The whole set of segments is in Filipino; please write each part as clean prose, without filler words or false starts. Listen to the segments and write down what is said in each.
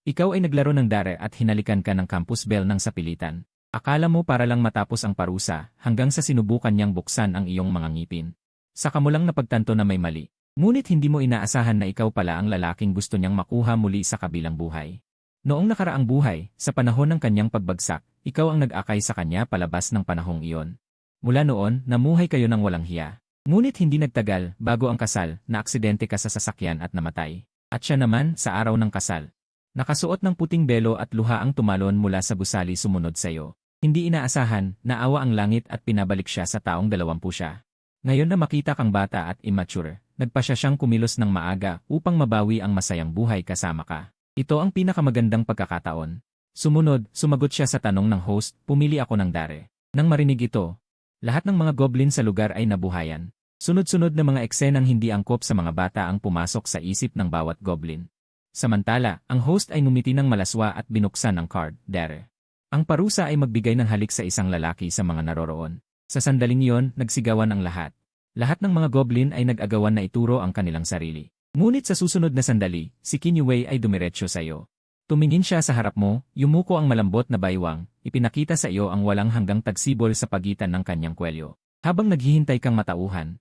Ikaw ay naglaro ng dare at hinalikan ka ng campus bell ng sapilitan. Akala mo para lang matapos ang parusa, hanggang sa sinubukan niyang buksan ang iyong mga ngipin. Saka mo lang napagtanto na may mali. Ngunit hindi mo inaasahan na ikaw pala ang lalaking gusto niyang makuha muli sa kabilang buhay. Noong nakaraang buhay, sa panahon ng kanyang pagbagsak, ikaw ang nag-akay sa kanya palabas ng panahong iyon. Mula noon, namuhay kayo ng walang hiya. Ngunit hindi nagtagal, bago ang kasal, na aksidente ka sa sasakyan at namatay. At siya naman, sa araw ng kasal. Nakasuot ng puting belo at luha ang tumalon mula sa gusali sumunod sa iyo. Hindi inaasahan, naawa ang langit at pinabalik siya sa taong 20 siya. Ngayon na makita kang bata at immature, nagpasya siyang kumilos ng maaga upang mabawi ang masayang buhay kasama ka. Ito ang pinakamagandang pagkakataon. Sumunod, sumagot siya sa tanong ng host, pumili ako ng dare. Nang marinig ito, lahat ng mga goblin sa lugar ay nabuhayan. Sunod-sunod na mga eksenang hindi angkop sa mga bata ang pumasok sa isip ng bawat goblin. Samantala, ang host ay ngumiti ng malaswa at binuksan ang card, dare. Ang parusa ay magbigay ng halik sa isang lalaki sa mga naroroon. Sa sandaling iyon, nagsigawan ang lahat. Lahat ng mga goblin ay nag-agawan na ituro ang kanilang sarili. Ngunit sa susunod na sandali, si Kinyuwei ay dumiretso sa iyo. Tumingin siya sa harap mo, yumuko ang malambot na baywang, ipinakita sa iyo ang walang hanggang tagsibol sa pagitan ng kanyang kwelyo. Habang naghihintay kang matauhan,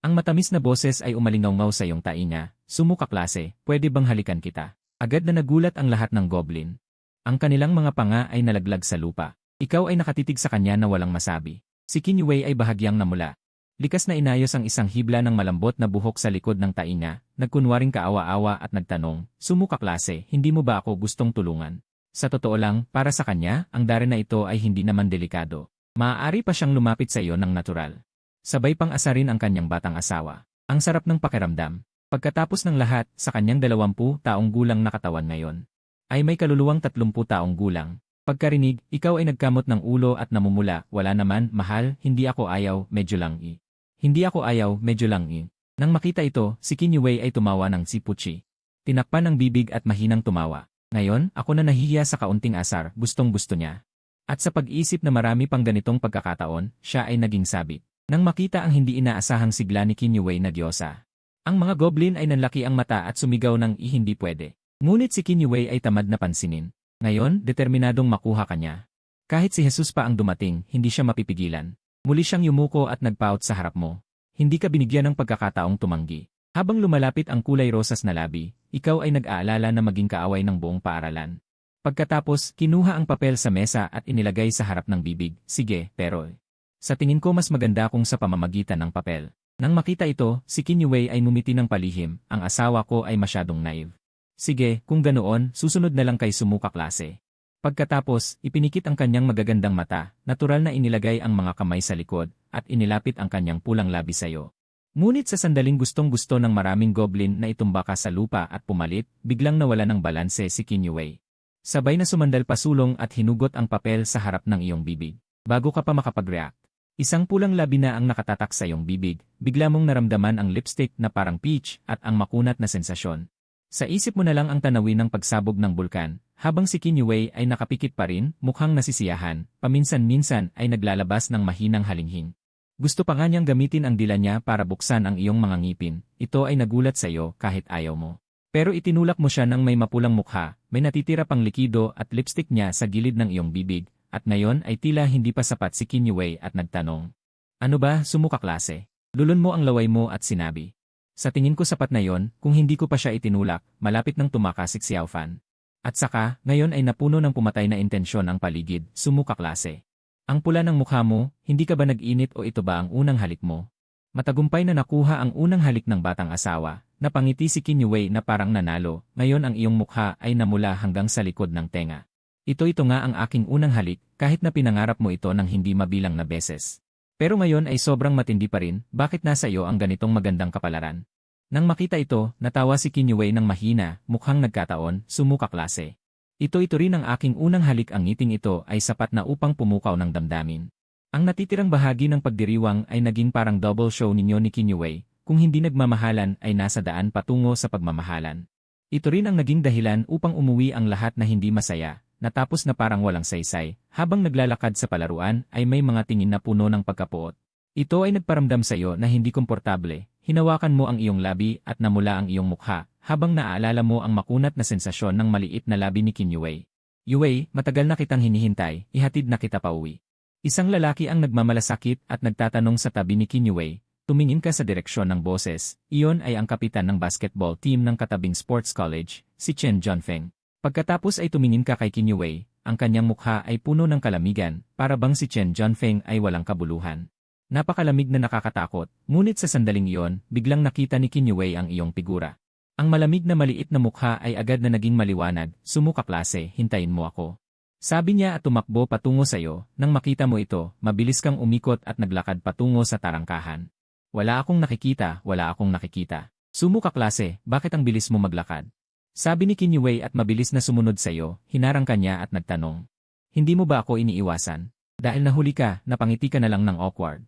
ang matamis na boses ay umalingaw-ngaw sa iyong tainga, sumuka klase, pwede bang halikan kita? Agad na nagulat ang lahat ng goblin. Ang kanilang mga panga ay nalaglag sa lupa. Ikaw ay nakatitig sa kanya na walang masabi. Si Kinyuwei ay bahagyang namula. Likas na inayos ang isang hibla ng malambot na buhok sa likod ng tainga, nagkunwaring kaawa-awa at nagtanong, sumuka klase, hindi mo ba ako gustong tulungan? Sa totoo lang, para sa kanya, ang dare na ito ay hindi naman delikado. Maaari pa siyang lumapit sa iyo ng natural. Sabay pang asarin ang kanyang batang asawa. Ang sarap ng pakiramdam. Pagkatapos ng lahat, sa kanyang 20 taong gulang na katawan ngayon, ay may kaluluwang 30 taong gulang. Pagkarinig, ikaw ay nagkamot ng ulo at namumula, wala naman, mahal, hindi ako ayaw, medyo lang i. Hindi ako ayaw, medyo lang i. Nang makita ito, si Kinyuwei ay tumawa ng sipuchi. Tinakpan ng bibig at mahinang tumawa. Ngayon, ako na nahihiya sa kaunting asar, gustong-gusto niya. At sa pag-iisip na marami pang ganitong pagkakataon, siya ay naging sabit. Nang makita ang hindi inaasahang sigla ni Kinyuwei na diyosa, ang mga goblin ay nanlaki ang mata at sumigaw ng hindi pwede. Ngunit si Kinyuwei ay tamad na pansinin. Ngayon, determinadong makuha kanya. Kahit si Jesus pa ang dumating, hindi siya mapipigilan. Muli siyang yumuko at nagpaut sa harap mo. Hindi ka binigyan ng pagkakataong tumanggi. Habang lumalapit ang kulay rosas na labi, ikaw ay nag-aalala na maging kaaway ng buong paaralan. Pagkatapos, kinuha ang papel sa mesa at inilagay sa harap ng bibig. Sige, pero sa tingin ko mas maganda kung sa pamamagitan ng papel. Nang makita ito, si Kinyuwei ay ngumiti ng palihim, ang asawa ko ay masyadong naive. Sige, kung ganoon, susunod na lang kay sumuka klase. Pagkatapos, ipinikit ang kanyang magagandang mata, natural na inilagay ang mga kamay sa likod, at inilapit ang kanyang pulang labi sa iyo. Ngunit sa sandaling gustong-gusto ng maraming goblin na itumba ka sa lupa at pumalit, biglang nawala ng balanse si Kinyuwei. Sabay na sumandal pasulong at hinugot ang papel sa harap ng iyong bibig. Bago ka pa makapag-react, isang pulang labi na ang nakatatak sa iyong bibig, bigla mong naramdaman ang lipstick na parang peach at ang makunat na sensasyon. Sa isip mo na lang ang tanawin ng pagsabog ng bulkan, habang si Kinyuwei ay nakapikit pa rin, mukhang nasisiyahan, paminsan-minsan ay naglalabas ng mahinang halinghing. Gusto pa nga niyang gamitin ang dila niya para buksan ang iyong mga ngipin, ito ay nagulat sa iyo kahit ayaw mo. Pero itinulak mo siya ng may mapulang mukha, may natitira pang likido at lipstick niya sa gilid ng iyong bibig, at ngayon ay tila hindi pa sapat si Kinyuwei at nagtanong. Ano ba, sumuka klase? Lulun mo ang laway mo at sinabi. Sa tingin ko sapat na yon, kung hindi ko pa siya itinulak, malapit nang tumakas si Xiaofan. At saka, ngayon ay napuno ng pumatay na intensyon ang paligid, sumuka klase. Ang pula ng mukha mo, hindi ka ba nag-init o ito ba ang unang halik mo? Matagumpay na nakuha ang unang halik ng batang asawa, napangiti si Kinyuwei na parang nanalo, ngayon ang iyong mukha ay namula hanggang sa likod ng tenga. Ito nga ang aking unang halik, kahit na pinangarap mo ito ng hindi mabilang na beses. Pero ngayon ay sobrang matindi pa rin, bakit nasa iyo ang ganitong magandang kapalaran? Nang makita ito, natawa si Kinyuwei ng mahina, mukhang nagkataon, sumuka klase. Ito rin ang aking unang halik, ang ngiting ito ay sapat na upang pumukaw ng damdamin. Ang natitirang bahagi ng pagdiriwang ay naging parang double show ninyo ni Kinyuwei, kung hindi nagmamahalan ay nasa daan patungo sa pagmamahalan. Ito rin ang naging dahilan upang umuwi ang lahat na hindi masaya. Natapos na parang walang saysay, habang naglalakad sa palaruan ay may mga tingin na puno ng pagkapuot. Ito ay nagparamdam sa iyo na hindi komportable, hinawakan mo ang iyong labi at namula ang iyong mukha, habang naaalala mo ang makunat na sensasyon ng maliit na labi ni Qin Yue. Yue, matagal na kitang hinihintay, ihatid na kita pauwi. Isang lalaki ang nagmamalasakit at nagtatanong sa tabi ni Qin Yue. Tumingin ka sa direksyon ng boses, iyon ay ang kapitan ng basketball team ng katabing sports college, si Chen Junfeng. Pagkatapos ay tumingin ka kay Qin Yue, ang kanyang mukha ay puno ng kalamigan, para bang si Chen Junfeng ay walang kabuluhan. Napakalamig na nakakatakot, ngunit sa sandaling iyon, biglang nakita ni Qin Yue ang iyong figura. Ang malamig na maliit na mukha ay agad na naging maliwanag, sumuka klase, hintayin mo ako. Sabi niya at tumakbo patungo sa iyo, nang makita mo ito, mabilis kang umikot at naglakad patungo sa tarangkahan. Wala akong nakikita. Sumuka klase, bakit ang bilis mo maglakad? Sabi ni Qin Yue at mabilis na sumunod sa iyo, hinarang kanya at nagtanong. Hindi mo ba ako iniiwasan? Dahil nahuli ka, napangiti ka na lang ng awkward.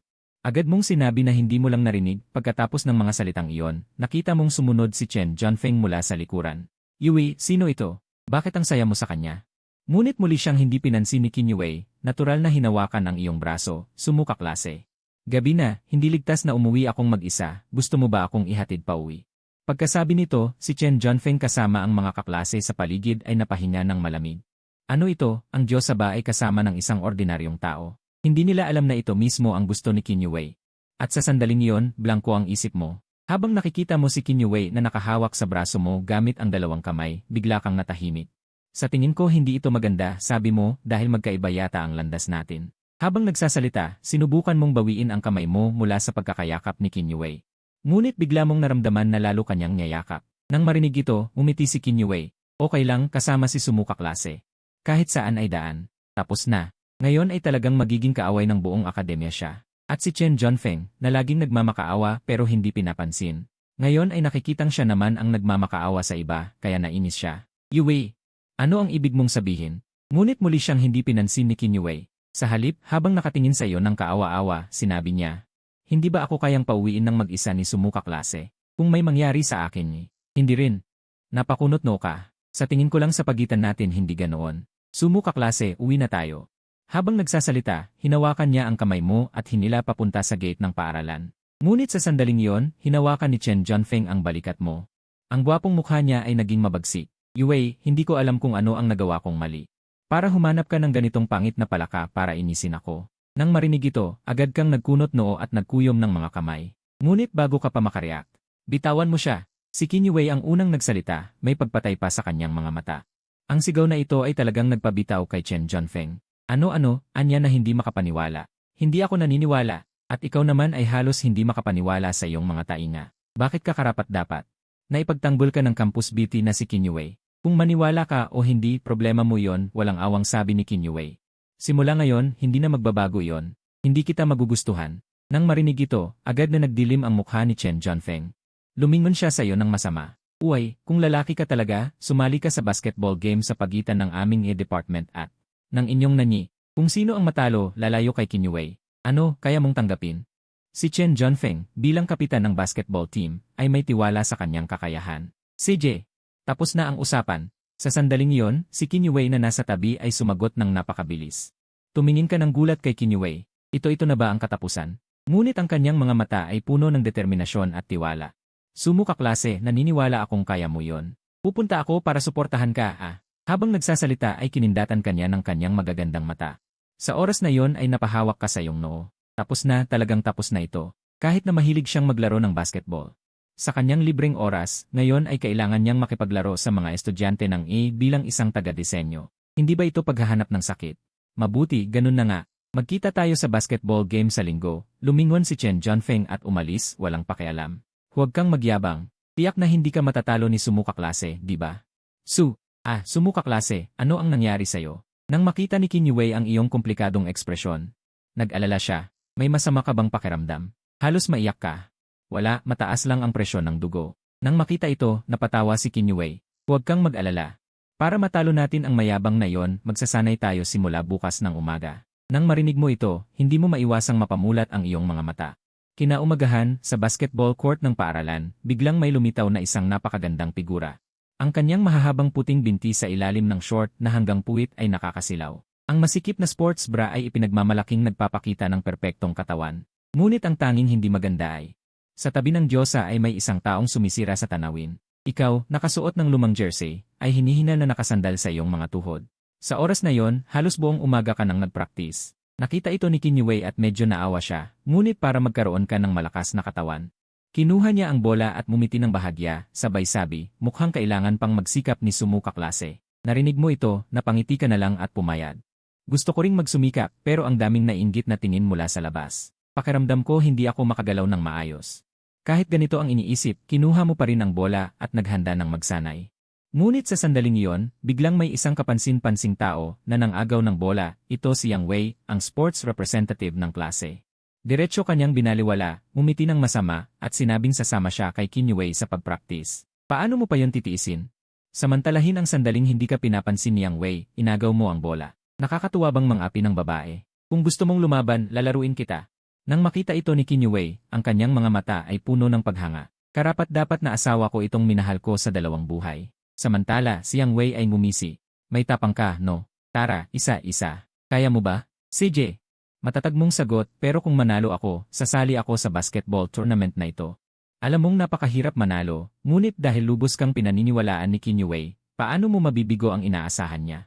Agad mong sinabi na hindi mo lang narinig, pagkatapos ng mga salitang iyon, nakita mong sumunod si Chen Junfeng mula sa likuran. Yue, sino ito? Bakit ang saya mo sa kanya? Ngunit muli siyang hindi pinansin ni Qin Yue, natural na hinawakan ang iyong braso, sumuka klase. Gabi na, hindi ligtas na umuwi akong mag-isa, gusto mo ba akong ihatid pa uwi? Pagkasabi nito, si Chen Junfeng kasama ang mga kaklase sa paligid ay napahinga ng malamig. Ano ito, ang Diyosa ba ay kasama ng isang ordinaryong tao? Hindi nila alam na ito mismo ang gusto ni Qin Yue. At sa sandaling iyon, blanko ang isip mo. Habang nakikita mo si Qin Yue na nakahawak sa braso mo gamit ang dalawang kamay, bigla kang natahimik. Sa tingin ko hindi ito maganda, sabi mo, dahil magkaiba yata ang landas natin. Habang nagsasalita, sinubukan mong bawiin ang kamay mo mula sa pagkakayakap ni Qin Yue. Ngunit bigla mong naramdaman na lalo kanyang niyayakap. Nang marinig ito, umiti si Qin Yue. Okay lang, kasama si sumuka klase. Kahit saan ay daan. Tapos na. Ngayon ay talagang magiging kaaway ng buong akademya siya. At si Chen Junfeng, na laging nagmamakaawa pero hindi pinapansin. Ngayon ay nakikitang siya naman ang nagmamakaawa sa iba, kaya nainis siya. Yue, ano ang ibig mong sabihin? Ngunit muli siyang hindi pinansin ni Qin Yue. Sa halip, habang nakatingin sa iyo ng kaawa-awa, sinabi niya, hindi ba ako kayang pauwiin ng mag-isa ni sumuka klase? Kung may mangyari sa akin, hindi rin. Napakunot no ka. Sa tingin ko lang sa pagitan natin hindi ganoon. Sumuka klase, uwi na tayo. Habang nagsasalita, hinawakan niya ang kamay mo at hinila papunta sa gate ng paaralan. Ngunit sa sandaling iyon, hinawakan ni Chen Junfeng ang balikat mo. Ang gwapong mukha niya ay naging mabagsik. Yue, hindi ko alam kung ano ang nagawa kong mali. Para humanap ka ng ganitong pangit na palaka para inisin ako. Nang marinig ito, agad kang nagkunot noo at nagkuyom ng mga kamay. Ngunit bago ka pa makareact, bitawan mo siya. Si Qin Yue ang unang nagsalita, may pagpatay pa sa kanyang mga mata. Ang sigaw na ito ay talagang nagpabitaw kay Chen Junfeng. Ano-ano, anya na hindi makapaniwala. Hindi ako naniniwala, at ikaw naman ay halos hindi makapaniwala sa iyong mga tainga. Bakit ka karapat-dapat? Naipagtanggol ka ng campus beauty na si Qin Yue. Kung maniwala ka o hindi, problema mo yon, walang awang sabi ni Qin Yue. Simula ngayon, hindi na magbabago yon. Hindi kita magugustuhan. Nang marinig ito, agad na nagdilim ang mukha ni Chen Junfeng. Lumingon siya sa iyo ng masama. Uy, kung lalaki ka talaga, sumali ka sa basketball game sa pagitan ng aming department at ng inyong nanyi. Kung sino ang matalo, lalayo kay Qin Yue. Ano, kaya mong tanggapin? Si Chen Junfeng, bilang kapitan ng basketball team, ay may tiwala sa kanyang kakayahan. CJ, tapos na ang usapan. Sa sandaling iyon, si Qin Yue na nasa tabi ay sumagot ng napakabilis. Tumingin ka ng gulat kay Qin Yue. Ito na ba ang katapusan? Ngunit ang kanyang mga mata ay puno ng determinasyon at tiwala. Sumuka klase, naniniwala akong kaya mo yon. Pupunta ako para suportahan ka, Habang nagsasalita ay kinindatan kanya ng kanyang magagandang mata. Sa oras na yon ay napahawak ka sa iyong noo. Tapos na, talagang tapos na ito. Kahit na mahilig siyang maglaro ng basketball. Sa kanyang libreng oras, ngayon ay kailangan niyang makipaglaro sa mga estudyante ng A bilang isang taga-disenyo. Hindi ba ito paghahanap ng sakit? Mabuti, ganun na nga. Magkita tayo sa basketball game sa linggo. Lumingon si Chen Junfeng at umalis, walang pakialam. Huwag kang magyabang. Tiyak na hindi ka matatalo ni sumuka klase, di ba? Sumuka klase, ano ang nangyari sa'yo? Nang makita ni Qin Yue ang iyong komplikadong ekspresyon, nag-alala siya. May masama ka bang pakiramdam? Halos maiyak ka. Wala, mataas lang ang presyon ng dugo. Nang makita ito, napatawa si Qin Yue. Huwag kang mag-alala. Para matalo natin ang mayabang na iyon, magsasanay tayo simula bukas ng umaga. Nang marinig mo ito, hindi mo maiwasang mapamulat ang iyong mga mata. Kinaumagahan, sa basketball court ng paaralan, biglang may lumitaw na isang napakagandang figura. Ang kanyang mahahabang puting binti sa ilalim ng short na hanggang puwit ay nakakasilaw. Ang masikip na sports bra ay ipinagmamalaking nagpapakita ng perpektong katawan. Ngunit ang tanging hindi maganda ay, sa tabi ng Diyosa ay may isang taong sumisira sa tanawin. Ikaw, nakasuot ng lumang jersey, ay hinihina na nakasandal sa iyong mga tuhod. Sa oras na yon, halos buong umaga ka nang nagpractice. Nakita ito ni Kinyue at medyo naawa siya, ngunit para magkaroon ka ng malakas na katawan. Kinuha niya ang bola at mumiti ng bahagya, sabay sabi, mukhang kailangan pang magsikap ni Sumu kaklase. Narinig mo ito, napangiti ka na lang at pumayag. Gusto ko ring magsumikap, pero ang daming naiinggit na tingin mula sa labas. Pakiramdam ko hindi ako makagalaw ng maayos. Kahit ganito ang iniisip, kinuha mo pa rin ang bola at naghanda ng magsanay. Ngunit sa sandaling iyon, biglang may isang kapansin-pansing tao na nangagaw ng bola, ito si Yang Wei, ang sports representative ng klase. Diretso kanyang binaliwala, umiti ng masama, at sinabing sasama siya kay Kinyue sa pagpractice. Paano mo pa yon titiisin? Samantalahin ang sandaling hindi ka pinapansin ni Yang Wei, inagaw mo ang bola. Nakakatuwa bang mang-api ng babae? Kung gusto mong lumaban, lalaruin kita. Nang makita ito ni Kinyue, ang kanyang mga mata ay puno ng paghanga. Karapat-dapat na asawa ko itong minahal ko sa dalawang buhay. Samantala, si Yang Wei ay ngumisi. May tapang ka, no? Tara, isa-isa. Kaya mo ba? CJ. Matatag mong sagot, pero kung manalo ako, sasali ako sa basketball tournament na ito. Alam mong napakahirap manalo, ngunit dahil lubos kang pinaniniwalaan ni Kinyue, paano mo mabibigo ang inaasahan niya?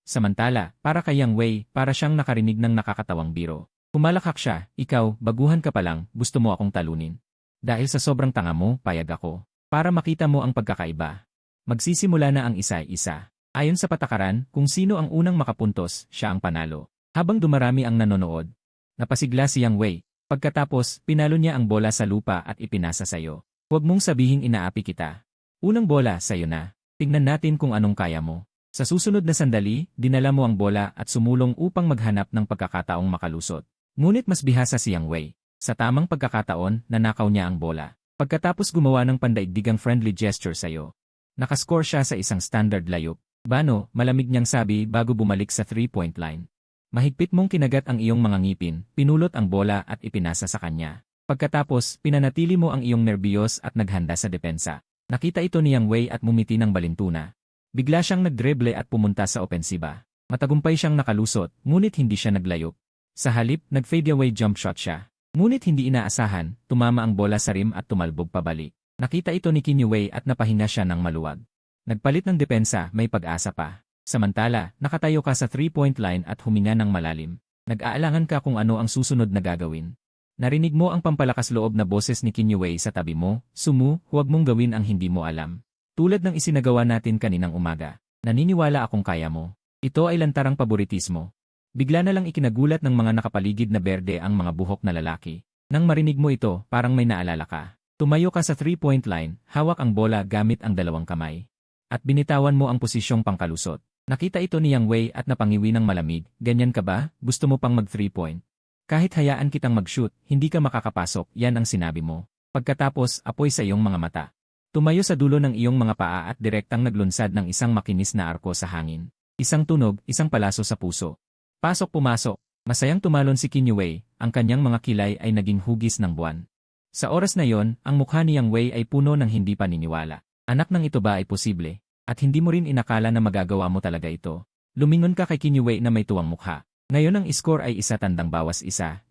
Samantala, para kay Yang Wei, para siyang nakarinig ng nakakatawang biro. Humalakhak siya, ikaw, baguhan ka pa lang, gusto mo akong talunin. Dahil sa sobrang tanga mo, payag ako. Para makita mo ang pagkakaiba. Magsisimula na ang isa-isa. Ayon sa patakaran, kung sino ang unang makapuntos, siya ang panalo. Habang dumarami ang nanonood, napasigla si Yang Wei. Pagkatapos, pinalo niya ang bola sa lupa at ipinasa sa'yo. Huwag mong sabihing inaapi kita. Unang bola, sa'yo na. Tingnan natin kung anong kaya mo. Sa susunod na sandali, dinala mo ang bola at sumulong upang maghanap ng pagkakataong makalusot. Ngunit mas bihasa si Yang Wei. Sa tamang pagkakataon, nanakaw niya ang bola. Pagkatapos gumawa ng pandaigdigang friendly gesture sa'yo. Nakascore siya sa isang standard layup. Bano, malamig niyang sabi bago bumalik sa 3-point line. Mahigpit mong kinagat ang iyong mga ngipin, pinulot ang bola at ipinasa sa kanya. Pagkatapos, pinanatili mo ang iyong nerbiyos at naghanda sa depensa. Nakita ito ni Yang Wei at mumiti ng balintuna. Bigla siyang nagdrible at pumunta sa opensiba. Matagumpay siyang nakalusot, ngunit hindi siya naglayup. Sa halip, nag-fadeaway jump shot siya. Ngunit hindi inaasahan, tumama ang bola sa rim at tumalbog pabalik. Nakita ito ni Kinyue at napahinga siya ng maluwag. Nagpalit ng depensa, may pag-asa pa. Samantala, nakatayo ka sa 3-point line at huminga ng malalim. Nag-aalangan ka kung ano ang susunod na gagawin. Narinig mo ang pampalakas loob na boses ni Kinyue sa tabi mo, Sumu, huwag mong gawin ang hindi mo alam. Tulad ng isinagawa natin kaninang umaga. Naniniwala akong kaya mo. Ito ay lantarang paboritismo. Bigla na lang ikinagulat ng mga nakapaligid na berde ang mga buhok na lalaki. Nang marinig mo ito, parang may naalala ka. Tumayo ka sa 3-point line, hawak ang bola gamit ang dalawang kamay. At binitawan mo ang posisyong pangkalusot. Nakita ito ni Yang Wei at napangiwi ng malamig, ganyan ka ba? Gusto mo pang mag 3-point? Kahit hayaan kitang mag-shoot, hindi ka makakapasok, yan ang sinabi mo. Pagkatapos, apoy sa iyong mga mata. Tumayo sa dulo ng iyong mga paa at direktang naglunsad ng isang makinis na arko sa hangin. Isang tunog, isang palaso sa puso. Pasok-pumasok. Masayang tumalon si Kinyue, ang kanyang mga kilay ay naging hugis ng buwan. Sa oras na yon, ang mukha ni Yang Wei ay puno ng hindi paniniwala. Anak ng ito ba ay posible? At hindi mo rin inakala na magagawa mo talaga ito. Lumingon ka kay Kinyue na may tuwang mukha. Ngayon ang score ay 1-1,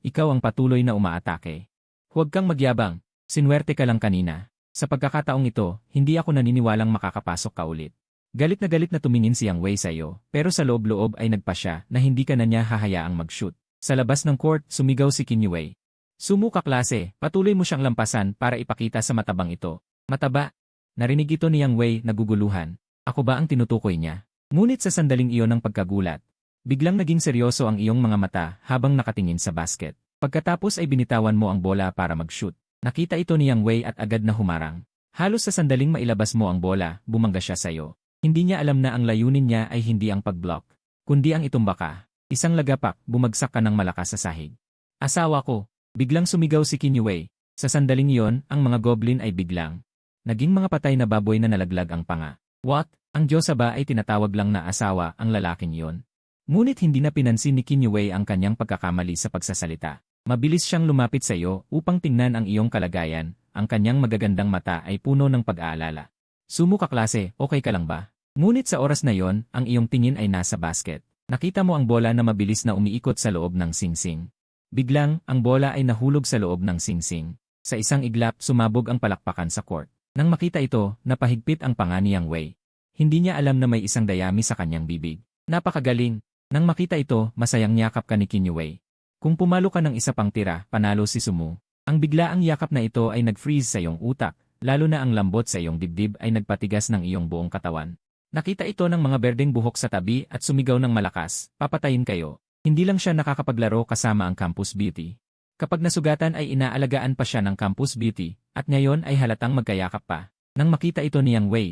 ikaw ang patuloy na umaatake. Huwag kang magyabang, sinwerte ka lang kanina. Sa pagkakataong ito, hindi ako naniniwalang makakapasok ka ulit. Galit na tumingin si Yang Wei sa iyo, pero sa loob-loob ay nagpa siya na hindi ka na niya hahayaang mag-shoot. Sa labas ng court, sumigaw si Kinyue. Sumu kaklase, patuloy mo siyang lampasan para ipakita sa matabang ito. Mataba. Narinig ito ni Yang Wei naguguluhan. Ako ba ang tinutukoy niya? Ngunit sa sandaling iyon ng pagkagulat, biglang naging seryoso ang iyong mga mata habang nakatingin sa basket. Pagkatapos ay binitawan mo ang bola para mag-shoot. Nakita ito ni Yang Wei at agad na humarang. Halos sa sandaling mailabas mo ang bola, bumangga siya sa iyo. Hindi niya alam na ang layunin niya ay hindi ang pag-block, kundi ang itumba ka. Isang lagapak, bumagsak ka ng malakas sa sahig. Asawa ko, biglang sumigaw si Kinyue. Sa sandaling iyon, ang mga goblin ay biglang naging mga patay na baboy na nalaglag ang panga. What? Ang Diyosa ba ay tinatawag lang na asawa ang lalaking iyon? Ngunit hindi na pinansin ni Kinyue ang kanyang pagkakamali sa pagsasalita. Mabilis siyang lumapit sa iyo upang tingnan ang iyong kalagayan, ang kanyang magagandang mata ay puno ng pag-aalala. Sumu kaklase, okay ka lang ba? Ngunit sa oras na yon, ang iyong tingin ay nasa basket. Nakita mo ang bola na mabilis na umiikot sa loob ng singsing. Biglang, ang bola ay nahulog sa loob ng singsing. Sa isang iglap, sumabog ang palakpakan sa court. Nang makita ito, napahigpit ang panga ni Yang Wei. Hindi niya alam na may isang dayami sa kanyang bibig. Napakagaling! Nang makita ito, masayang yakap ka ni Qin Wei. Kung pumalo ka ng isa pang tira, panalo si Sumu. Ang biglaang yakap na ito ay nag-freeze sa iyong utak, lalo na ang lambot sa iyong dibdib ay nagpatigas ng iyong buong katawan. Nakita ito ng mga berdeng buhok sa tabi at sumigaw ng malakas, papatayin kayo. Hindi lang siya nakakapaglaro kasama ang Campus Beauty. Kapag nasugatan ay inaalagaan pa siya ng Campus Beauty, at ngayon ay halatang magkayakap pa. Nang makita ito ni Yang Wei,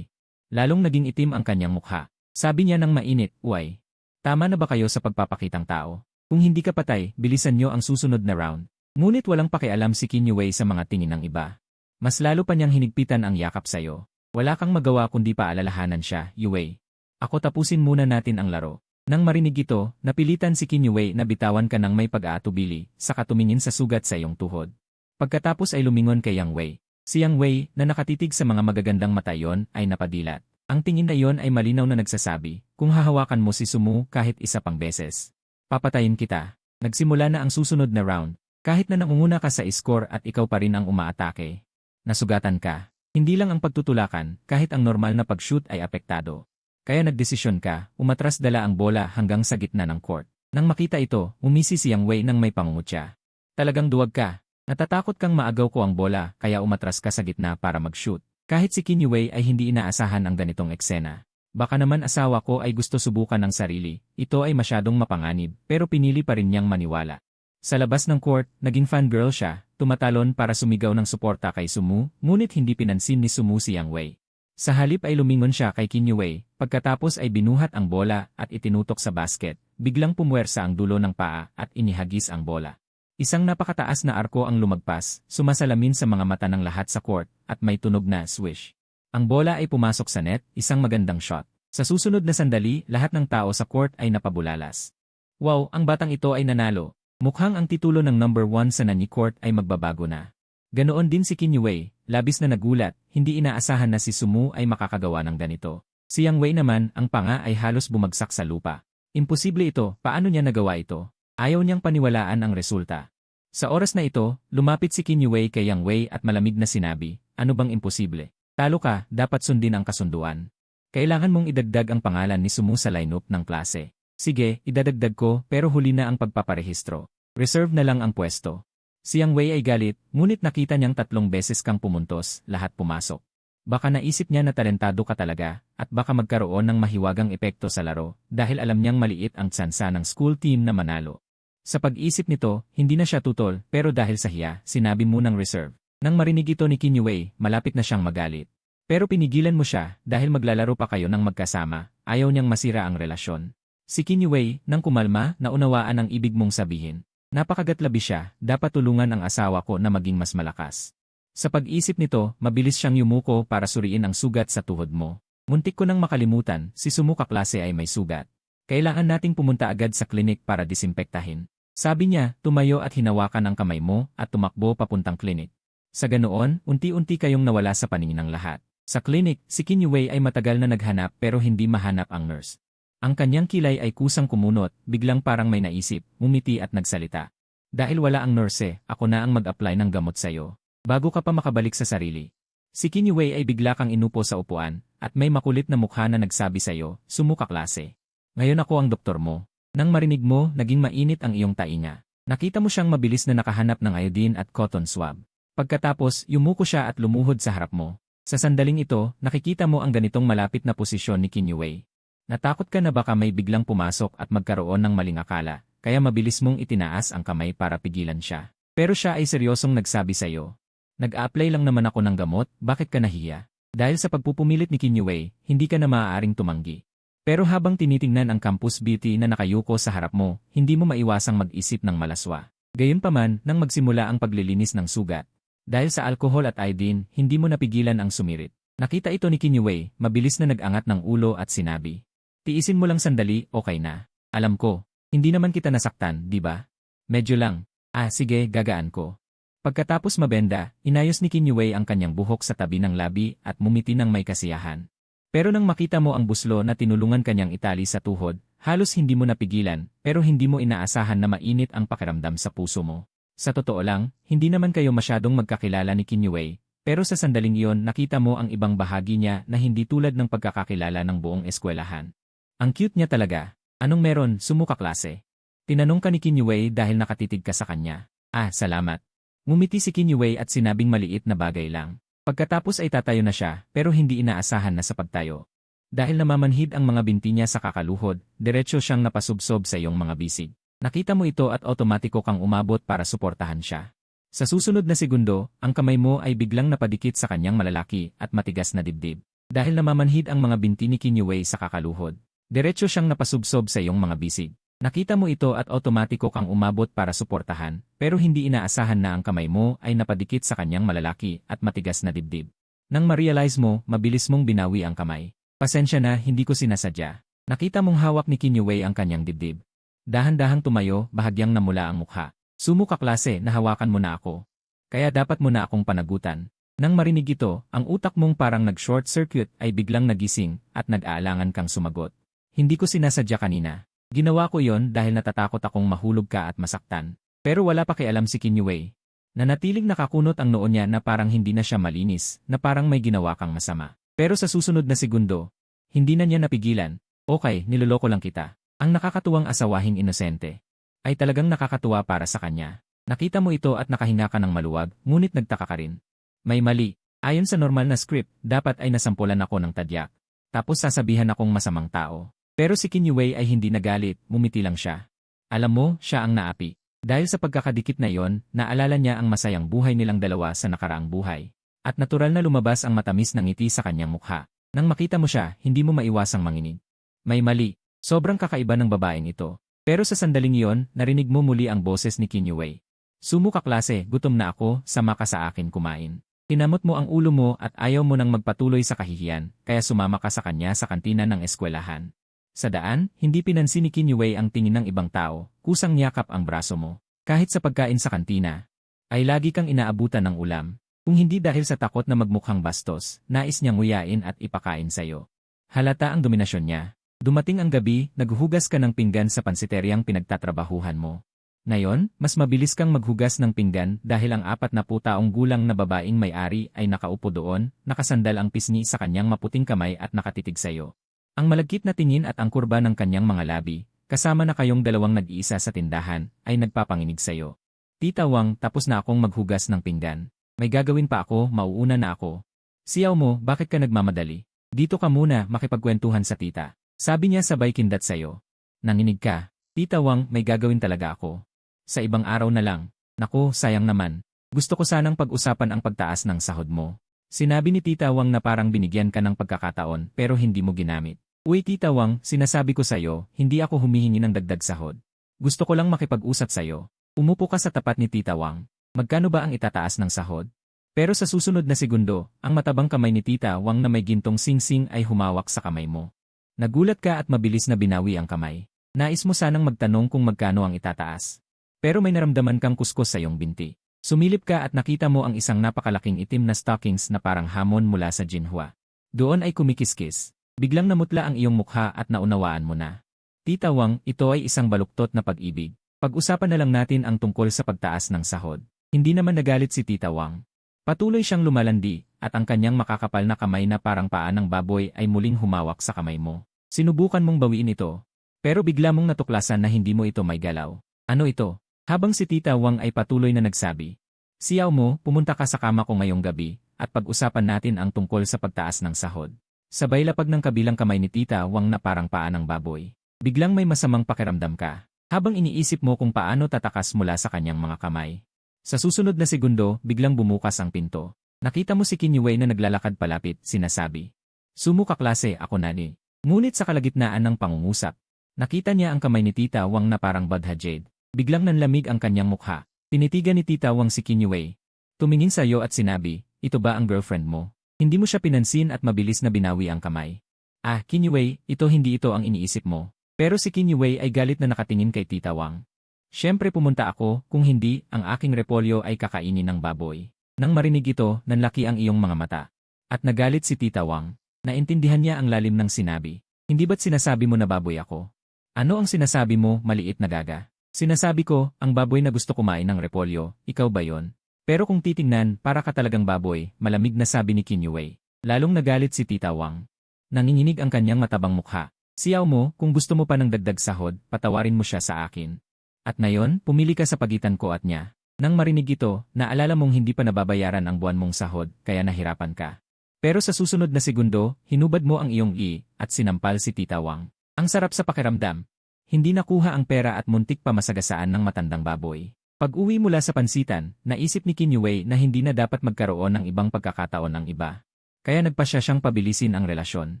lalong naging itim ang kanyang mukha. Sabi niya ng mainit, "Uy, tama na ba kayo sa pagpapakitang tao? Kung hindi ka patay, bilisan niyo ang susunod na round." Ngunit walang pakialam si Qin Wei sa mga tingin ng iba. Mas lalo pa niyang hinigpitan ang yakap sayo. Wala kang magawa kundi paalalahanan siya, Wei. Ako tapusin muna natin ang laro. Nang marinig ito, napilitan si Qin Wei na bitawan ka ng may pag-aatubili, saka tumingin sa sugat sa iyong tuhod. Pagkatapos ay lumingon kay Yang Wei. Si Yang Wei, na nakatitig sa mga magagandang mata yon, ay napadilat. Ang tingin na yon ay malinaw na nagsasabi, kung hahawakan mo si Sumu kahit isa pang beses, papatayin kita. Nagsimula na ang susunod na round. Kahit na nangunguna ka sa score at ikaw pa rin ang umaatake. Nasugatan ka. Hindi lang ang pagtutulakan, kahit ang normal na pag-shoot ay apektado. Kaya nagdesisyon ka, umatras dala ang bola hanggang sa gitna ng court. Nang makita ito, umisi si Yang Wei nang may pangungutya. Talagang duwag ka. Natatakot kang maagaw ko ang bola, kaya umatras ka sa gitna para mag-shoot. Kahit si Qin Wei ay hindi inaasahan ang ganitong eksena. Baka naman asawa ko ay gusto subukan ng sarili. Ito ay masyadong mapanganib, pero pinili pa rin niyang maniwala. Sa labas ng court, naging fangirl siya, tumatalon para sumigaw ng suporta kay Sumu, ngunit hindi pinansin ni Sumu si Yang Wei. Sa halip ay lumingon siya kay Qin Wei, pagkatapos ay binuhat ang bola at itinutok sa basket, biglang pumuwersa ang dulo ng paa at inihagis ang bola. Isang napakataas na arko ang lumagpas, sumasalamin sa mga mata ng lahat sa court, at may tunog na swish. Ang bola ay pumasok sa net, isang magandang shot. Sa susunod na sandali, lahat ng tao sa court ay napabulalas. Wow, ang batang ito ay nanalo. Mukhang ang titulo ng number 1 sa Nani Court ay magbabago na. Ganoon din si Qin Wei, labis na nagulat, hindi inaasahan na si Sumu ay makakagawa ng ganito. Si Yang Wei naman, ang panga ay halos bumagsak sa lupa. Imposible ito, paano niya nagawa ito? Ayaw niyang paniwalaan ang resulta. Sa oras na ito, lumapit si Qin Wei kay Yang Wei at malamig na sinabi, ano bang imposible? Talo ka, dapat sundin ang kasunduan. Kailangan mong idagdag ang pangalan ni Sumu sa lineup ng klase. Sige, idadagdag ko pero huli na ang pagpaparehistro. Reserve na lang ang pwesto. Si Yang Wei ay galit, ngunit nakita niyang 3 beses kang pumuntos, lahat pumasok. Baka naisip niya na talentado ka talaga, at baka magkaroon ng mahiwagang epekto sa laro, dahil alam niyang maliit ang tsansa ng school team na manalo. Sa pag-isip nito, hindi na siya tutol, pero dahil sa hiya, sinabi mo ng reserve. Nang marinig ito ni Qin Wei, malapit na siyang magalit. Pero pinigilan mo siya, dahil maglalaro pa kayo ng magkasama, ayaw niyang masira ang relasyon. Si Qin Wei, nang kumalma, naunawaan ang ibig mong sabihin. Napakagatlabi siya, dapat tulungan ang asawa ko na maging mas malakas. Sa pag-isip nito, mabilis siyang yumuko para suriin ang sugat sa tuhod mo. Muntik ko nang makalimutan, si Sumu kaklase ay may sugat. Kailangan nating pumunta agad sa klinik para disimpektahin. Sabi niya, tumayo at hinawakan ang kamay mo at tumakbo papuntang klinik. Sa ganoon, unti-unti kayong nawala sa paningin ng lahat. Sa klinik, si Qin Wei ay matagal na naghanap pero hindi mahanap ang nurse. Ang kanyang kilay ay kusang kumunot, biglang parang may naisip, ngumiti at nagsalita. Dahil wala ang nurse, ako na ang mag-apply ng gamot sa'yo. Bago ka pa makabalik sa sarili. Si Qin Wei ay bigla kang inupo sa upuan, at may makulit na mukha na nagsabi sa'yo, Sumu kaklase. Ngayon ako ang doktor mo. Nang marinig mo, naging mainit ang iyong tainga. Nakita mo siyang mabilis na nakahanap ng iodine at cotton swab. Pagkatapos, yumuko siya at lumuhod sa harap mo. Sa sandaling ito, nakikita mo ang ganitong malapit na posisyon ni Qin Wei. Natakot ka na baka may biglang pumasok at magkaroon ng maling akala, kaya mabilis mong itinaas ang kamay para pigilan siya. Pero siya ay seryosong nagsabi sa'yo. Nag-a-apply lang naman ako ng gamot, bakit ka nahiya? Dahil sa pagpupumilit ni Qin Wei, hindi ka na maaaring tumanggi. Pero habang tinitingnan ang Campus Beauty na nakayuko sa harap mo, hindi mo maiwasang mag-isip ng malaswa. Gayunpaman, nang magsimula ang paglilinis ng sugat. Dahil sa alkohol at iodine, hindi mo napigilan ang sumirit. Nakita ito ni Qin Wei, mabilis na nag-angat ng ulo at sinabi. Tiisin mo lang sandali, okay na. Alam ko, hindi naman kita nasaktan, di ba? Medyo lang. Sige, gagaan ko. Pagkatapos mabenda, inayos ni Qin Wei ang kanyang buhok sa tabi ng labi at mumiti ng may kasiyahan. Pero nang makita mo ang buslo na tinulungan kanyang itali sa tuhod, halos hindi mo napigilan, pero hindi mo inaasahan na mainit ang pakiramdam sa puso mo. Sa totoo lang, hindi naman kayo masyadong magkakilala ni Qin Wei, Pero sa sandaling iyon nakita mo ang ibang bahagi niya na hindi tulad ng pagkakakilala ng buong eskwelahan. Ang cute niya talaga. Anong meron, sumuka klase? Tinanong ka ni Kinyue dahil nakatitig ka sa kanya. Ah, salamat. Ngumiti si Kinyue at sinabing maliit na bagay lang. Pagkatapos ay tatayo na siya pero hindi inaasahan na sa pagtayo. Dahil namamanhid ang mga binti niya sa kakaluhod, diretsyo siyang napasubsob sa iyong mga bisig. Nakita mo ito at otomatiko kang umabot para suportahan siya. Sa susunod na segundo, ang kamay mo ay biglang napadikit sa kanyang malalaki at matigas na dibdib. Dahil namamanhid ang mga binti ni Kinyue sa kakaluhod, diretsyo siyang napasubsob sa iyong mga bisig. Nakita mo ito at otomatiko kang umabot para suportahan, pero hindi inaasahan na ang kamay mo ay napadikit sa kanyang malalaki at matigas na dibdib. Nang ma-realize mo, mabilis mong binawi ang kamay. Pasensya na, hindi ko sinasadya. Nakita mong hawak ni Kinyue ang kanyang dibdib. Dahan-dahang tumayo, bahagyang namula ang mukha. Sumuka klase, nahawakan mo na ako. Kaya dapat mo na akong panagutan. Nang marinig ito, ang utak mong parang nag-short circuit ay biglang nagising at nag-aalangan kang sumagot. Hindi ko sinasadya kanina. Ginawa ko yon dahil natatakot akong mahulog ka at masaktan. Pero wala pa kialam si Kinyue. Nanatiling nakakunot ang noo niya na parang hindi na siya malinis, na parang may ginawa kang masama. Pero sa susunod na segundo, hindi na niya napigilan. Okay, niloloko lang kita. Ang nakakatuwang asawahing inosente ay talagang nakakatuwa para sa kanya. Nakita mo ito at nakahinga ka ng maluwag, ngunit nagtaka ka rin. May mali. Ayon sa normal na script, dapat ay nasampulan ako ng tadyak. Tapos sasabihan akong masamang tao. Pero si Kinyue ay hindi nagalit, mumiti lang siya. Alam mo, siya ang naapi. Dahil sa pagkakadikit na iyon, naalala niya ang masayang buhay nilang dalawa sa nakaraang buhay. At natural na lumabas ang matamis na ngiti sa kanyang mukha. Nang makita mo siya, hindi mo maiwasang manginig. May mali. Sobrang kakaiba ng babaeng ito. Pero sa sandaling iyon, narinig mo muli ang boses ni Kinyue. Sumuka klase, gutom na ako, sama ka sa akin kumain. Tinamot mo ang ulo mo at ayaw mo nang magpatuloy sa kahihiyan, kaya sumama ka sa kanya sa kantina ng eskwelahan. Sa daan, hindi pinansin ni Kinyue ang tingin ng ibang tao, kusang niyakap ang braso mo. Kahit sa pagkain sa kantina, ay lagi kang inaabutan ng ulam. Kung hindi dahil sa takot na magmukhang bastos, nais niyang nguyain at ipakain sa'yo. Halata ang dominasyon niya. Dumating ang gabi, naghuhugas ka ng pinggan sa pansiteryang pinagtatrabahuhan mo. Ngayon, mas mabilis kang maghugas ng pinggan dahil ang 40 taong gulang na babaeng may-ari ay nakaupo doon, nakasandal ang pisngi sa kanyang maputing kamay at nakatitig sa'yo. Ang malagkit na tingin at ang kurba ng kanyang mga labi, kasama na kayong dalawang nag-iisa sa tindahan, ay nagpapanginig sa'yo. Tita Wang, tapos na akong maghugas ng pinggan. May gagawin pa ako, mauuna na ako. Siyaw mo, bakit ka nagmamadali? Dito ka muna, makipagkwentuhan sa tita. Sabi niya sabay kindat sa'yo. Nanginig ka. Tita Wang, may gagawin talaga ako. Sa ibang araw na lang. Naku, sayang naman. Gusto ko sanang pag-usapan ang pagtaas ng sahod mo. Sinabi ni Tita Wang na parang binigyan ka ng pagkakataon pero hindi mo ginamit. Uy Tita Wang, sinasabi ko sa'yo, hindi ako humihingi ng dagdag sahod. Gusto ko lang makipag-usap sa'yo. Umupo ka sa tapat ni Tita Wang. Magkano ba ang itataas ng sahod? Pero sa susunod na segundo, ang matabang kamay ni Tita Wang na may gintong singsing ay humawak sa kamay mo. Nagulat ka at mabilis na binawi ang kamay. Nais mo sanang magtanong kung magkano ang itataas. Pero may naramdaman kang kuskos sa iyong binti. Sumilip ka at nakita mo ang isang napakalaking itim na stockings na parang hamon mula sa Jinhua. Doon ay kumikiskis. Biglang namutla ang iyong mukha at naunawaan mo na. Tita Wang, ito ay isang baluktot na pag-ibig. Pag-usapan na lang natin ang tungkol sa pagtaas ng sahod. Hindi naman nagalit si Tita Wang. Patuloy siyang lumalandi at ang kanyang makakapal na kamay na parang paa ng baboy ay muling humawak sa kamay mo. Sinubukan mong bawiin ito, pero bigla mong natuklasan na hindi mo ito may galaw. Ano ito? Habang si Tita Wang ay patuloy na nagsabi, Siyaw mo, pumunta ka sa kama ko ngayong gabi, at pag-usapan natin ang tungkol sa pagtaas ng sahod. Sabay lapag ng kabilang kamay ni Tita Wang na parang paa ng baboy. Biglang may masamang pakiramdam ka, habang iniisip mo kung paano tatakas mula sa kanyang mga kamay. Sa susunod na segundo, biglang bumukas ang pinto. Nakita mo si Kinyue na naglalakad palapit, sinasabi. Sumuka klase, ako nani. Ngunit sa kalagitnaan ng pangungusap, nakita niya ang kamay ni Tita Wang na parang badha jade. Biglang nanlamig ang kanyang mukha. Tinitigan ni Tita Wang si Kinyue. Tumingin sa iyo at sinabi, ito ba ang girlfriend mo? Hindi mo siya pinansin at mabilis na binawi ang kamay. Ah, Kinyue, hindi ito ang iniisip mo. Pero si Kinyue ay galit na nakatingin kay Tita Wang. Siyempre pumunta ako, kung hindi, ang aking repolyo ay kakainin ng baboy. Nang marinig ito, nanlaki ang iyong mga mata. At nagalit si Tita Wang. Naintindihan niya ang lalim ng sinabi. Hindi ba't sinasabi mo na baboy ako? Ano ang sinasabi mo, maliit na gaga? Sinasabi ko, ang baboy na gusto kumain ng repolyo, ikaw ba yon? Pero kung titingnan, para ka talagang baboy, malamig na sabi ni Qin Yue. Lalong nagalit si Tita Wang. Nanginginig ang kanyang matabang mukha. Siyaw mo, kung gusto mo pa ng dagdag sahod, patawarin mo siya sa akin. At ngayon, pumili ka sa pagitan ko at niya. Nang marinig ito, naalala mong hindi pa nababayaran ang buwan mong sahod, kaya nahirapan ka. Pero sa susunod na segundo, hinubad mo ang iyong at sinampal si Tita Wang. Ang sarap sa pakiramdam. Hindi nakuha ang pera at muntik pa masagasaan ng matandang baboy. Pag-uwi mula sa pansitan, naisip ni Qin Yue na hindi na dapat magkaroon ng ibang pagkakataon ng iba. Kaya nagpasya siyang pabilisin ang relasyon.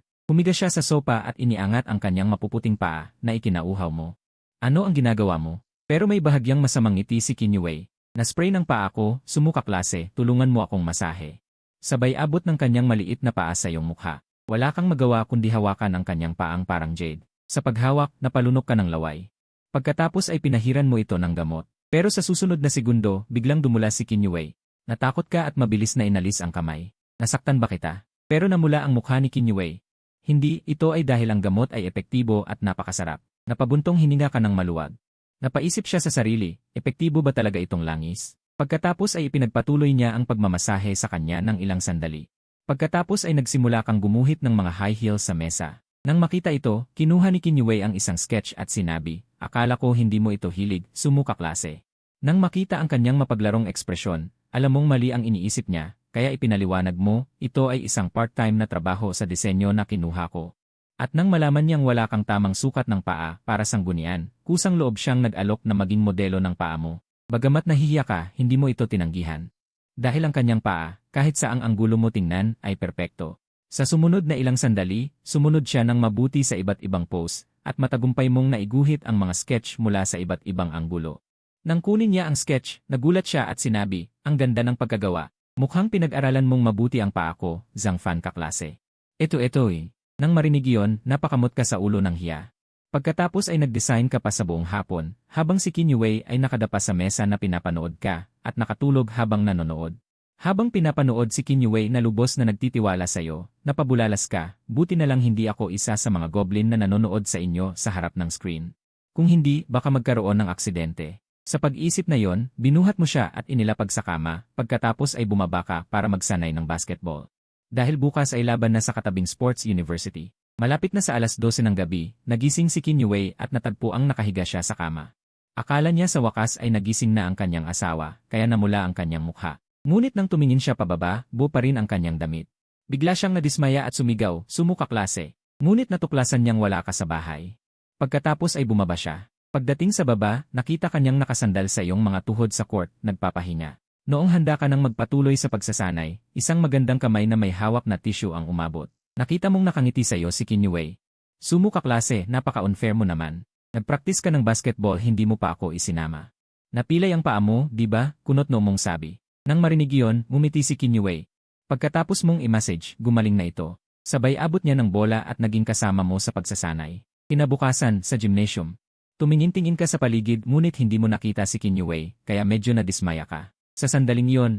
Humiga siya sa sopa at iniangat ang kanyang mapuputing paa na ikinauhaw mo. Ano ang ginagawa mo? Pero may bahagyang masamang ngiti si Qin Yue. Na-spray ng paa ko, sumuka klase, tulungan mo akong masahe. Sabay abot ng kanyang maliit na paa sa iyong mukha. Wala kang magawa kundi hawakan ang kanyang paang parang jade. Sa paghawak, napalunok ka ng laway. Pagkatapos ay pinahiran mo ito ng gamot. Pero sa susunod na segundo, biglang dumula si Qin Yue. Natakot ka at mabilis na inalis ang kamay. Nasaktan ba kita? Pero namula ang mukha ni Qin Yue. Hindi, ito ay dahil ang gamot ay epektibo at napakasarap. Napabuntong hininga ka ng maluwag. Napaisip siya sa sarili, epektibo ba talaga itong langis? Pagkatapos ay ipinagpatuloy niya ang pagmamasahe sa kanya ng ilang sandali. Pagkatapos ay nagsimula kang gumuhit ng mga high heels sa mesa. Nang makita ito, kinuha ni Qin Yue ang isang sketch at sinabi, akala ko hindi mo ito hilig, sumuka klase. Nang makita ang kanyang mapaglarong ekspresyon, alam mong mali ang iniisip niya, kaya ipinaliwanag mo, ito ay isang part-time na trabaho sa disenyo na kinuha ko. At nang malaman niyang wala kang tamang sukat ng paa para sanggunian, kusang loob siyang nag-alok na maging modelo ng paa mo. Bagamat nahihiya ka, hindi mo ito tinanggihan. Dahil ang kanyang paa, kahit saang anggulo mo tingnan, ay perpekto. Sa sumunod na ilang sandali, sumunod siya ng mabuti sa iba't ibang pose, at matagumpay mong naiguhit ang mga sketch mula sa iba't ibang anggulo. Nang kunin niya ang sketch, nagulat siya at sinabi, ang ganda ng pagkagawa. Mukhang pinag-aralan mong mabuti ang paa ko, Zhang Fan kaklase. Ito eh. Nang marinig iyon, napakamot ka sa ulo ng hiya. Pagkatapos ay nag-design ka pa sa buong hapon, habang si Qin Yue ay nakadapa sa mesa na pinapanood ka, at nakatulog habang nanonood. Habang pinapanood si Qin Yue na lubos na nagtitiwala sa iyo, napabulalas ka, buti na lang hindi ako isa sa mga goblin na nanonood sa inyo sa harap ng screen. Kung hindi, baka magkaroon ng aksidente. Sa pag-isip na yon, binuhat mo siya at inilapag sa kama, pagkatapos ay bumaba ka para magsanay ng basketball. Dahil bukas ay laban na sa katabing sports university. Malapit na sa 12:00 ng gabi, nagising si Qin Yue at natagpuang nakahiga siya sa kama. Akala niya sa wakas ay nagising na ang kanyang asawa, kaya namula ang kanyang mukha. Ngunit nang tumingin siya pababa, buo pa rin ang kanyang damit. Bigla siyang nadismaya at sumigaw, sumuka klase. Ngunit natuklasan niyang wala ka sa bahay. Pagkatapos ay bumaba siya. Pagdating sa baba, nakita kanyang nakasandal sa iyong mga tuhod sa court, nagpapahinga. Noong handa ka nang magpatuloy sa pagsasanay, isang magandang kamay na may hawak na tissue ang umabot. Nakita mong nakangiti sa iyo si Qin Yue. Sumuka klase, napaka-unfair mo naman. Nagpraktis ka ng basketball, hindi mo pa ako isinama. Napilay ang paa mo, di ba? Kunot no mong sabi. Nang marinig iyon, ngumiti si Qin Yue. Pagkatapos mong i-message, gumaling na ito. Sabay abot niya ng bola at naging kasama mo sa pagsasanay. Kinabukasan, sa gymnasium. Tumingin-tingin ka sa paligid ngunit hindi mo nakita si Qin Yue, kaya medyo nadismaya ka. Sa sandaling iyon,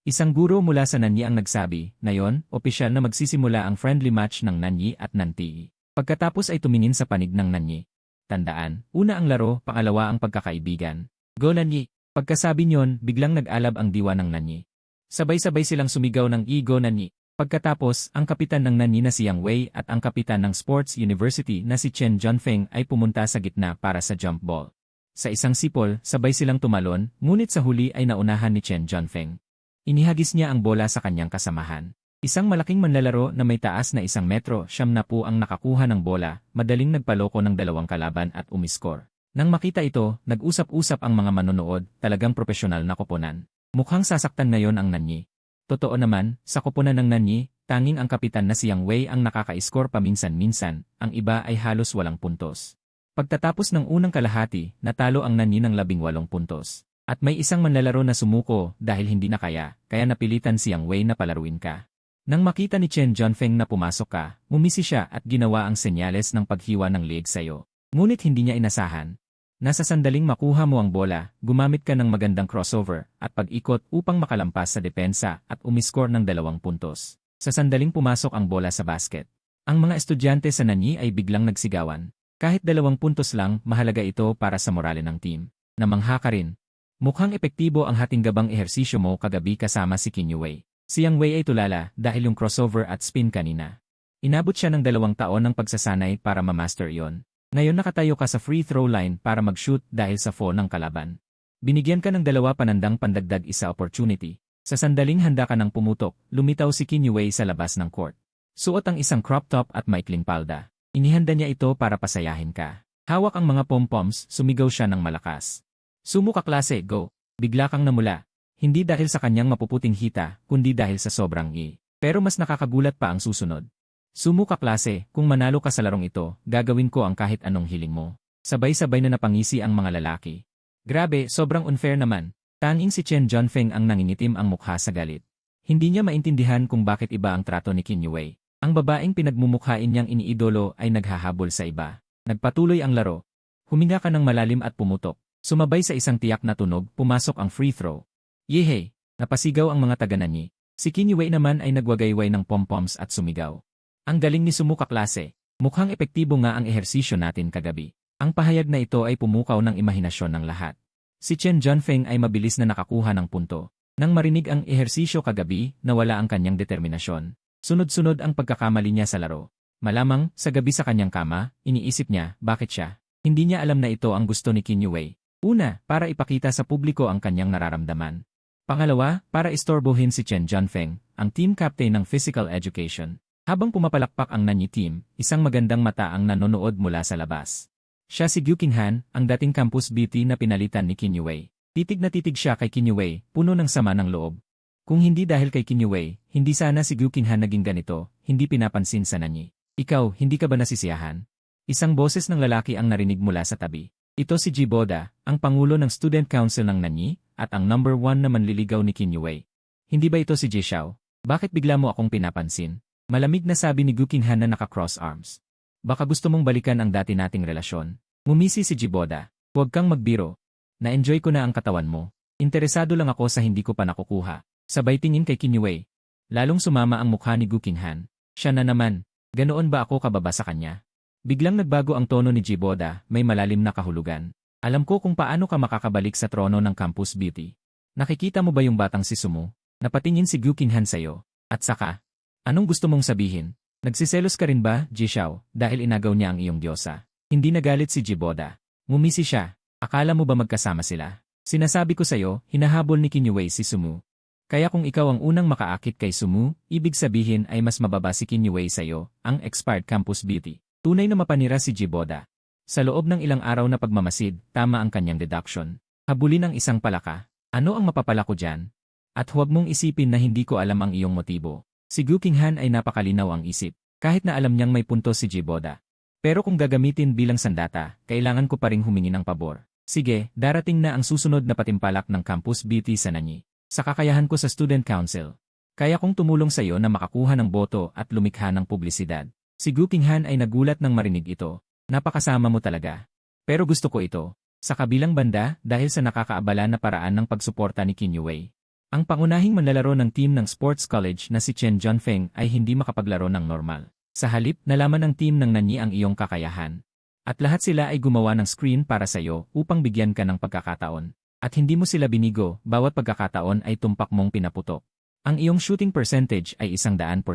isang guro mula sa Nanyi ang nagsabi, ngayon, opisyal na magsisimula ang friendly match ng Nanyi at Nanti. Pagkatapos ay tumingin sa panig ng Nanyi. Tandaan, una ang laro, pangalawa ang pagkakaibigan. Go Nanyi! Pagkasabi niyon, biglang nag-alab ang diwa ng Nanyi. Sabay-sabay silang sumigaw ng Go Nanyi. Pagkatapos, ang kapitan ng Nanyi na si Yang Wei at ang kapitan ng Sports University na si Chen Junfeng ay pumunta sa gitna para sa jump ball. Sa isang sipol, sabay silang tumalon, ngunit sa huli ay naunahan ni Chen Junfeng. Inihagis niya ang bola sa kanyang kasamahan. Isang malaking manlalaro na may taas na 1 metro, 90 ang nakakuha ng bola, madaling nagpaloko ng 2 kalaban at umiskor. Nang makita ito, nag-usap-usap ang mga manonood, talagang propesyonal na koponan. Mukhang sasaktan ngayon ang Nanyi. Totoo naman, sa koponan ng Nanyi, tanging ang kapitan na si Yang Wei ang nakaka-score paminsan-minsan, ang iba ay halos walang puntos. Pagtatapos ng unang kalahati, natalo ang Nanyi ng 18 puntos. At may isang manlalaro na sumuko dahil hindi na kaya napilitan si Yang Wei na palaruin ka. Nang makita ni Chen Junfeng na pumasok ka, ngumisi siya at ginawa ang senyales ng paghiwa ng leeg sa'yo. Ngunit hindi niya inasahan. Nasa sandaling makuha mo ang bola, gumamit ka ng magandang crossover at pag-ikot upang makalampas sa depensa at umiskor ng 2 puntos. Sa sandaling pumasok ang bola sa basket. Ang mga estudyante sa Nanyi ay biglang nagsigawan. Kahit 2 puntos lang, mahalaga ito para sa morale ng team. Namangha ka rin. Mukhang epektibo ang hatinggabang ehersisyo mo kagabi kasama si Kinyue. Si Yang Wei ay tulala dahil yung crossover at spin kanina. Inabot siya ng 2 taon ng pagsasanay para ma-master iyon. Ngayon nakatayo ka sa free throw line para mag-shoot dahil sa fall ng kalaban. Binigyan ka ng 2 panandang pandagdag isa opportunity. Sa sandaling handa ka ng pumutok, lumitaw si Kinyue sa labas ng court. Suot ang isang crop top at maikling palda. Inihanda niya ito para pasayahin ka. Hawak ang mga pom-poms, sumigaw siya ng malakas. Sumo ka klase, go! Bigla kang namula. Hindi dahil sa kanyang mapuputing hita, kundi dahil sa sobrang Pero mas nakakagulat pa ang susunod. Sumo ka klase, kung manalo ka sa larong ito, gagawin ko ang kahit anong hiling mo. Sabay-sabay na napangisi ang mga lalaki. Grabe, sobrang unfair naman. Tanging si Chen Junfeng ang nangingitim ang mukha sa galit. Hindi niya maintindihan kung bakit iba ang trato ni Kinyue. Ang babaeng pinagmumukhain niyang iniidolo ay naghahabol sa iba. Nagpatuloy ang laro. Huminga ka ng malalim at pumutok. Sumabay sa isang tiyak na tunog, pumasok ang free throw. Yehey! Napasigaw ang mga taga-Nanyi. Si Kinyue naman ay nagwagayway ng pom-poms at sumigaw. Ang galing ni Sumo kaklase. Mukhang epektibo nga ang ehersisyo natin kagabi. Ang pahayag na ito ay pumukaw ng imahinasyon ng lahat. Si Chen Junfeng ay mabilis na nakakuha ng punto. Nang marinig ang ehersisyo kagabi, nawala ang kanyang determinasyon. Sunod-sunod ang pagkakamali niya sa laro. Malamang, sa gabi sa kanyang kama, iniisip niya, bakit siya? Hindi niya alam na ito ang gusto ni Kinyue. Una, para ipakita sa publiko ang kanyang nararamdaman. Pangalawa, para istorbohin si Chen Junfeng, ang team captain ng physical education. Habang pumapalakpak ang Nanyi team, isang magandang mata ang nanonood mula sa labas. Siya si Gyu Qinghan, ang dating campus beauty na pinalitan ni Kinyue. Titig na titig siya kay Kinyue, puno ng sama ng loob. Kung hindi dahil kay Kinyue, hindi sana si Gyu Qinghan naging ganito, hindi pinapansin sa Nanyi. Ikaw, hindi ka ba nasisiyahan? Isang boses ng lalaki ang narinig mula sa tabi. Ito si Jiboda, ang pangulo ng Student Council ng Nanyi, at ang number 1 na manliligaw ni Kinyue. Hindi ba ito si Ji Xiao? Bakit bigla mo akong pinapansin? Malamig na sabi ni Gyu Qinghan na naka-cross arms. Baka gusto mong balikan ang dati nating relasyon. Ngumisi si Jiboda. Huwag kang magbiro. Na-enjoy ko na ang katawan mo. Interesado lang ako sa hindi ko pa nakukuha. Sabay tingin kay Kinyue. Lalong sumama ang mukha ni Gyu Qinghan. Siya na naman. Ganoon ba ako kababa sa kanya? Biglang nagbago ang tono ni Jiboda, may malalim na kahulugan. Alam ko kung paano ka makakabalik sa trono ng campus beauty. Nakikita mo ba yung batang si Sumo? Napatingin si Gyu Qinghan sa'yo. At saka, anong gusto mong sabihin? Nagsiselos ka rin ba, Ji Xiao, dahil inagaw niya ang iyong diyosa? Hindi nagalit si Jiboda. Ngumisi siya. Akala mo ba magkasama sila? Sinasabi ko sa'yo, hinahabol ni Kinyue si Sumu. Kaya kung ikaw ang unang makaakit kay Sumu, ibig sabihin ay mas mababa si Kinyue sa'yo, ang expired campus beauty. Tunay na mapanira si Jiboda. Sa loob ng ilang araw na pagmamasid, tama ang kanyang deduction. Habulin ang isang palaka. Ano ang mapapala ko dyan? At huwag mong isipin na hindi ko alam ang iyong motibo. Si Gyu Qinghan ay napakalinaw ang isip, kahit na alam niyang may punto si Jiboda. Pero kung gagamitin bilang sandata, kailangan ko pa ring humingi ng pabor. Sige, darating na ang susunod na patimpalak ng campus beauty sa Nanyi. Sa kakayahan ko sa student council. Kaya kong tumulong sa iyo na makakuha ng boto at lumikha ng publisidad. Si Gyu Qinghan ay nagulat nang marinig ito. Napakasama mo talaga. Pero gusto ko ito. Sa kabilang banda, dahil sa nakakaabala na paraan ng pagsuporta ni Kinyue. Ang pangunahing manlalaro ng team ng sports college na si Chen Junfeng ay hindi makapaglaro ng normal. Sa halip, nalaman ng team ng Nanyi ang iyong kakayahan. At lahat sila ay gumawa ng screen para sa iyo upang bigyan ka ng pagkakataon. At hindi mo sila binigo, bawat pagkakataon ay tumpak mong pinaputok. Ang iyong shooting percentage ay 100%.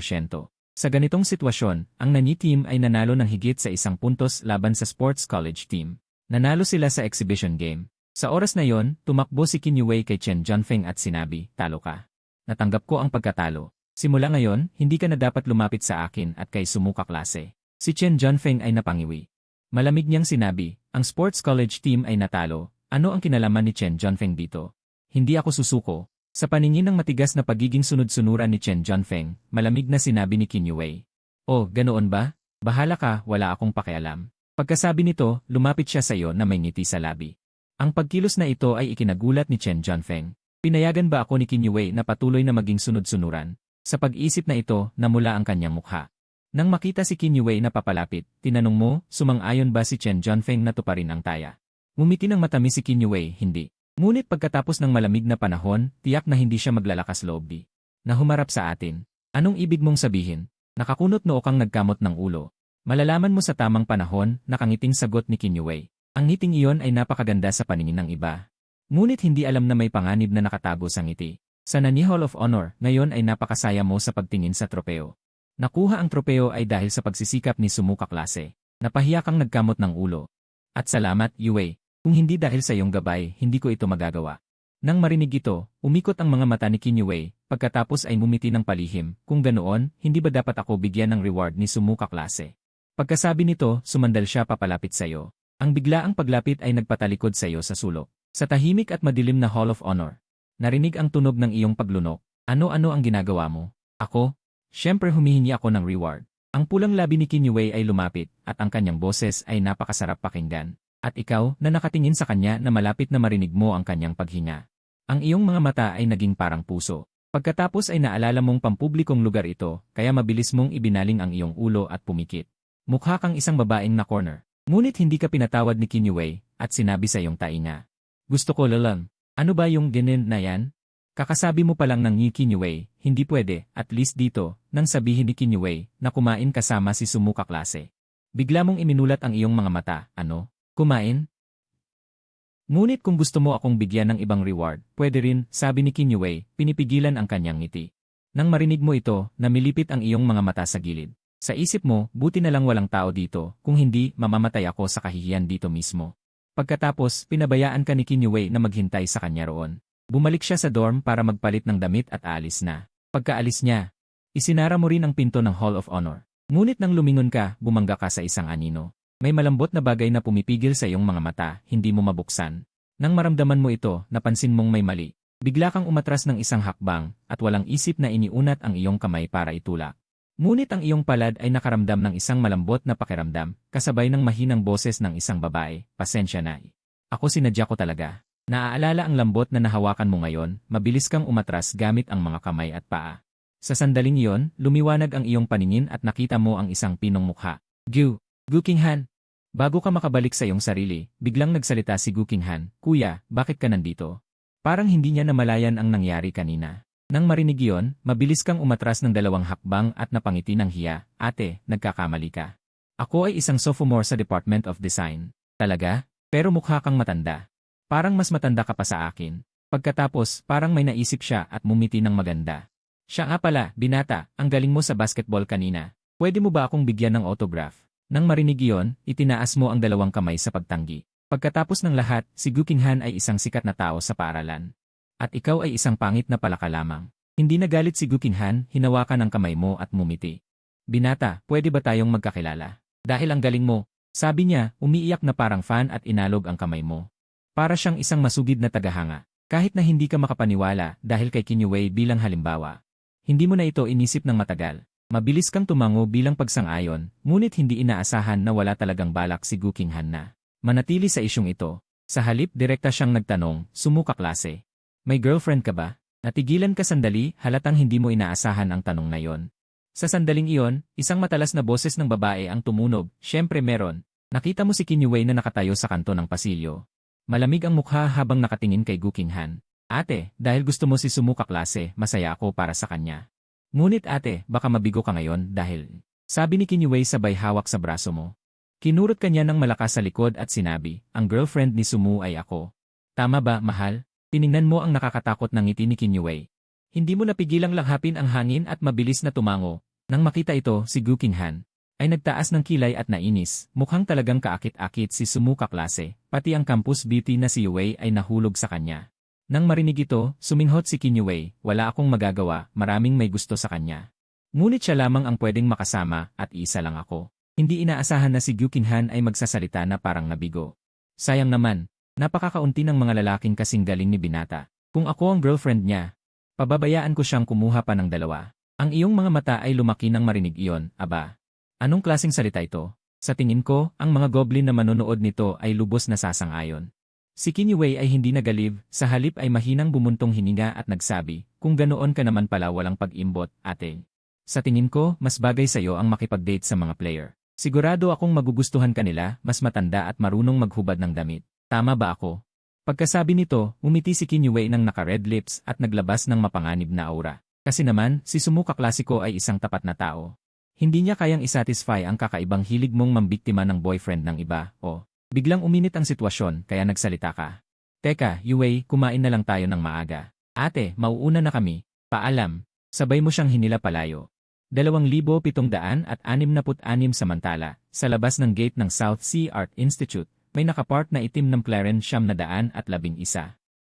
Sa ganitong sitwasyon, ang Nanyi team ay nanalo ng higit sa 1 puntos laban sa sports college team. Nanalo sila sa exhibition game. Sa oras na yon, tumakbo si Kinyue kay Chen Junfeng at sinabi, talo ka. Natanggap ko ang pagkatalo. Simula ngayon, hindi ka na dapat lumapit sa akin at kay Sumu kaklase. Si Chen Junfeng ay napangiwi. Malamig niyang sinabi, ang sports college team ay natalo. Ano ang kinalaman ni Chen Junfeng dito? Hindi ako susuko. Sa paningin ng matigas na pagiging sunod-sunuran ni Chen Junfeng, malamig na sinabi ni Kinyue. Oh, ganoon ba? Bahala ka, wala akong pakialam. Pagkasabi nito, lumapit siya sa iyo na may ngiti sa labi. Ang pagkilos na ito ay ikinagulat ni Chen Junfeng. Pinayagan ba ako ni Kinyue na patuloy na maging sunod-sunuran? Sa pag-isip na ito, namula ang kanyang mukha. Nang makita si Kinyue na papalapit, tinanong mo, sumang-ayon ba si Chen Junfeng na tuparin ang taya? Ngumiti ng matamis si Kinyue, hindi. Ngunit pagkatapos ng malamig na panahon, tiyak na hindi siya maglalakas loob na humarap sa atin. Anong ibig mong sabihin? Nakakunot noo kang nagkamot ng ulo. Malalaman mo sa tamang panahon, nakangiting sagot ni Kinyue. Ang ngiting iyon ay napakaganda sa paningin ng iba. Ngunit hindi alam na may panganib na nakatago sa ngiti. Sa Nani Hall of Honor, ngayon ay napakasaya mo sa pagtingin sa tropeo. Nakuha ang tropeo ay dahil sa pagsisikap ni Sumuka klase. Napahiya kang nagkamot ng ulo. At salamat, Yue. Kung hindi dahil sa iyong gabay, hindi ko ito magagawa. Nang marinig ito, umikot ang mga mata ni Kinyue, pagkatapos ay mumiti ng palihim. Kung ganoon, hindi ba dapat ako bigyan ng reward ni Sumuka klase? Pagkasabi nito, sumandal siya papalapit sa iyo. Ang biglaang paglapit ay nagpatalikod sa iyo sa sulok. Sa tahimik at madilim na Hall of Honor, narinig ang tunog ng iyong paglunok. Ano-ano ang ginagawa mo? Ako? Siyempre humihingi ako ng reward. Ang pulang labi ni Kinyue ay lumapit, at ang kanyang boses ay napakasarap pakinggan. At ikaw, na nakatingin sa kanya na malapit na marinig mo ang kanyang paghinga. Ang iyong mga mata ay naging parang puso. Pagkatapos ay naalala mong pampublikong lugar ito, kaya mabilis mong ibinaling ang iyong ulo at pumikit. Mukha kang isang babaeng na corner. Ngunit hindi ka pinatawad ni Kinyue, at sinabi sa iyong tainga. Gusto ko lalang. Ano ba yung ganun na yan? Kakasabi mo pa lang ng ni Kinyue, hindi pwede, at least dito, nang sabihin ni Kinyue, na kumain kasama si Sumuka klase. Bigla mong iminulat ang iyong mga mata, ano? Kumain? Ngunit kung gusto mo akong bigyan ng ibang reward, pwede rin, sabi ni Kinyue, pinipigilan ang kanyang ngiti. Nang marinig mo ito, namilipit ang iyong mga mata sa gilid. Sa isip mo, buti na lang walang tao dito, kung hindi, mamamatay ako sa kahihiyan dito mismo. Pagkatapos, pinabayaan ka ni Kinyue na maghintay sa kanya roon. Bumalik siya sa dorm para magpalit ng damit at aalis na. Pagkaalis niya, isinara mo rin ang pinto ng Hall of Honor. Ngunit nang lumingon ka, bumangga ka sa isang anino. May malambot na bagay na pumipigil sa iyong mga mata, hindi mo mabuksan. Nang maramdaman mo ito, napansin mong may mali. Bigla kang umatras ng isang hakbang, at walang isip na iniunat ang iyong kamay para itulak. Ngunit ang iyong palad ay nakaramdam ng isang malambot na pakiramdam, kasabay ng mahinang boses ng isang babae, pasensya na. Ako sinadya ko talaga. Naaalala ang lambot na nahawakan mo ngayon, mabilis kang umatras gamit ang mga kamay at paa. Sa sandaling iyon, lumiwanag ang iyong paningin at nakita mo ang isang pinong mukha. Gukinghan! Bago ka makabalik sa iyong sarili, biglang nagsalita si Gukinghan, Kuya, bakit ka nandito? Parang hindi niya namalayan ang nangyari kanina. Nang marinig iyon, mabilis kang umatras ng 2 hakbang at napangiti ng hiya, Ate, nagkakamali ka. Ako ay isang sophomore sa Department of Design. Talaga? Pero mukha kang matanda. Parang mas matanda ka pa sa akin. Pagkatapos, parang may naisip siya at mumiti ng maganda. Siya nga pala, binata, ang galing mo sa basketball kanina. Pwede mo ba akong bigyan ng autograph? Nang marinig iyon, itinaas mo ang 2 kamay sa pagtanggi. Pagkatapos ng lahat, si Gukinghan ay isang sikat na tao sa paaralan. At ikaw ay isang pangit na palaka lamang. Hindi nagalit si Gukinghan, hinawakan ang kamay mo at mumiti. Binata, pwede ba tayong magkakilala? Dahil ang galing mo, sabi niya, umiiyak na parang fan at inalog ang kamay mo. Para siyang isang masugid na tagahanga. Kahit na hindi ka makapaniwala dahil kay Kinyue bilang halimbawa. Hindi mo na ito inisip ng matagal. Mabilis kang tumango bilang pagsang-ayon, ngunit hindi inaasahan na wala talagang balak si Gukinghan na manatili sa isyong ito. Sa halip, direkta siyang nagtanong, Sumuka klase. May girlfriend ka ba? Natigilan ka sandali, halatang hindi mo inaasahan ang tanong na yon. Sa sandaling iyon, isang matalas na boses ng babae ang tumunog, Siyempre meron. Nakita mo si Kinyue na nakatayo sa kanto ng pasilyo. Malamig ang mukha habang nakatingin kay Gukinghan. Ate, dahil gusto mo si Sumuka klase, masaya ako para sa kanya. Ngunit ate, baka mabigo ka ngayon dahil, sabi ni Kinyue sabay hawak sa braso mo. Kinurot kanya ng malakas sa likod at sinabi, ang girlfriend ni Sumu ay ako. Tama ba, mahal? Tiningnan mo ang nakakatakot na ngiti ni Kinyue. Hindi mo napigilang langhapin ang hangin at mabilis na tumango. Nang makita ito, si Gukinghan ay nagtaas ng kilay at nainis, mukhang talagang kaakit-akit si Sumuka klase, pati ang campus beauty na si Yue ay nahulog sa kanya. Nang marinig ito, suminghot si Kinyue, wala akong magagawa, maraming may gusto sa kanya. Ngunit siya lamang ang pwedeng makasama at isa lang ako. Hindi inaasahan na si Gukinghan ay magsasalita na parang nabigo. Sayang naman, napakakaunti ng mga lalaking kasing galing ni Binata. Kung ako ang girlfriend niya, pababayaan ko siyang kumuha pa ng 2. Ang iyong mga mata ay lumaki nang marinig iyon, aba. Anong klaseng salita ito? Sa tingin ko, ang mga goblin na manonood nito ay lubos na sasang-ayon. Si Kinyue ay hindi nagalib, sa halip ay mahinang bumuntong hininga at nagsabi, kung ganoon ka naman pala walang pag-imbot, ate. Sa tingin ko, mas bagay sa'yo ang makipag-date sa mga player. Sigurado akong magugustuhan ka nila, mas matanda at marunong maghubad ng damit. Tama ba ako? Pagkasabi nito, umiti si Kinyue ng naka-red lips at naglabas ng mapanganib na aura. Kasi naman, si Sumuka klasiko ay isang tapat na tao. Hindi niya kayang isatisfy ang kakaibang hilig mong mambiktima ng boyfriend ng iba, o biglang uminit ang sitwasyon kaya nagsalita ka. Teka, Yue, kumain na lang tayo ng maaga. Ate, mauuna na kami. Paalam. Sabay mo siyang hinila palayo. 2,766 samantala, sa labas ng gate ng South Sea Art Institute, may nakapark na itim ng McLaren 911.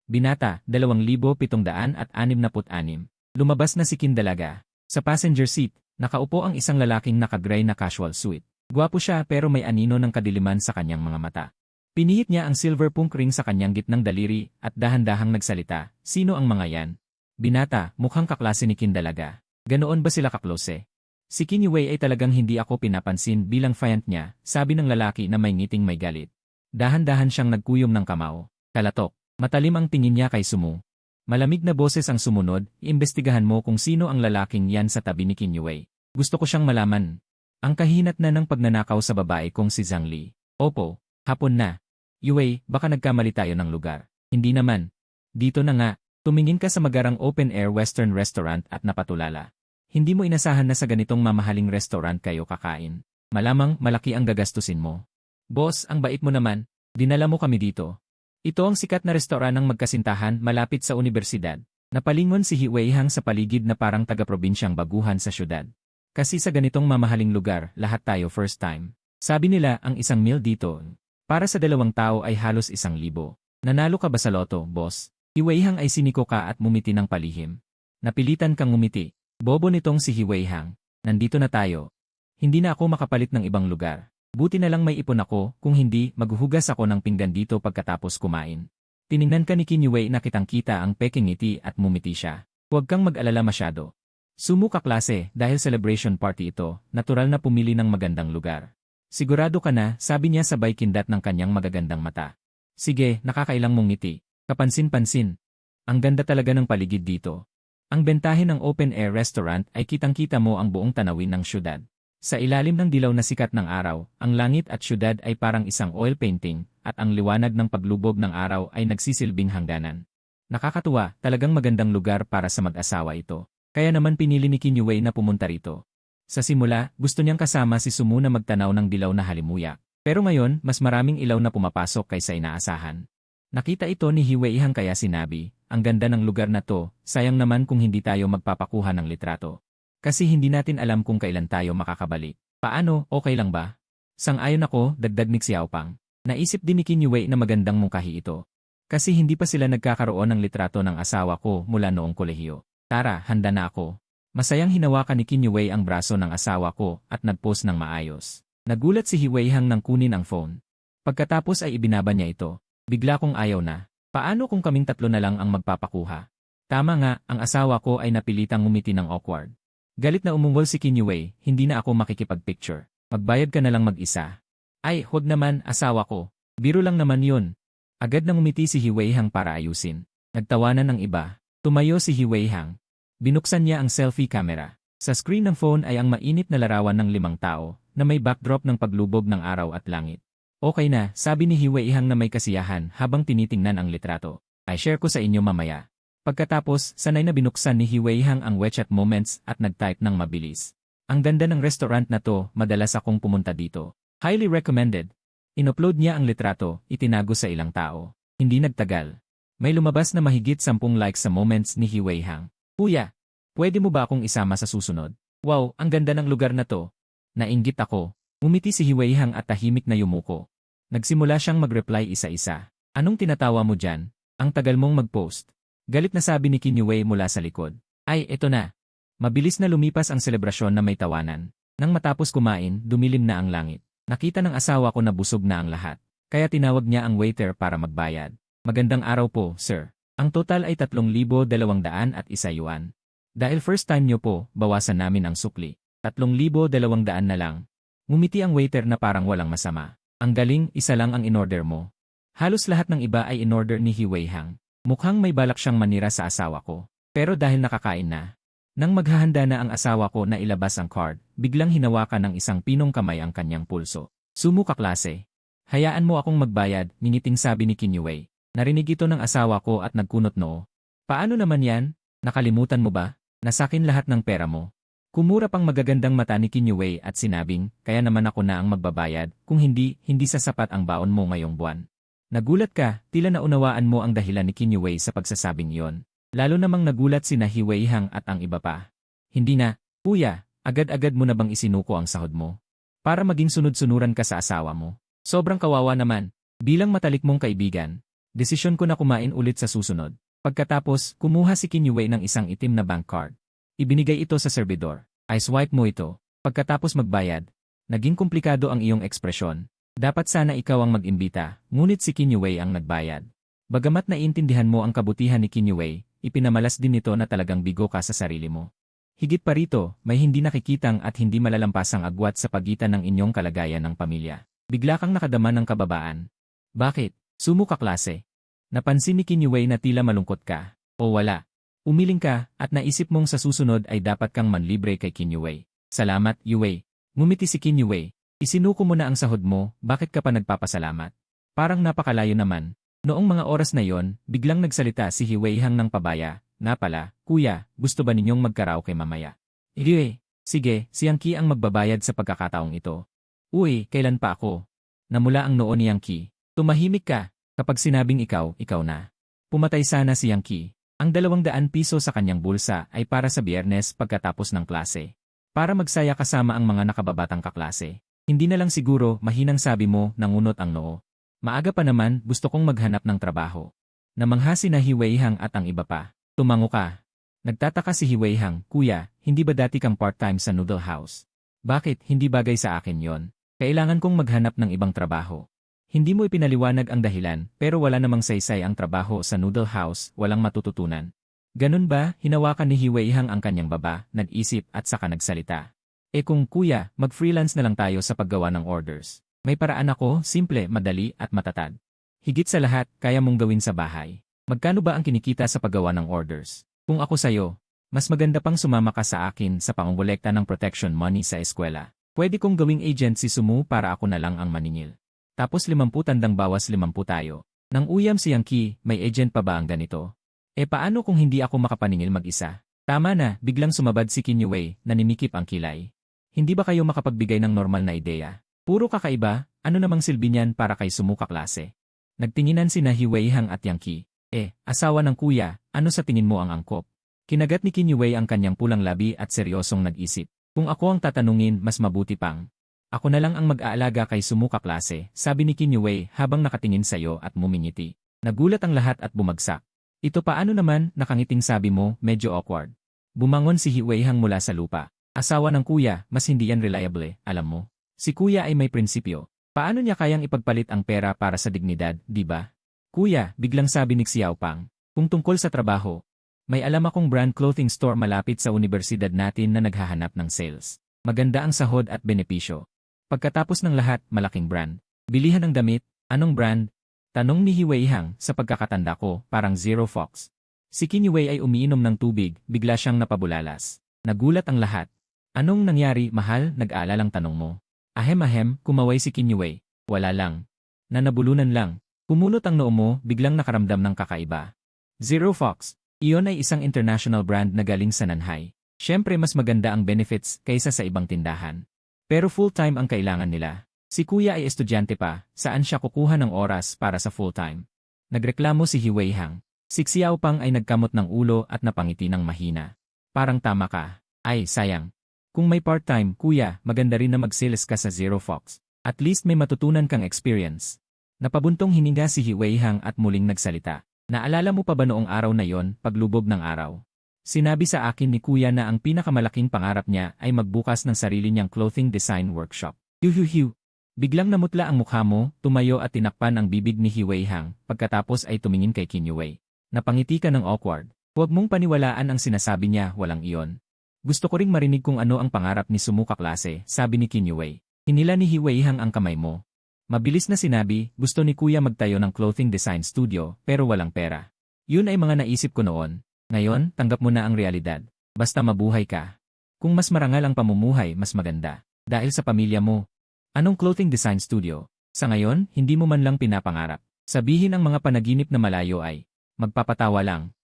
Binata, 2,766. Lumabas na si Kindalaga. Sa passenger seat, nakaupo ang isang lalaking naka-gray na casual suit. Gwapo siya pero may anino ng kadiliman sa kanyang mga mata. Pinihit niya ang silver punk ring sa kanyang gitnang daliri at dahan-dahang nagsalita, "Sino ang mga yan?" Binata, mukhang kaklase ni Kindalaga. Ganoon ba sila kaklose? Si Kinyue ay talagang hindi ako pinapansin bilang fiant niya, sabi ng lalaki na may ngiting may galit. Dahan-dahan siyang nagkuyom ng kamao. Kalatok. Matalim ang tingin niya kay Sumu. Malamig na boses ang sumunod, iimbestigahan mo kung sino ang lalaking yan sa tabi ni Kinyue. Gusto ko siyang malaman. Ang kahinat na ng pagnanakaw sa babae kong si Zhang Li. Opo, hapon na. Yue, baka nagkamali tayo ng lugar. Hindi naman. Dito na nga. Tumingin ka sa magarang open-air western restaurant at napatulala. Hindi mo inasahan na sa ganitong mamahaling restaurant kayo kakain. Malamang malaki ang gagastusin mo. Boss, ang bait mo naman. Dinala mo kami dito. Ito ang sikat na restaurant ng magkasintahan malapit sa universidad. Napalingon si Hiweihang sa paligid na parang taga-probinsyang baguhan sa syudad. Kasi sa ganitong mamahaling lugar, lahat tayo first time. Sabi nila ang isang meal dito. Para sa 2 tao ay halos 1,000. Nanalo ka ba sa loto, boss? Hiweihang ay siniko ka at mumiti ng palihim. Napilitan kang ngumiti. Bobo nitong si Hiweihang. Nandito na tayo. Hindi na ako makapalit ng ibang lugar. Buti na lang may ipon ako, kung hindi, maghuhugas ako ng pinggan dito pagkatapos kumain. Tiningnan ka ni Kinyue na kitang-kita ang peking ngiti at mumiti siya. Huwag kang mag-alala masyado. Sumu ka klase, dahil celebration party ito, natural na pumili ng magandang lugar. Sigurado ka na, sabi niya sabay kindat ng kanyang magagandang mata. Sige, nakakailang mong ngiti. Kapansin-pansin. Ang ganda talaga ng paligid dito. Ang bentahe ng open-air restaurant ay kitang-kita mo ang buong tanawin ng syudad. Sa ilalim ng dilaw na sikat ng araw, ang langit at syudad ay parang isang oil painting, at ang liwanag ng paglubog ng araw ay nagsisilbing hangganan. Nakakatuwa, talagang magandang lugar para sa mag-asawa ito. Kaya naman pinili ni Kinyue na pumunta rito. Sa simula, gusto niyang kasama si Sumu na magtanaw ng dilaw na halimuyak. Pero ngayon, mas maraming ilaw na pumapasok kaysa inaasahan. Nakita ito ni Hiweihang kaya sinabi, ang ganda ng lugar na to, sayang naman kung hindi tayo magpapakuha ng litrato. Kasi hindi natin alam kung kailan tayo makakabalik. Paano, okay lang ba? Sang-ayon ako, dagdag ni Xiaopang. Naisip din ni Kinyue na magandang mungkahi ito. Kasi hindi pa sila nagkakaroon ng litrato ng asawa ko mula noong kolehiyo. Tara, handa na ako. Masayang hinawakan ni Kinyue ang braso ng asawa ko at nag-post ng maayos. Nagulat si Hiweihang nang kunin ang phone. Pagkatapos ay ibinaba niya ito. Bigla kong ayaw na. Paano kung kaming 3 na lang ang magpapakuha? Tama nga, ang asawa ko ay napilitang ngumiti ng awkward. Galit na umungol si Kinyue, hindi na ako makikipag-picture. Magbayad ka na lang mag-isa. Ay, huwag naman, asawa ko. Biro lang naman yun. Agad na ngumiti si Hiweihang para ayusin. Nagtawanan ng iba. Tumayo si Hiweihang. Binuksan niya ang selfie camera. Sa screen ng phone ay ang mainit na larawan ng 5 tao, na may backdrop ng paglubog ng araw at langit. Okay na, sabi ni Hiweihang na may kasiyahan habang tinitingnan ang litrato. Ay share ko sa inyo mamaya. Pagkatapos, sanay na binuksan ni Hiweihang ang WeChat moments at nag-type ng mabilis. Ang ganda ng restaurant na to, madalas akong pumunta dito. Highly recommended. Inupload niya ang litrato, itinago sa ilang tao. Hindi nagtagal. May lumabas na mahigit 10 likes sa moments ni Hiweihang. Kuya, pwede mo ba akong isama sa susunod? Wow, ang ganda ng lugar na to. Nainggit ako. Umiti si Hiweihang at tahimik na yumuko. Nagsimula siyang mag-reply isa-isa. Anong tinatawa mo dyan? Ang tagal mong mag-post. Galit na sabi ni Kinyue mula sa likod. Ay, eto na. Mabilis na lumipas ang selebrasyon na may tawanan. Nang matapos kumain, dumilim na ang langit. Nakita ng asawa ko na busog na ang lahat. Kaya tinawag niya ang waiter para magbayad. Magandang araw po, sir. Ang total ay 3,201 yuan. Dahil first time niyo po, bawasan namin ang sukli. 3,200 na lang. Ngumiti ang waiter na parang walang masama. Ang galing, isa lang ang inorder mo. Halos lahat ng iba ay inorder ni Hiweihang. Mukhang may balak siyang manira sa asawa ko. Pero dahil nakakain na. Nang maghahanda na ang asawa ko na ilabas ang card, biglang hinawakan ng isang pinong kamay ang kanyang pulso. Sumu ka klase. Hayaan mo akong magbayad, ningiting sabi ni Kinyue. Narinig ito ng asawa ko at nagkunot noo. Paano naman yan? Nakalimutan mo ba? Nasakin lahat ng pera mo. Kumura pang magagandang mata ni Kinyue at sinabing, kaya naman ako na ang magbabayad, kung hindi, hindi sasapat ang baon mo ngayong buwan. Nagulat ka, tila naunawaan mo ang dahilan ni Qin Yuwei sa pagsasabing iyon. Lalo namang nagulat sina He Weihang at ang iba pa. Hindi na, kuya, agad-agad mo na bang isinuko ang sahod mo? Para maging sunod-sunuran ka sa asawa mo. Sobrang kawawa naman. Bilang matalik mong kaibigan, desisyon ko na kumain ulit sa susunod. Pagkatapos, kumuha si Qin Yuwei ng isang itim na bank card. Ibinigay ito sa serbidor. Ay swipe mo ito. Pagkatapos magbayad, naging komplikado ang iyong ekspresyon. Dapat sana ikaw ang mag-imbita, ngunit si Qin Yuwei ang nagbayad. Bagamat naiintindihan mo ang kabutihan ni Qin Yuwei, ipinamalas din nito na talagang bigo ka sa sarili mo. Higit pa rito, may hindi nakikitang at hindi malalampasang agwat sa pagitan ng inyong kalagayan ng pamilya. Bigla kang nakadama ng kababaan. Bakit? Sumo ka klase. Napansin ni Qin Yuwei na tila malungkot ka. O wala. Umiling ka at naisip mong sa susunod ay dapat kang manlibre kay Qin Yuwei. Salamat, Yuwei. Ngumiti si Qin Yuwei. Isinuko mo na ang sahod mo, bakit ka pa nagpapasalamat? Parang napakalayo naman. Noong mga oras na yon, biglang nagsalita si He Weihang ng pabaya. Na pala, kuya, gusto ba ninyong magkaraoke mamaya? Yuwei, sige, si Yang Qi ang magbabayad sa pagkakataong ito. Uy, kailan pa ako? Namula ang noo ni Yang Qi. Tumahimik ka. Kapag sinabing ikaw, ikaw na. Pumatay sana si Yang Qi. Ang 200 piso sa kanyang bulsa ay para sa Biyernes pagkatapos ng klase. Para magsaya kasama ang mga nakababatang kaklase. Hindi na lang siguro mahinang sabi mo nangunot ang noo. Maaga pa naman gusto kong maghanap ng trabaho. Namangha si na He Weihang at ang iba pa. Tumango ka. Nagtataka si He Weihang, kuya, hindi ba dati kang part-time sa noodle house? Bakit hindi bagay sa akin yon? Kailangan kong maghanap ng ibang trabaho. Hindi mo ipinaliwanag ang dahilan pero wala namang saysay ang trabaho sa noodle house, walang matututunan. Ganun ba, hinawakan ni He Weihang ang kanyang baba, nag-isip at saka nagsalita. Kung kuya, mag-freelance na lang tayo sa paggawa ng orders. May paraan ako, simple, madali at matatag. Higit sa lahat, kaya mong gawin sa bahay. Magkano ba ang kinikita sa paggawa ng orders? Kung ako sayo, mas maganda pang sumama ka sa akin sa pangongolekta ng protection money sa eskwela. Pwede kong gawing agent si Sumu para ako na lang ang maningil. Tapos 50 tandang bawas 50 tayo. Nang uyam si Yang Qi, may agent pa ba ang ganito? Paano kung hindi ako makapaningil mag-isa? Tama na, biglang sumabad si Qin Yuwei, naninimikip ang kilay. Hindi ba kayo makapagbigay ng normal na ideya? Puro kakaiba, ano namang silbi niyan para kay Sumu kaklase? Nagtinginan sina He Weihang at Yang Qi. Asawa ng kuya, ano sa tingin mo ang angkop? Kinagat ni Qin Yuwei ang kanyang pulang labi at seryosong nag-isip. Kung ako ang tatanungin, mas mabuti pang. Ako na lang ang mag-aalaga kay Sumu kaklase, sabi ni Qin Yuwei habang nakatingin sayo at mumingiti. Nagulat ang lahat at bumagsak. Ito paano naman, nakangiting sabi mo, medyo awkward. Bumangon si He Weihang mula sa lupa. Asawa ng kuya, mas hindi yan reliable, alam mo. Si kuya ay may prinsipyo. Paano niya kayang ipagpalit ang pera para sa dignidad, di ba? Kuya, biglang sabi ni Xiao Pang. Kung tungkol sa trabaho, may alam akong brand clothing store malapit sa universidad natin na naghahanap ng sales. Maganda ang sahod at benepisyo. Pagkatapos ng lahat, malaking brand. Bilihan ng damit, anong brand? Tanong ni He Weihang, sa pagkakatanda ko, parang Zero Fox. Si Qin Yuwei ay umiinom ng tubig, bigla siyang napabulalas. Nagulat ang lahat. Anong nangyari, mahal? Nag-aalalang tanong mo. Ahem-ahem, kumaway si Qin Yuwei. Wala lang. Nanabulunan lang. Pumunot ang noo mo, biglang nakaramdam ng kakaiba. Zero Fox. Iyon ay isang international brand na galing sa Nanhai. Siyempre mas maganda ang benefits kaysa sa ibang tindahan. Pero full-time ang kailangan nila. Si kuya ay estudyante pa, saan siya kukuha ng oras para sa full-time? Nagreklamo si He Weihang. Si Xiao Pang ay nagkamot ng ulo at napangiti ng mahina. Parang tama ka. Ay, sayang. Kung may part-time, kuya, maganda rin na mag-sales ka sa Zero Fox. At least may matutunan kang experience. Napabuntong hininga si He Weihang at muling nagsalita. Naalala mo pa ba noong araw na yon, paglubog ng araw? Sinabi sa akin ni kuya na ang pinakamalaking pangarap niya ay magbukas ng sarili niyang clothing design workshop. Yuhuhu. Biglang namutla ang mukha mo, tumayo at tinakpan ang bibig ni He Weihang, pagkatapos ay tumingin kay Qin Yuwei. Napangiti ka ng awkward. Huwag mong paniwalaan ang sinasabi niya, walang iyon. Gusto ko ring marinig kung ano ang pangarap ni Sumu kaklase, sabi ni Qin Yuwei. Hinila ni He Weihang ang kamay mo. Mabilis na sinabi, gusto ni kuya magtayo ng clothing design studio, pero walang pera. Yun ay mga naisip ko noon. Ngayon, tanggap mo na ang realidad. Basta mabuhay ka. Kung mas marangal ang pamumuhay, mas maganda. Dahil sa pamilya mo. Anong clothing design studio? Sa ngayon, hindi mo man lang pinapangarap. Sabihin ang mga panaginip na malayo ay, magpapatawa lang.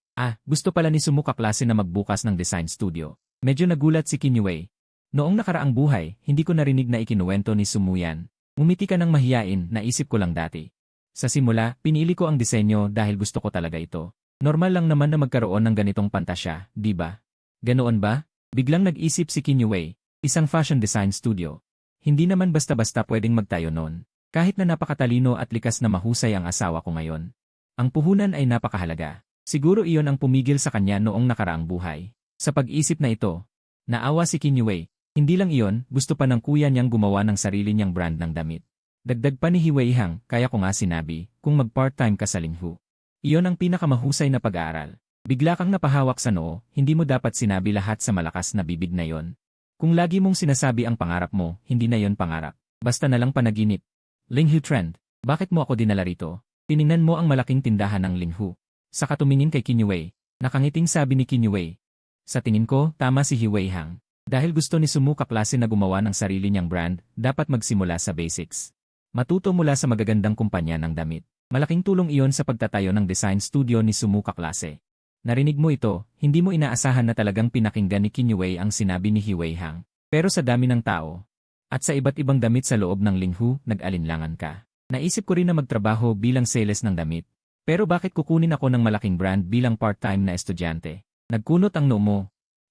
Gusto pala ni Sumu kaklase na magbukas ng design studio. Medyo nagulat si Qin Yuwei. Noong nakaraang buhay, hindi ko narinig na ikinuwento ni Sumu yan. Ngumiti ka ng mahiyain, naisip ko lang dati. Sa simula, pinili ko ang disenyo dahil gusto ko talaga ito. Normal lang naman na magkaroon ng ganitong pantasya, di ba? Ganoon ba? Biglang nag-isip si Kinyu Wei, isang fashion design studio. Hindi naman basta-basta pwedeng magtayo noon. Kahit na napakatalino at likas na mahusay ang asawa ko ngayon. Ang puhunan ay napakahalaga. Siguro iyon ang pumigil sa kanya noong nakaraang buhay. Sa pag-isip na ito, naawa si Kinyu Wei. Hindi lang iyon, gusto pa ng kuya niyang gumawa ng sarili niyang brand ng damit. Dagdag pa ni Hiweihang, kaya ko nga sinabi, kung mag-part-time ka sa Linghu. Iyon ang pinakamahusay na pag-aaral. Bigla kang napahawak sa noo, hindi mo dapat sinabi lahat sa malakas na bibig na yon. Kung lagi mong sinasabi ang pangarap mo, hindi na yon pangarap. Basta na lang panaginip. Linghu Trend, bakit mo ako dinala rito? Tiningnan mo ang malaking tindahan ng Linghu. Sa katumingin kay Kinyu Wei, nakangiting sabi ni Kinyu Wei. Sa tingin ko, tama si Hiweihang. Dahil gusto ni Sumuka klase na gumawa ng sarili niyang brand, dapat magsimula sa basics. Matuto mula sa magagandang kumpanya ng damit. Malaking tulong iyon sa pagtatayo ng design studio ni Sumuka klase. Narinig mo ito, hindi mo inaasahan na talagang pinakinggan ni Kinyu Wei ang sinabi ni Hiweihang. Pero sa dami ng tao, at sa iba't ibang damit sa loob ng Linghu, nag-alinlangan ka. Naisip ko rin na magtrabaho bilang sales ng damit. Pero bakit kukunin ako ng malaking brand bilang part-time na estudyante? Nagkunot ang noo mo.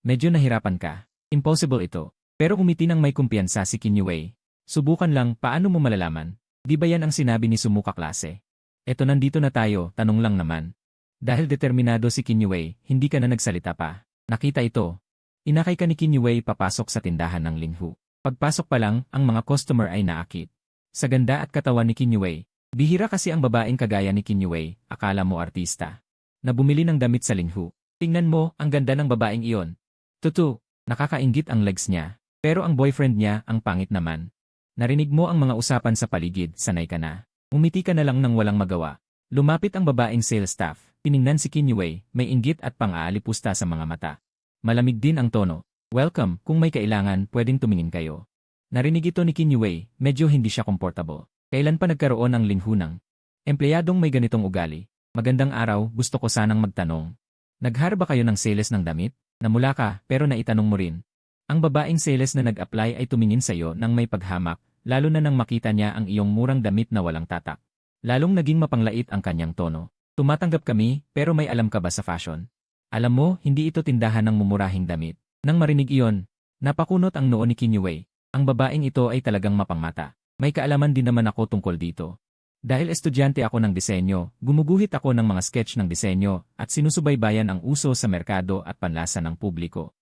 Medyo nahirapan ka. Impossible ito. Pero umiti ng may kumpiyansa si Kinyu Wei. Subukan lang, paano mo malalaman? Di ba yan ang sinabi ni Sumuka klase? Eto nandito na tayo, tanong lang naman. Dahil determinado si Kinyu Wei, hindi ka na nagsalita pa. Nakita ito. Inakay ka ni Kinyu Wei papasok sa tindahan ng Linghu. Pagpasok pa lang, ang mga customer ay naakit. Sa ganda at katawan ni Kinyu Wei, bihira kasi ang babaeng kagaya ni Kinyu Wei, akala mo artista. Na bumili ng damit sa Linghu. Tingnan mo, ang ganda ng babaeng iyon. Tutu, nakakainggit ang legs niya. Pero ang boyfriend niya, ang pangit naman. Narinig mo ang mga usapan sa paligid, sanay ka na. Umiti ka na lang nang walang magawa. Lumapit ang babaeng sales staff. Tiningnan si Kinyu Wei, may inggit at pang-aalipusta sa mga mata. Malamig din ang tono. Welcome, kung may kailangan, pwedeng tumingin kayo. Narinig ito ni Kinyu Wei, medyo hindi siya comfortable. Kailan pa nagkaroon ng Linghu ng empleyadong may ganitong ugali? Magandang araw, gusto ko sanang magtanong. Nag-hire ba kayo ng sales ng damit? Namula ka, pero naitanong mo rin. Ang babaeng sales na nag-apply ay tumingin sa iyo nang may paghamak, lalo na nang makita niya ang iyong murang damit na walang tatak. Lalong naging mapanglait ang kanyang tono. Tumatanggap kami, pero may alam ka ba sa fashion? Alam mo, hindi ito tindahan ng mumurahing damit. Nang marinig iyon, napakunot ang noo ni Kinyu Wei. Ang babaeng ito ay talagang mapangmata. May kaalaman din naman ako tungkol dito. Dahil estudyante ako ng disenyo, gumuguhit ako ng mga sketch ng disenyo at sinusubaybayan ang uso sa merkado at panlasa ng publiko.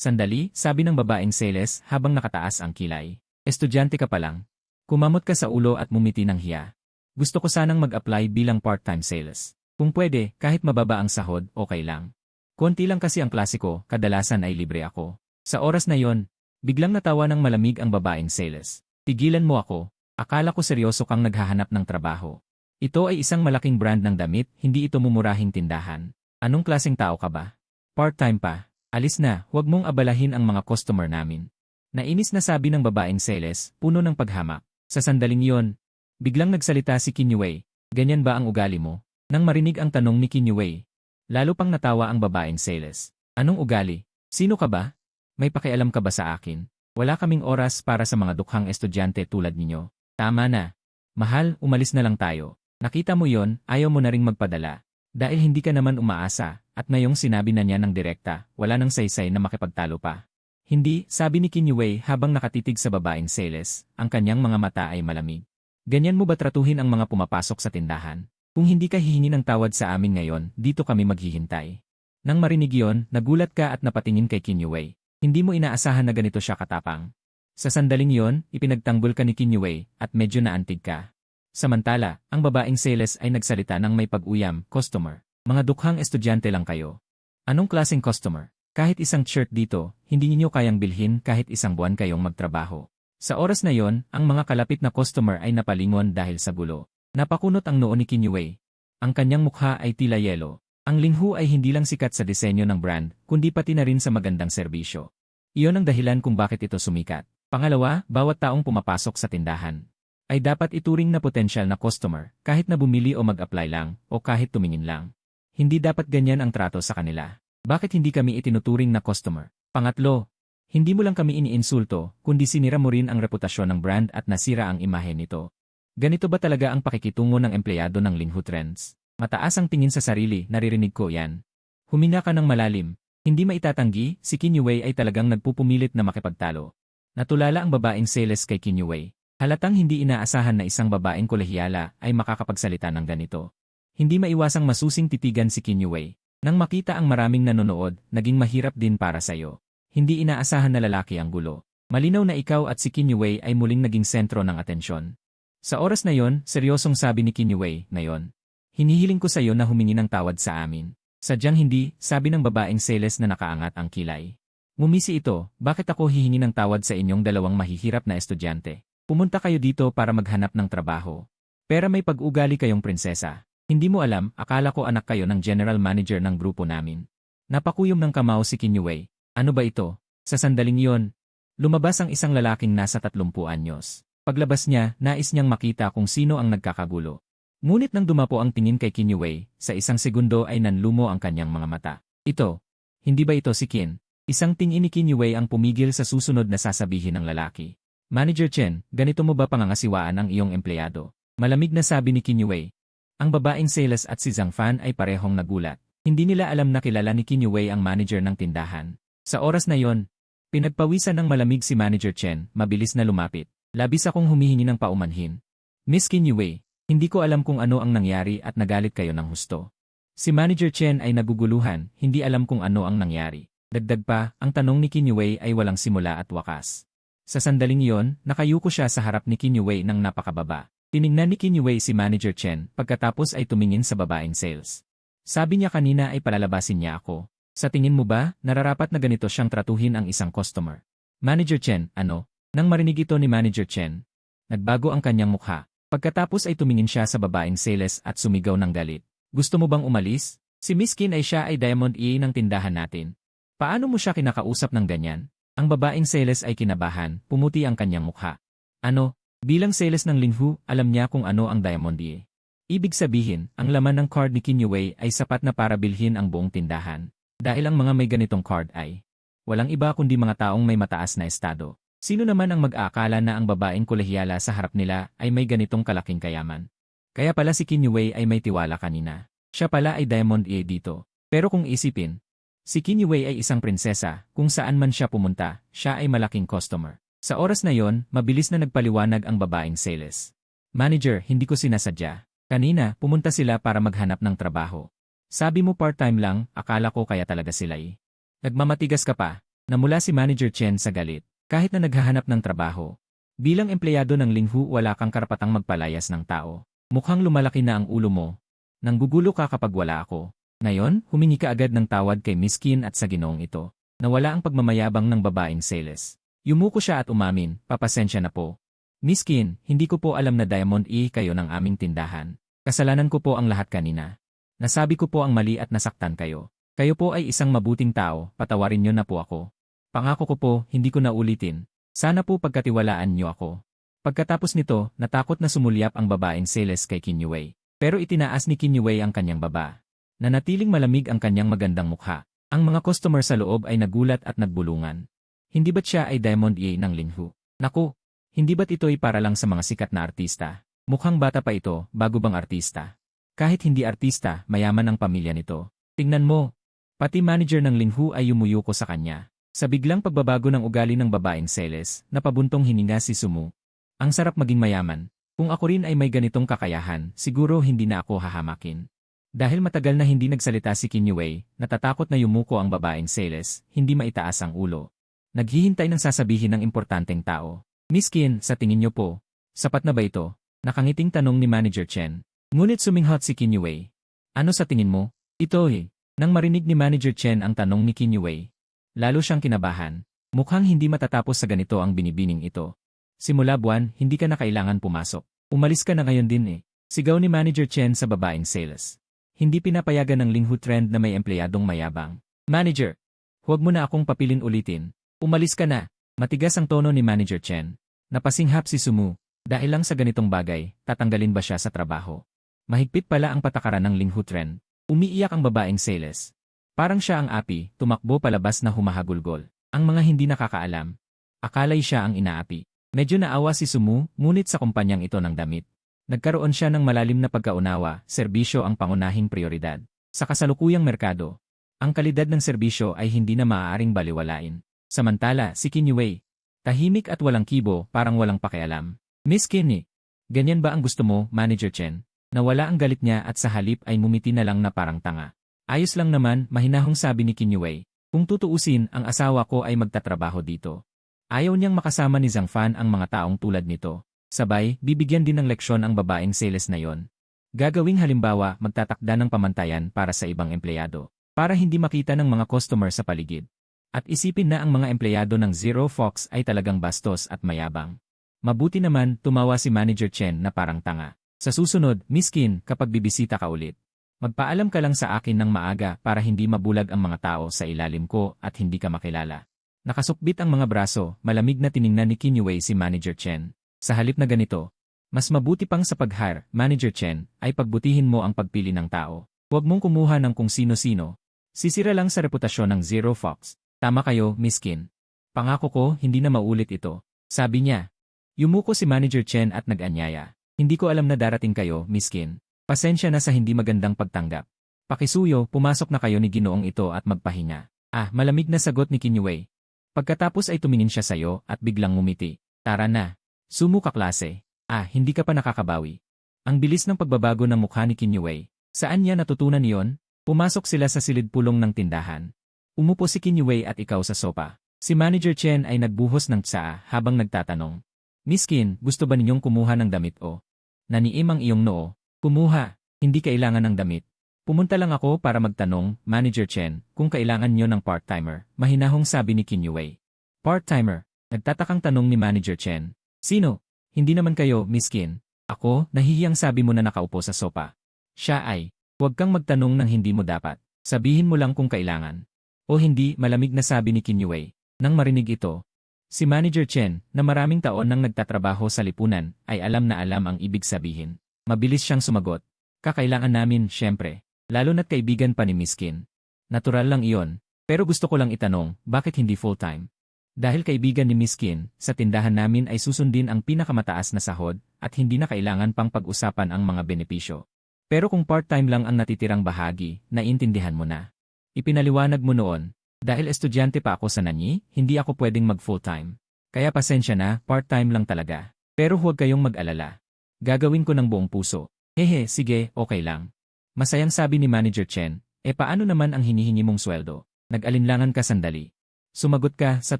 Sandali, sabi ng babaeng sales habang nakataas ang kilay. Estudyante ka pa lang. Kumamot ka sa ulo at mumiti ng hiya. Gusto ko sanang mag-apply bilang part-time sales. Kung pwede, kahit mababa ang sahod, okay lang. Konti lang kasi ang klase ko, kadalasan ay libre ako. Sa oras na yon, biglang natawa ng malamig ang babaeng sales. Tigilan mo ako. Akala ko seryoso kang naghahanap ng trabaho. Ito ay isang malaking brand ng damit, hindi ito mumurahing tindahan. Anong klaseng tao ka ba? Part-time pa. Alis na, huwag mong abalahin ang mga customer namin. Nainis na sabi ng babaeng sales, puno ng paghamak. Sa sandaling yon, biglang nagsalita si Kinyu Wei. Ganyan ba ang ugali mo? Nang marinig ang tanong ni Kinyu Wei, lalo pang natawa ang babaeng sales. Anong ugali? Sino ka ba? May pakialam ka ba sa akin? Wala kaming oras para sa mga dukhang estudyante tulad ninyo. Tama na. Mahal, umalis na lang tayo. Nakita mo yon, ayaw mo na ring magpadala. Dahil hindi ka naman umaasa, at ngayong sinabi na niya ng direkta, wala nang saysay na makipagtalo pa. Hindi, sabi ni Kinyu Wei habang nakatitig sa babaeng sales, ang kanyang mga mata ay malamig. Ganyan mo ba tratuhin ang mga pumapasok sa tindahan? Kung hindi ka hihingi ng tawad sa amin ngayon, dito kami maghihintay. Nang marinig yon, nagulat ka at napatingin kay Kinyu Wei. Hindi mo inaasahan na ganito siya katapang. Sa sandaling yon, ipinagtanggol ka ni Kinyu Wei at medyo naantig ka. Samantala, ang babaeng sales ay nagsalita ng may pag-uyam, customer. Mga dukhang estudyante lang kayo. Anong klaseng customer? Kahit isang shirt dito, hindi ninyo kayang bilhin kahit isang buwan kayong magtrabaho. Sa oras na yon, ang mga kalapit na customer ay napalingon dahil sa gulo. Napakunot ang noo ni Kinyu Wei. Ang kanyang mukha ay tila yelo. Ang Linghu ay hindi lang sikat sa disenyo ng brand, kundi pati na rin sa magandang serbisyo. Iyon ang dahilan kung bakit ito sumikat. Pangalawa, bawat taong pumapasok sa tindahan ay dapat ituring na potensyal na customer, kahit na bumili o mag-apply lang, o kahit tumingin lang. Hindi dapat ganyan ang trato sa kanila. Bakit hindi kami itinuturing na customer? Pangatlo, hindi mo lang kami iniinsulto, kundi sinira mo rin ang reputasyon ng brand at nasira ang imahe nito. Ganito ba talaga ang pakikitungo ng empleyado ng Linhu Trends? Mataas ang tingin sa sarili, naririnig ko yan. Huminga ka ng malalim. Hindi maitatanggi, si Kinyue ay talagang nagpupumilit na makipagtalo. Natulala ang babaeng sales kay Kinyue. Halatang hindi inaasahan na isang babaeng kolehiyala ay makakapagsalita ng ganito. Hindi maiwasang masusing titigan si Kinyue. Nang makita ang maraming nanonood, naging mahirap din para sayo. Hindi inaasahan na lalaki ang gulo. Malinaw na ikaw at si Kinyue ay muling naging sentro ng atensyon. Sa oras na yon, seryosong sabi ni Kinyue, ngayon. Hinihiling ko sa iyo na humingi ng tawad sa amin. Sadyang hindi, sabi ng babaeng sales na nakaangat ang kilay. Ngumisi ito, bakit ako hihingi ng tawad sa inyong dalawang mahihirap na estudyante? Pumunta kayo dito para maghanap ng trabaho. Pero may pag-ugali kayong prinsesa. Hindi mo alam, akala ko anak kayo ng general manager ng grupo namin. Napakuyom ng kamao si Kinyue. Ano ba ito? Sa sandaling yon, lumabas ang isang lalaking nasa 30 anyos. Paglabas niya, nais niyang makita kung sino ang nagkakagulo. Ngunit nang dumapo ang tingin kay Kinyue, sa isang segundo ay nanlumo ang kanyang mga mata. Ito, hindi ba ito si Kin? Isang tingin ni Kinyue ang pumigil sa susunod na sasabihin ng lalaki. Manager Chen, ganito mo ba pangangasiwaan ang iyong empleyado? Malamig na sabi ni Kinyue. Ang babaeng sales at si Zhang Fan ay parehong nagulat. Hindi nila alam na kilala ni Kinyue ang manager ng tindahan. Sa oras na yon, pinagpawisan ng malamig si Manager Chen, mabilis na lumapit. Labis akong humihingi ng paumanhin. Miss Kinyue, hindi ko alam kung ano ang nangyari at nagalit kayo ng husto. Si Manager Chen ay naguguluhan, hindi alam kung ano ang nangyari. Dagdag pa, ang tanong ni Kinyue ay walang simula at wakas. Sa sandaling iyon, nakayuko siya sa harap ni Kinyue ng napakababa. Tiningnan ni Kinyue si Manager Chen pagkatapos ay tumingin sa babaeng sales. Sabi niya kanina ay palalabasin niya ako. Sa tingin mo ba, nararapat na ganito siyang tratuhin ang isang customer? Manager Chen, ano? Nang marinig ito ni Manager Chen, nagbago ang kanyang mukha. Pagkatapos ay tumingin siya sa babaeng sales at sumigaw ng galit. Gusto mo bang umalis? Si Miss Kin ay siya ay Diamond E ng tindahan natin. Paano mo siya kinakausap ng ganyan? Ang babaeng sales ay kinabahan, pumuti ang kanyang mukha. Ano? Bilang sales ng Linhu, alam niya kung ano ang Diamond E. Ibig sabihin, ang laman ng card ni Kinyue ay sapat na para bilhin ang buong tindahan. Dahil ang mga may ganitong card ay walang iba kundi mga taong may mataas na estado. Sino naman ang mag-aakala na ang babaeng kolehiyala sa harap nila ay may ganitong kalaking kayaman? Kaya pala si Kinyue ay may tiwala kanina. Siya pala ay Diamond E dito. Pero kung isipin, si Kinyue ay isang prinsesa, kung saan man siya pumunta, siya ay malaking customer. Sa oras na yon, mabilis na nagpaliwanag ang babaeng sales. Manager, hindi ko sinasadya. Kanina, pumunta sila para maghanap ng trabaho. Sabi mo part-time lang, akala ko kaya talaga sila eh. Nagmamatigas ka pa, namula si Manager Chen sa galit. Kahit na naghahanap ng trabaho. Bilang empleyado ng Linhu wala kang karapatang magpalayas ng tao. Mukhang lumalaki na ang ulo mo. Nanggugulo ka kapag wala ako. Ngayon, humingi ka agad ng tawad kay Miss Kin at sa ginoong ito. Nawala ang pagmamayabang ng babaeng sales. Yumuko siya at umamin, papasensya na po. Miss Kin, hindi ko po alam na Diamond E kayo ng aming tindahan. Kasalanan ko po ang lahat kanina. Nasabi ko po ang mali at nasaktan kayo. Kayo po ay isang mabuting tao, patawarin niyo na po ako. Pangako ko po, hindi ko na ulitin. Sana po pagkatiwalaan niyo ako. Pagkatapos nito, natakot na sumulyap ang babaeng sales kay Kinyue. Pero itinaas ni Kinyue ang kanyang baba. Nanatiling malamig ang kanyang magandang mukha. Ang mga customer sa loob ay nagulat at nagbulungan. Hindi ba't siya ay Diamond E ng Linhu? Naku, hindi ba't ito'y para lang sa mga sikat na artista? Mukhang bata pa ito, bago bang artista? Kahit hindi artista, mayaman ang pamilya nito. Tingnan mo, pati manager ng Linhu ay yumuyuko sa kanya. Sa biglang pagbabago ng ugali ng babaeng sales, napabuntong hininga si Sumu. Ang sarap maging mayaman. Kung ako rin ay may ganitong kakayahan, siguro hindi na ako hahamakin. Dahil matagal na hindi nagsalita si Kinyue, natatakot na yumuko ang babaeng sales, hindi maitaas ang ulo. Naghihintay ng sasabihin ng importanteng tao. Miss Kin, sa tingin niyo po, sapat na ba ito? Nakangiting tanong ni Manager Chen. Ngunit suminghot si Kinyue. Ano sa tingin mo? Ito eh. Nang marinig ni Manager Chen ang tanong ni Kinyue, lalo siyang kinabahan. Mukhang hindi matatapos sa ganito ang binibining ito. Simula buwan, hindi ka na kailangan pumasok. Umalis ka na ngayon din eh. Sigaw ni Manager Chen sa babaeng sales. Hindi pinapayagan ng Linhu Trend na may empleyadong mayabang. Manager, huwag mo na akong papilin ulitin. Umalis ka na. Matigas ang tono ni Manager Chen. Napasinghap si Sumu. Dahil lang sa ganitong bagay, tatanggalin ba siya sa trabaho? Mahigpit pala ang patakaran ng Linhu Trend. Umiiyak ang babaeng sales. Parang siya ang api, tumakbo palabas na humahagulgol. Ang mga hindi nakakaalam. Akala'y siya ang inaapi. Medyo naawa si Sumu, ngunit sa kumpanyang ito ng damit. Nagkaroon siya ng malalim na pagkaunawa, serbisyo ang pangunahing prioridad. Sa kasalukuyang merkado, ang kalidad ng serbisyo ay hindi na maaaring baliwalain. Samantala, si Kinyue, tahimik at walang kibo, parang walang pakialam. Miss Kinney, ganyan ba ang gusto mo, Manager Chen? Nawala ang galit niya at sa halip ay mumiti na lang na parang tanga. Ayos lang naman, mahinahong sabi ni Kinyue. Kung tutuusin, ang asawa ko ay magtatrabaho dito. Ayaw niyang makasama ni Zhang Fan ang mga taong tulad nito. Sabay, bibigyan din ng leksyon ang babaeng sales na yon. Gagawing halimbawa, magtatakda ng pamantayan para sa ibang empleyado, para hindi makita ng mga customer sa paligid. At isipin na ang mga empleyado ng Zero Fox ay talagang bastos at mayabang. Mabuti naman, tumawa si Manager Chen na parang tanga. Sa susunod, Miss Qin, kapag bibisita ka ulit, magpaalam ka lang sa akin ng maaga para hindi mabulag ang mga tao sa ilalim ko at hindi ka makilala. Nakasukbit ang mga braso, malamig na tiningnan ni Kinyue si Manager Chen. Sa halip na ganito, mas mabuti pang sa pag-hire, Manager Chen, ay pagbutihin mo ang pagpili ng tao. Huwag mong kumuha ng kung sino-sino. Sisira lang sa reputasyon ng Zero Fox. Tama kayo, Miss Qin. Pangako ko, hindi na maulit ito. Sabi niya. Yumuko si Manager Chen at nag-anyaya. Hindi ko alam na darating kayo, Miss Qin. Pasensya na sa hindi magandang pagtanggap. Pakisuyo, pumasok na kayo ni Ginoong ito at magpahinga. Malamig na sagot ni Kinyue. Pagkatapos ay tumingin siya sayo at biglang ngumiti. Tara na. Sumu ka klase. Hindi ka pa nakakabawi. Ang bilis ng pagbabago ng mukha ni Kinyue. Saan niya natutunan yon? Pumasok sila sa silid-pulong ng tindahan. Umupo si Kinyue at ikaw sa sopa. Si Manager Chen ay nagbuhos ng tsaa habang nagtatanong. Miss Qin, gusto ba ninyong kumuha ng damit o? Naniim ang iyong noo. Kumuha, hindi kailangan ng damit. Pumunta lang ako para magtanong, Manager Chen, kung kailangan nyo ng part-timer, mahinahong sabi ni Kinyue. Part-timer? Nagtatakang tanong ni Manager Chen. Sino? Hindi naman kayo, Miss Qin. Ako, nahihiyang sabi mo na nakaupo sa sopa. Siya ay, huwag kang magtanong ng hindi mo dapat. Sabihin mo lang kung kailangan. O hindi, malamig na sabi ni Kinyue. Nang marinig ito, si Manager Chen, na maraming taon nang nagtatrabaho sa lipunan, ay alam na alam ang ibig sabihin. Mabilis siyang sumagot. Kakailangan namin, syempre. Lalo na't kaibigan pa ni Miss Qin. Natural lang iyon. Pero gusto ko lang itanong, bakit hindi full-time? Dahil kaibigan ni Miss Qin, sa tindahan namin ay susundin ang pinakamataas na sahod at hindi na kailangan pang pag-usapan ang mga benepisyo. Pero kung part-time lang ang natitirang bahagi, naiintindihan mo na. Ipinaliwanag mo noon, dahil estudyante pa ako sa Nanyi, hindi ako pwedeng mag-full-time. Kaya pasensya na, part-time lang talaga. Pero huwag kayong mag-alala. Gagawin ko ng buong puso. Hehe, sige, okay lang. Masayang sabi ni Manager Chen, paano naman ang hinihingi mong sweldo? Nag-alinlangan ka sandali. Sumagot ka, sa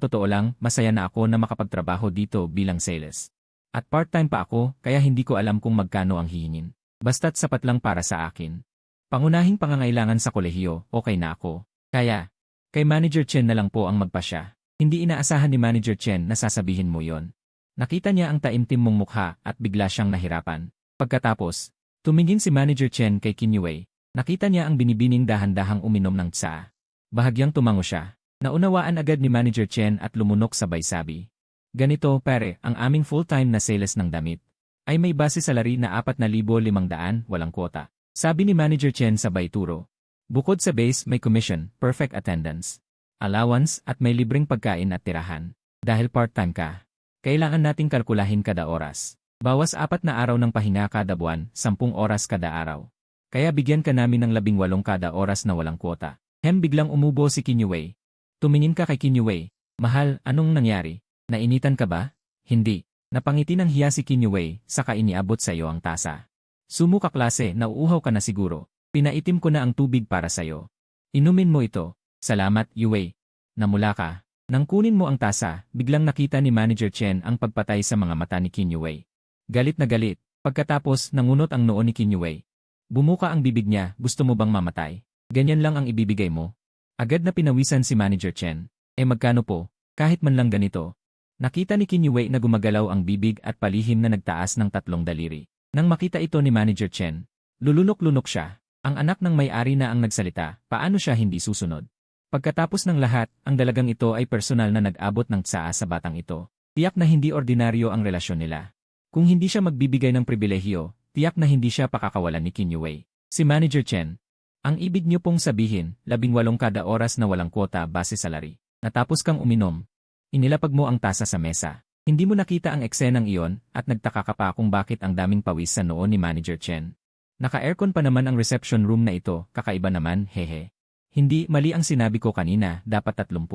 totoo lang, masaya na ako na makapagtrabaho dito bilang sales. At part-time pa ako, kaya hindi ko alam kung magkano ang hihingin. Basta't sapat lang para sa akin. Pangunahing pangangailangan sa kolehiyo, okay na ako. Kaya, kay Manager Chen na lang po ang magpasya. Hindi inaasahan ni Manager Chen na sasabihin mo yon. Nakita niya ang taimtim mong mukha at bigla siyang nahirapan. Pagkatapos, tumingin si Manager Chen kay Kinyue. Nakita niya ang binibining dahan-dahang uminom ng tsaa. Bahagyang tumango siya. Naunawaan agad ni Manager Chen at lumunok sabay sabi. Ganito, pare, ang aming full-time na sales ng damit ay may base salary na 4,500 walang kwota. Sabi ni Manager Chen sabay turo. Bukod sa base, may commission, perfect attendance, allowance at may libreng pagkain at tirahan. Dahil part-time ka, kailangan nating kalkulahin kada oras. Bawas 4 na araw ng pahinga kada buwan, 10 oras kada araw. Kaya bigyan ka namin ng 18 kada oras na walang kwota. Biglang umubo si Kinyue. Tumingin ka kay Kinyue. Mahal, anong nangyari? Nainitan ka ba? Hindi. Napangiti ng hiya si Kinyue, saka iniabot sa iyo ang tasa. Sumu ka klase, nauuhaw ka na siguro. Pinaitim ko na ang tubig para sa iyo. Inumin mo ito. Salamat, Yue. Namula ka. Nang kunin mo ang tasa, biglang nakita ni Manager Chen ang pagpatay sa mga mata ni Kinyue. Galit na galit. Pagkatapos, nangunot ang noo ni Kinyue. Bumuka ang bibig niya, gusto mo bang mamatay? Ganyan lang ang ibibigay mo? Agad na pinawisan si Manager Chen. Magkano po? Kahit man lang ganito. Nakita ni Kinyue na gumagalaw ang bibig at palihim na nagtaas ng 3 daliri. Nang makita ito ni Manager Chen, lulunok-lunok siya. Ang anak ng may-ari na ang nagsalita, paano siya hindi susunod? Pagkatapos ng lahat, ang dalagang ito ay personal na nag-abot ng tsaa sa batang ito. Tiyak na hindi ordinaryo ang relasyon nila. Kung hindi siya magbibigay ng pribilehiyo, tiyak na hindi siya pakakawalan ni Kinyue. Si Manager Chen, ang ibig niyo pong sabihin, 18 kada oras na walang kwota base salary. Natapos kang uminom. Inilapag mo ang tasa sa mesa. Hindi mo nakita ang eksenang iyon at nagtaka ka pa kung bakit ang daming pawis sa noo ni Manager Chen. Naka-aircon pa naman ang reception room na ito, kakaiba naman, hehe. Hindi, mali ang sinabi ko kanina, dapat 30.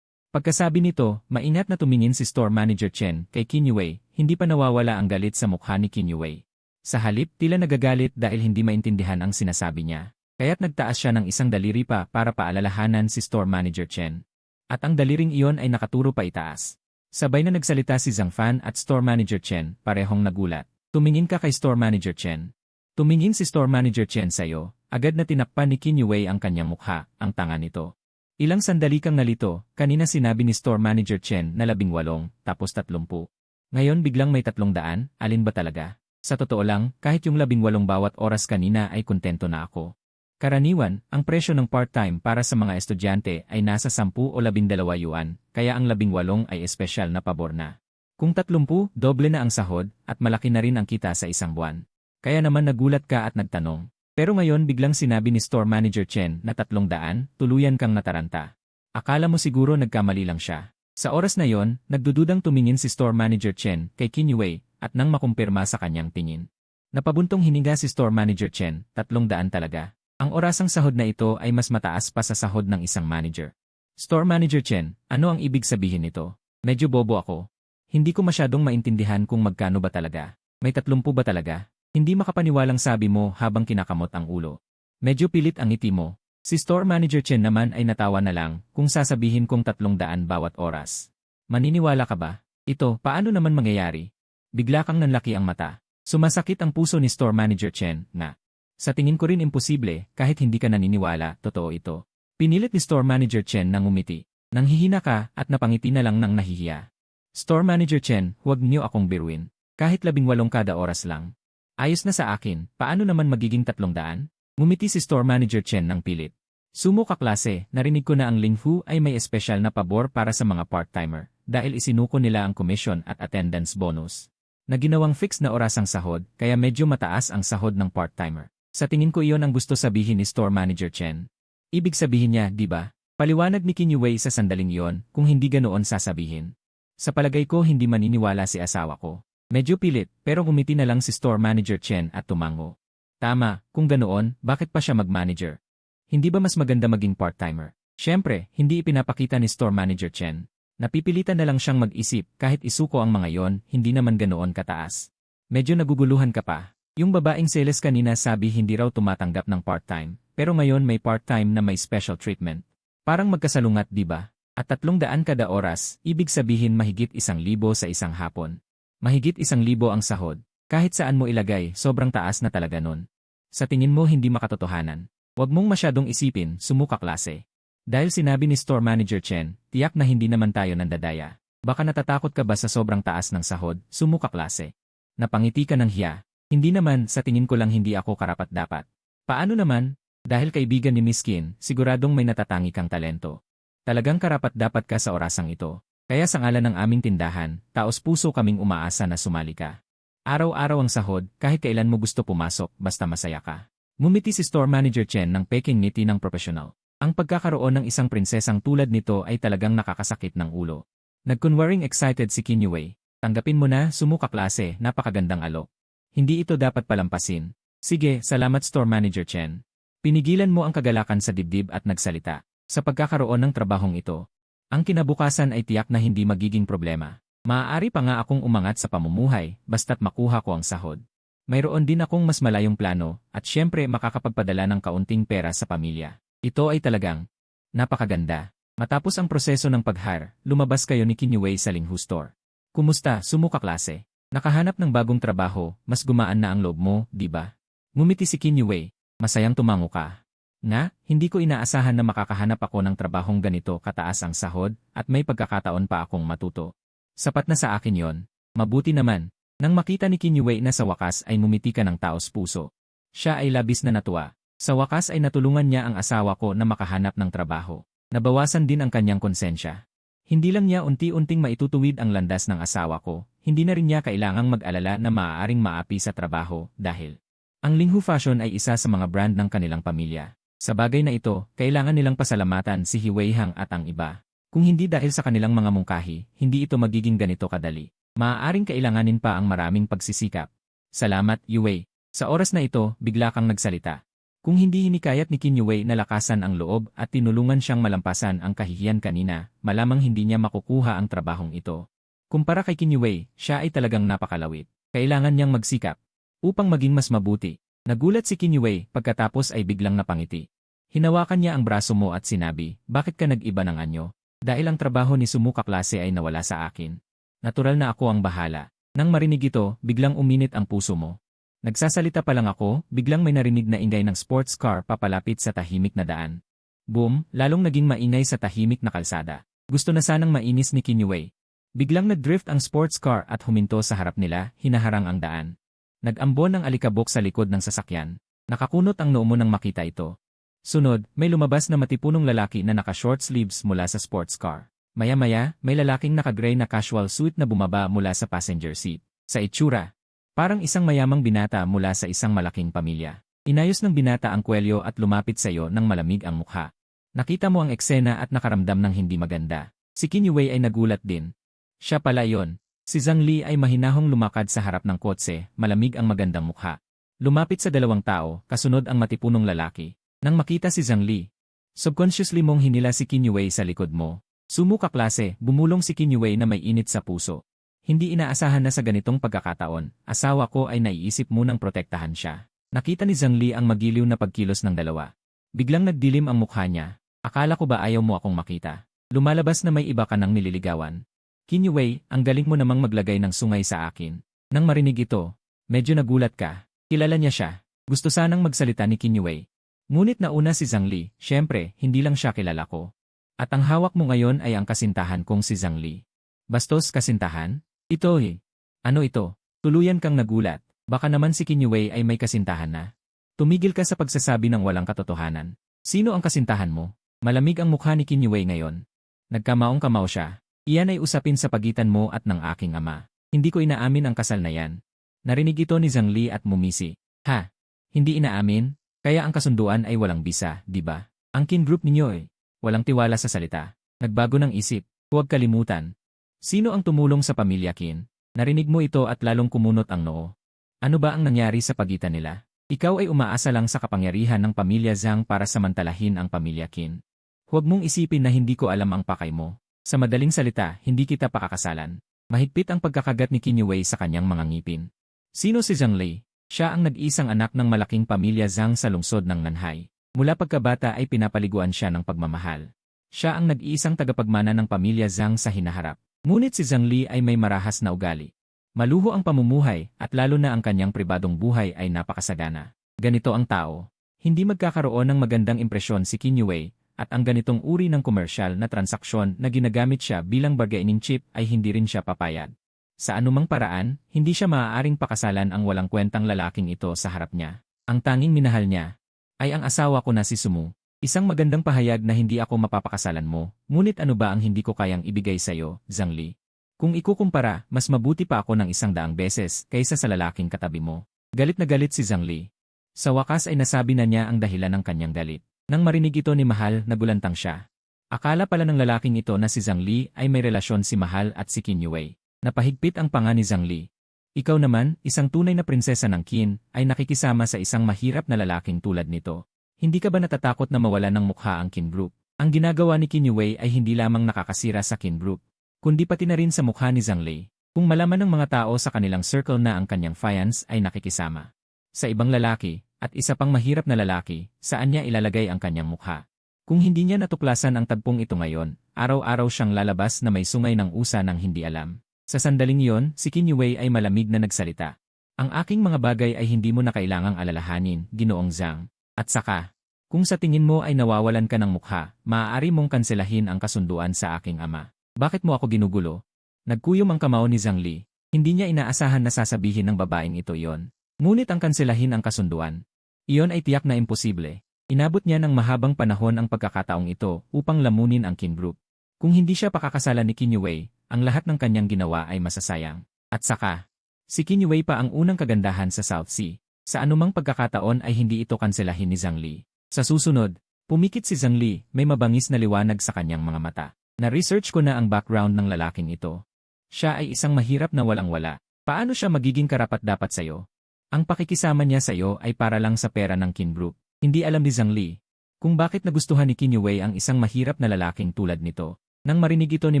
Pagkasabi nito, maingat na tumingin si Store Manager Chen kay Qin Yue, hindi pa nawawala ang galit sa mukha ni Qin Yue. Sa halip, tila nagagalit dahil hindi maintindihan ang sinasabi niya. Kaya't nagtaas siya ng isang daliri pa para paalalahanan si Store Manager Chen. At ang daliring iyon ay nakaturo pa itaas. Sabay na nagsalita si Zhang Fan at Store Manager Chen, parehong nagulat. Tumingin ka kay Store Manager Chen. Tumingin si Store Manager Chen sa'yo, agad na tinakpan ni Qin Yue ang kanyang mukha, ang tanga nito. Ilang sandali kang nalito, kanina sinabi ni Store Manager Chen na 18, tapos 30. Ngayon biglang may 300, alin ba talaga? Sa totoo lang, kahit yung 18 bawat oras kanina ay kontento na ako. Karaniwan, ang presyo ng part-time para sa mga estudyante ay nasa 10 o 12 yuan, kaya ang 18 ay espesyal na pabor na. Kung 30, doble na ang sahod at malaki na rin ang kita sa isang buwan. Kaya naman nagulat ka at nagtanong. Pero ngayon biglang sinabi ni Store Manager Chen na 300, tuluyan kang nataranta. Akala mo siguro nagkamali lang siya. Sa oras na yon, nagdududang tumingin si Store Manager Chen kay Qin Yue at nang makumpirma sa kanyang tingin. Napabuntong hininga si Store Manager Chen, 300 talaga. Ang orasang sahod na ito ay mas mataas pa sa sahod ng isang manager. Store Manager Chen, ano ang ibig sabihin nito? Medyo bobo ako. Hindi ko masyadong maintindihan kung magkano ba talaga. May 30 ba talaga? Hindi makapaniwalang sabi mo habang kinakamot ang ulo. Medyo pilit ang ngiti mo. Si Store Manager Chen naman ay natawa na lang kung sasabihin kong 300 bawat oras. Maniniwala ka ba? Ito, paano naman mangyayari? Bigla kang nanlaki ang mata. Sumasakit ang puso ni Store Manager Chen na. Sa tingin ko rin imposible, kahit hindi ka naniniwala, totoo ito. Pinilit ni Store Manager Chen nang umiti. Nanghihina ka at napangiti na lang nang nahihiya. Store Manager Chen, huwag niyo akong biruin. Kahit 18 kada oras lang. Ayos na sa akin, paano naman magiging 300? Ngumiti si Store Manager Chen ng pilit. Sumo kaklase, narinig ko na ang Linghu ay may espesyal na pabor para sa mga part-timer dahil isinuko nila ang commission at attendance bonus. Na ginawang fixed na orasang sahod, kaya medyo mataas ang sahod ng part-timer. Sa tingin ko iyon ang gusto sabihin ni Store Manager Chen. Ibig sabihin niya, di ba? Paliwanag ni Qin Yue sa sandaling iyon kung hindi ganoon sasabihin. Sa palagay ko hindi maniniwala si asawa ko. Medyo pilit, pero ngumiti na lang si Store Manager Chen at tumango. Tama, kung ganoon, bakit pa siya mag-manager? Hindi ba mas maganda maging part-timer? Siyempre, hindi ipinapakita ni Store Manager Chen. Napipilitan na lang siyang mag-isip kahit isuko ang mga yon, hindi naman ganoon kataas. Medyo naguguluhan ka pa. Yung babaeng sales kanina sabi hindi raw tumatanggap ng part-time, pero ngayon may part-time na may special treatment. Parang magkasalungat, di ba? At 300 kada oras, ibig sabihin mahigit 1,000 sa isang hapon. Mahigit 1,000 ang sahod. Kahit saan mo ilagay, sobrang taas na talaga nun. Sa tingin mo hindi makatotohanan. Huwag mong masyadong isipin, sumuka klase. Dahil sinabi ni Store Manager Chen, tiyak na hindi naman tayo nandadaya. Baka natatakot ka ba sa sobrang taas ng sahod, sumuka klase. Napangiti ka ng hiya. Hindi naman, sa tingin ko lang hindi ako karapat-dapat. Paano naman? Dahil kaibigan ni Miss Qin, siguradong may natatangi kang talento. Talagang karapat-dapat ka sa orasang ito. Kaya sa ngalan ng aming tindahan, taos-puso kaming umaasa na sumali ka. Araw-araw ang sahod, kahit kailan mo gusto pumasok, basta masaya ka. Ngumiti si Store Manager Chen ng peking ngiti ng profesional. Ang pagkakaroon ng isang prinsesang tulad nito ay talagang nakakasakit ng ulo. Nagkunwaring excited si Qin Yue. Tanggapin mo na, sumuka klase, napakagandang alok. Hindi ito dapat palampasin. Sige, salamat Store Manager Chen. Pinigilan mo ang kagalakan sa dibdib at nagsalita. Sa pagkakaroon ng trabahong ito, ang kinabukasan ay tiyak na hindi magiging problema. Maaari pa nga akong umangat sa pamumuhay, basta't makuha ko ang sahod. Mayroon din akong mas malayong plano, at syempre makakapagpadala ng kaunting pera sa pamilya. Ito ay talagang napakaganda. Matapos ang proseso ng pag-hire, lumabas kayo ni Qin Yue sa Linghu Store. Kumusta, sumuka klase? Nakahanap ng bagong trabaho, mas gumaan na ang loob mo, di ba? Ngumiti si Qin Yue, masayang tumango ka. Na, hindi ko inaasahan na makakahanap ako ng trabahong ganito kataas ang sahod at may pagkakataon pa akong matuto. Sapat na sa akin yon. Mabuti naman. Nang makita ni Qin Yue na sa wakas ay ngumiti ka ng taos-puso. Siya ay labis na natuwa. Sa wakas ay natulungan niya ang asawa ko na makahanap ng trabaho. Nabawasan din ang kanyang konsensya. Hindi lang niya unti-unting maitutuwid ang landas ng asawa ko, hindi na rin niya kailangang mag-alala na maaaring maapi sa trabaho dahil ang Linghu Fashion ay isa sa mga brand ng kanilang pamilya. Sa bagay na ito, kailangan nilang pasalamatan si Hi Weihang at ang iba. Kung hindi dahil sa kanilang mga mungkahi, hindi ito magiging ganito kadali. Maaaring kailanganin pa ang maraming pagsisikap. Salamat, Yue. Sa oras na ito, bigla kang nagsalita. Kung hindi hinikayat ni Qin Yue na lakasan ang loob at tinulungan siyang malampasan ang kahihiyan kanina, malamang hindi niya makukuha ang trabahong ito. Kumpara kay Qin Yue, siya ay talagang napakalawit. Kailangan niyang magsikap upang maging mas mabuti. Nagulat si Qin Yue pagkatapos ay biglang napangiti. Hinawakan niya ang braso mo at sinabi, bakit ka nag-iba ng anyo? Dahil ang trabaho ni Sumu kaklase ay nawala sa akin. Natural na ako ang bahala. Nang marinig ito, biglang uminit ang puso mo. Nagsasalita pa lang ako, biglang may narinig na ingay ng sports car papalapit sa tahimik na daan. Boom, lalong naging maingay sa tahimik na kalsada. Gusto na sanang mainis ni Qin Yue. Biglang nag-drift ang sports car at huminto sa harap nila, hinaharang ang daan. Nag-ambon ang alikabok sa likod ng sasakyan. Nakakunot ang noo mo nang makita ito. Sunod, may lumabas na matipunong lalaki na naka-short sleeves mula sa sports car. Maya-maya, may lalaking naka-gray na casual suit na bumaba mula sa passenger seat. Sa itsura, parang isang mayamang binata mula sa isang malaking pamilya. Inayos ng binata ang kwelyo at lumapit sa iyo nang malamig ang mukha. Nakita mo ang eksena at nakaramdam ng hindi maganda. Si Qin Yue ay nagulat din. Siya pala yon. Si Zhang Li ay mahinahong lumakad sa harap ng kotse, malamig ang magandang mukha. Lumapit sa dalawang tao, kasunod ang matipunong lalaki. Nang makita si Zhang Li, subconsciously mong hinila si Qin Yue sa likod mo. Sumu kaklase, bumulong si Qin Yue na may init sa puso. Hindi inaasahan na sa ganitong pagkakataon, asawa ko ay naiisip munang protektahan siya. Nakita ni Zhang Li ang magiliw na pagkilos ng dalawa. Biglang nagdilim ang mukha niya. Akala ko ba ayaw mo akong makita? Lumalabas na may iba ka nang nililigawan. Qin Yue, ang galing mo namang maglagay ng sungay sa akin. Nang marinig ito, medyo nagulat ka. Kilala niya siya. Gusto sanang magsalita ni Qin Yue. Ngunit nauna si Zhang Li, syempre, hindi lang siya kilala ko. At ang hawak mo ngayon ay ang kasintahan kong si Zhang Li. Bastos kasintahan? Ito eh. Ano ito? Tuluyan kang nagulat. Baka naman si Qin Yue ay may kasintahan na. Tumigil ka sa pagsasabi ng walang katotohanan. Sino ang kasintahan mo? Malamig ang mukha ni Qin Yue ngayon. Nagkamaong-kamao siya. Iyan ay usapin sa pagitan mo at ng aking ama. Hindi ko inaamin ang kasal na yan. Narinig ito ni Zhang Li at mumisi. Ha? Hindi inaamin? Kaya ang kasunduan ay walang bisa, di ba? Ang Qin group ninyo eh. Walang tiwala sa salita. Nagbago ng isip. Huwag kalimutan. Sino ang tumulong sa pamilya Qin? Narinig mo ito at lalong kumunot ang noo. Ano ba ang nangyari sa pagitan nila? Ikaw ay umaasa lang sa kapangyarihan ng pamilya Zhang para samantalahin ang pamilya Qin. Huwag mong isipin na hindi ko alam ang pakay mo. Sa madaling salita, hindi kita pakakasalan. Mahigpit ang pagkakagat ni Qin Yue sa kanyang mga ngipin. Sino si Zhang Li? Siya ang nag-iisang anak ng malaking pamilya Zhang sa lungsod ng Nanhai. Mula pagkabata ay pinapaliguan siya ng pagmamahal. Siya ang nag-iisang tagapagmana ng pamilya Zhang sa hinaharap. Ngunit si Zhang Li ay may marahas na ugali. Maluho ang pamumuhay at lalo na ang kanyang pribadong buhay ay napakasagana. Ganito ang tao. Hindi magkakaroon ng magandang impresyon si Qin Yue at ang ganitong uri ng komersyal na transaksyon na ginagamit siya bilang bargaining chip ay hindi rin siya papayag. Sa anumang paraan, hindi siya maaaring pakasalan ang walang kwentang lalaking ito sa harap niya. Ang tanging minahal niya ay ang asawa ko na si Sumu. Isang magandang pahayag na hindi ako mapapakasalan mo, ngunit ano ba ang hindi ko kayang ibigay sa'yo, Zhang Li? Kung ikukumpara, mas mabuti pa ako ng 100 beses kaysa sa lalaking katabi mo. Galit na galit si Zhang Li. Sa wakas ay nasabi na niya ang dahilan ng kanyang galit. Nang marinig ito ni Mahal, nagulantang siya. Akala pala ng lalaking ito na si Zhang Li ay may relasyon si Mahal at si Qin Yue. Napahigpit ang panga ni Zhang Li. Ikaw naman, isang tunay na prinsesa ng Qin, ay nakikisama sa isang mahirap na lalaking tulad nito. Hindi ka ba natatakot na mawala ng mukha ang Qin Group? Ang ginagawa ni Qin Yue ay hindi lamang nakakasira sa Qin Group, kundi pati na rin sa mukha ni Zhang Li. Kung malaman ng mga tao sa kanilang circle na ang kanyang fiance ay nakikisama sa ibang lalaki, at isa pang mahirap na lalaki, saan niya ilalagay ang kanyang mukha? Kung hindi niya natuklasan ang tagpong ito ngayon, araw-araw siyang lalabas na may sungay ng usa ng hindi alam. Sa sandaling iyon, si Qin Yue ay malamig na nagsalita. Ang aking mga bagay ay hindi mo na kailangang alalahanin, Ginoong Zhang. At saka, kung sa tingin mo ay nawawalan ka ng mukha, maaari mong kanselahin ang kasunduan sa aking ama. Bakit mo ako ginugulo? Nagkuyom ang kamao ni Zhang Li. Hindi niya inaasahan na sasabihin ng babaeng ito iyon. Ngunit ang kanselahin ang kasunduan. Iyon ay tiyak na imposible. Inabot niya ng mahabang panahon ang pagkakataong ito upang lamunin ang Qin Group. Kung hindi siya pakakasalan ni Qin Yue, ang lahat ng kanyang ginawa ay masasayang. At saka, si Qin Yue pa ang unang kagandahan sa South Sea. Sa anumang pagkakataon ay hindi ito kanselahin ni Zhang Li. Sa susunod, pumikit si Zhang Li, may mabangis na liwanag sa kanyang mga mata. Na-research ko na ang background ng lalaking ito. Siya ay isang mahirap na walang-wala. Paano siya magiging karapat-dapat sa'yo? Ang pakikisama niya sa'yo ay para lang sa pera ng Qin Group. Hindi alam ni Zhang Li kung bakit nagustuhan ni Qin Yue ang isang mahirap na lalaking tulad nito. Nang marinig ito ni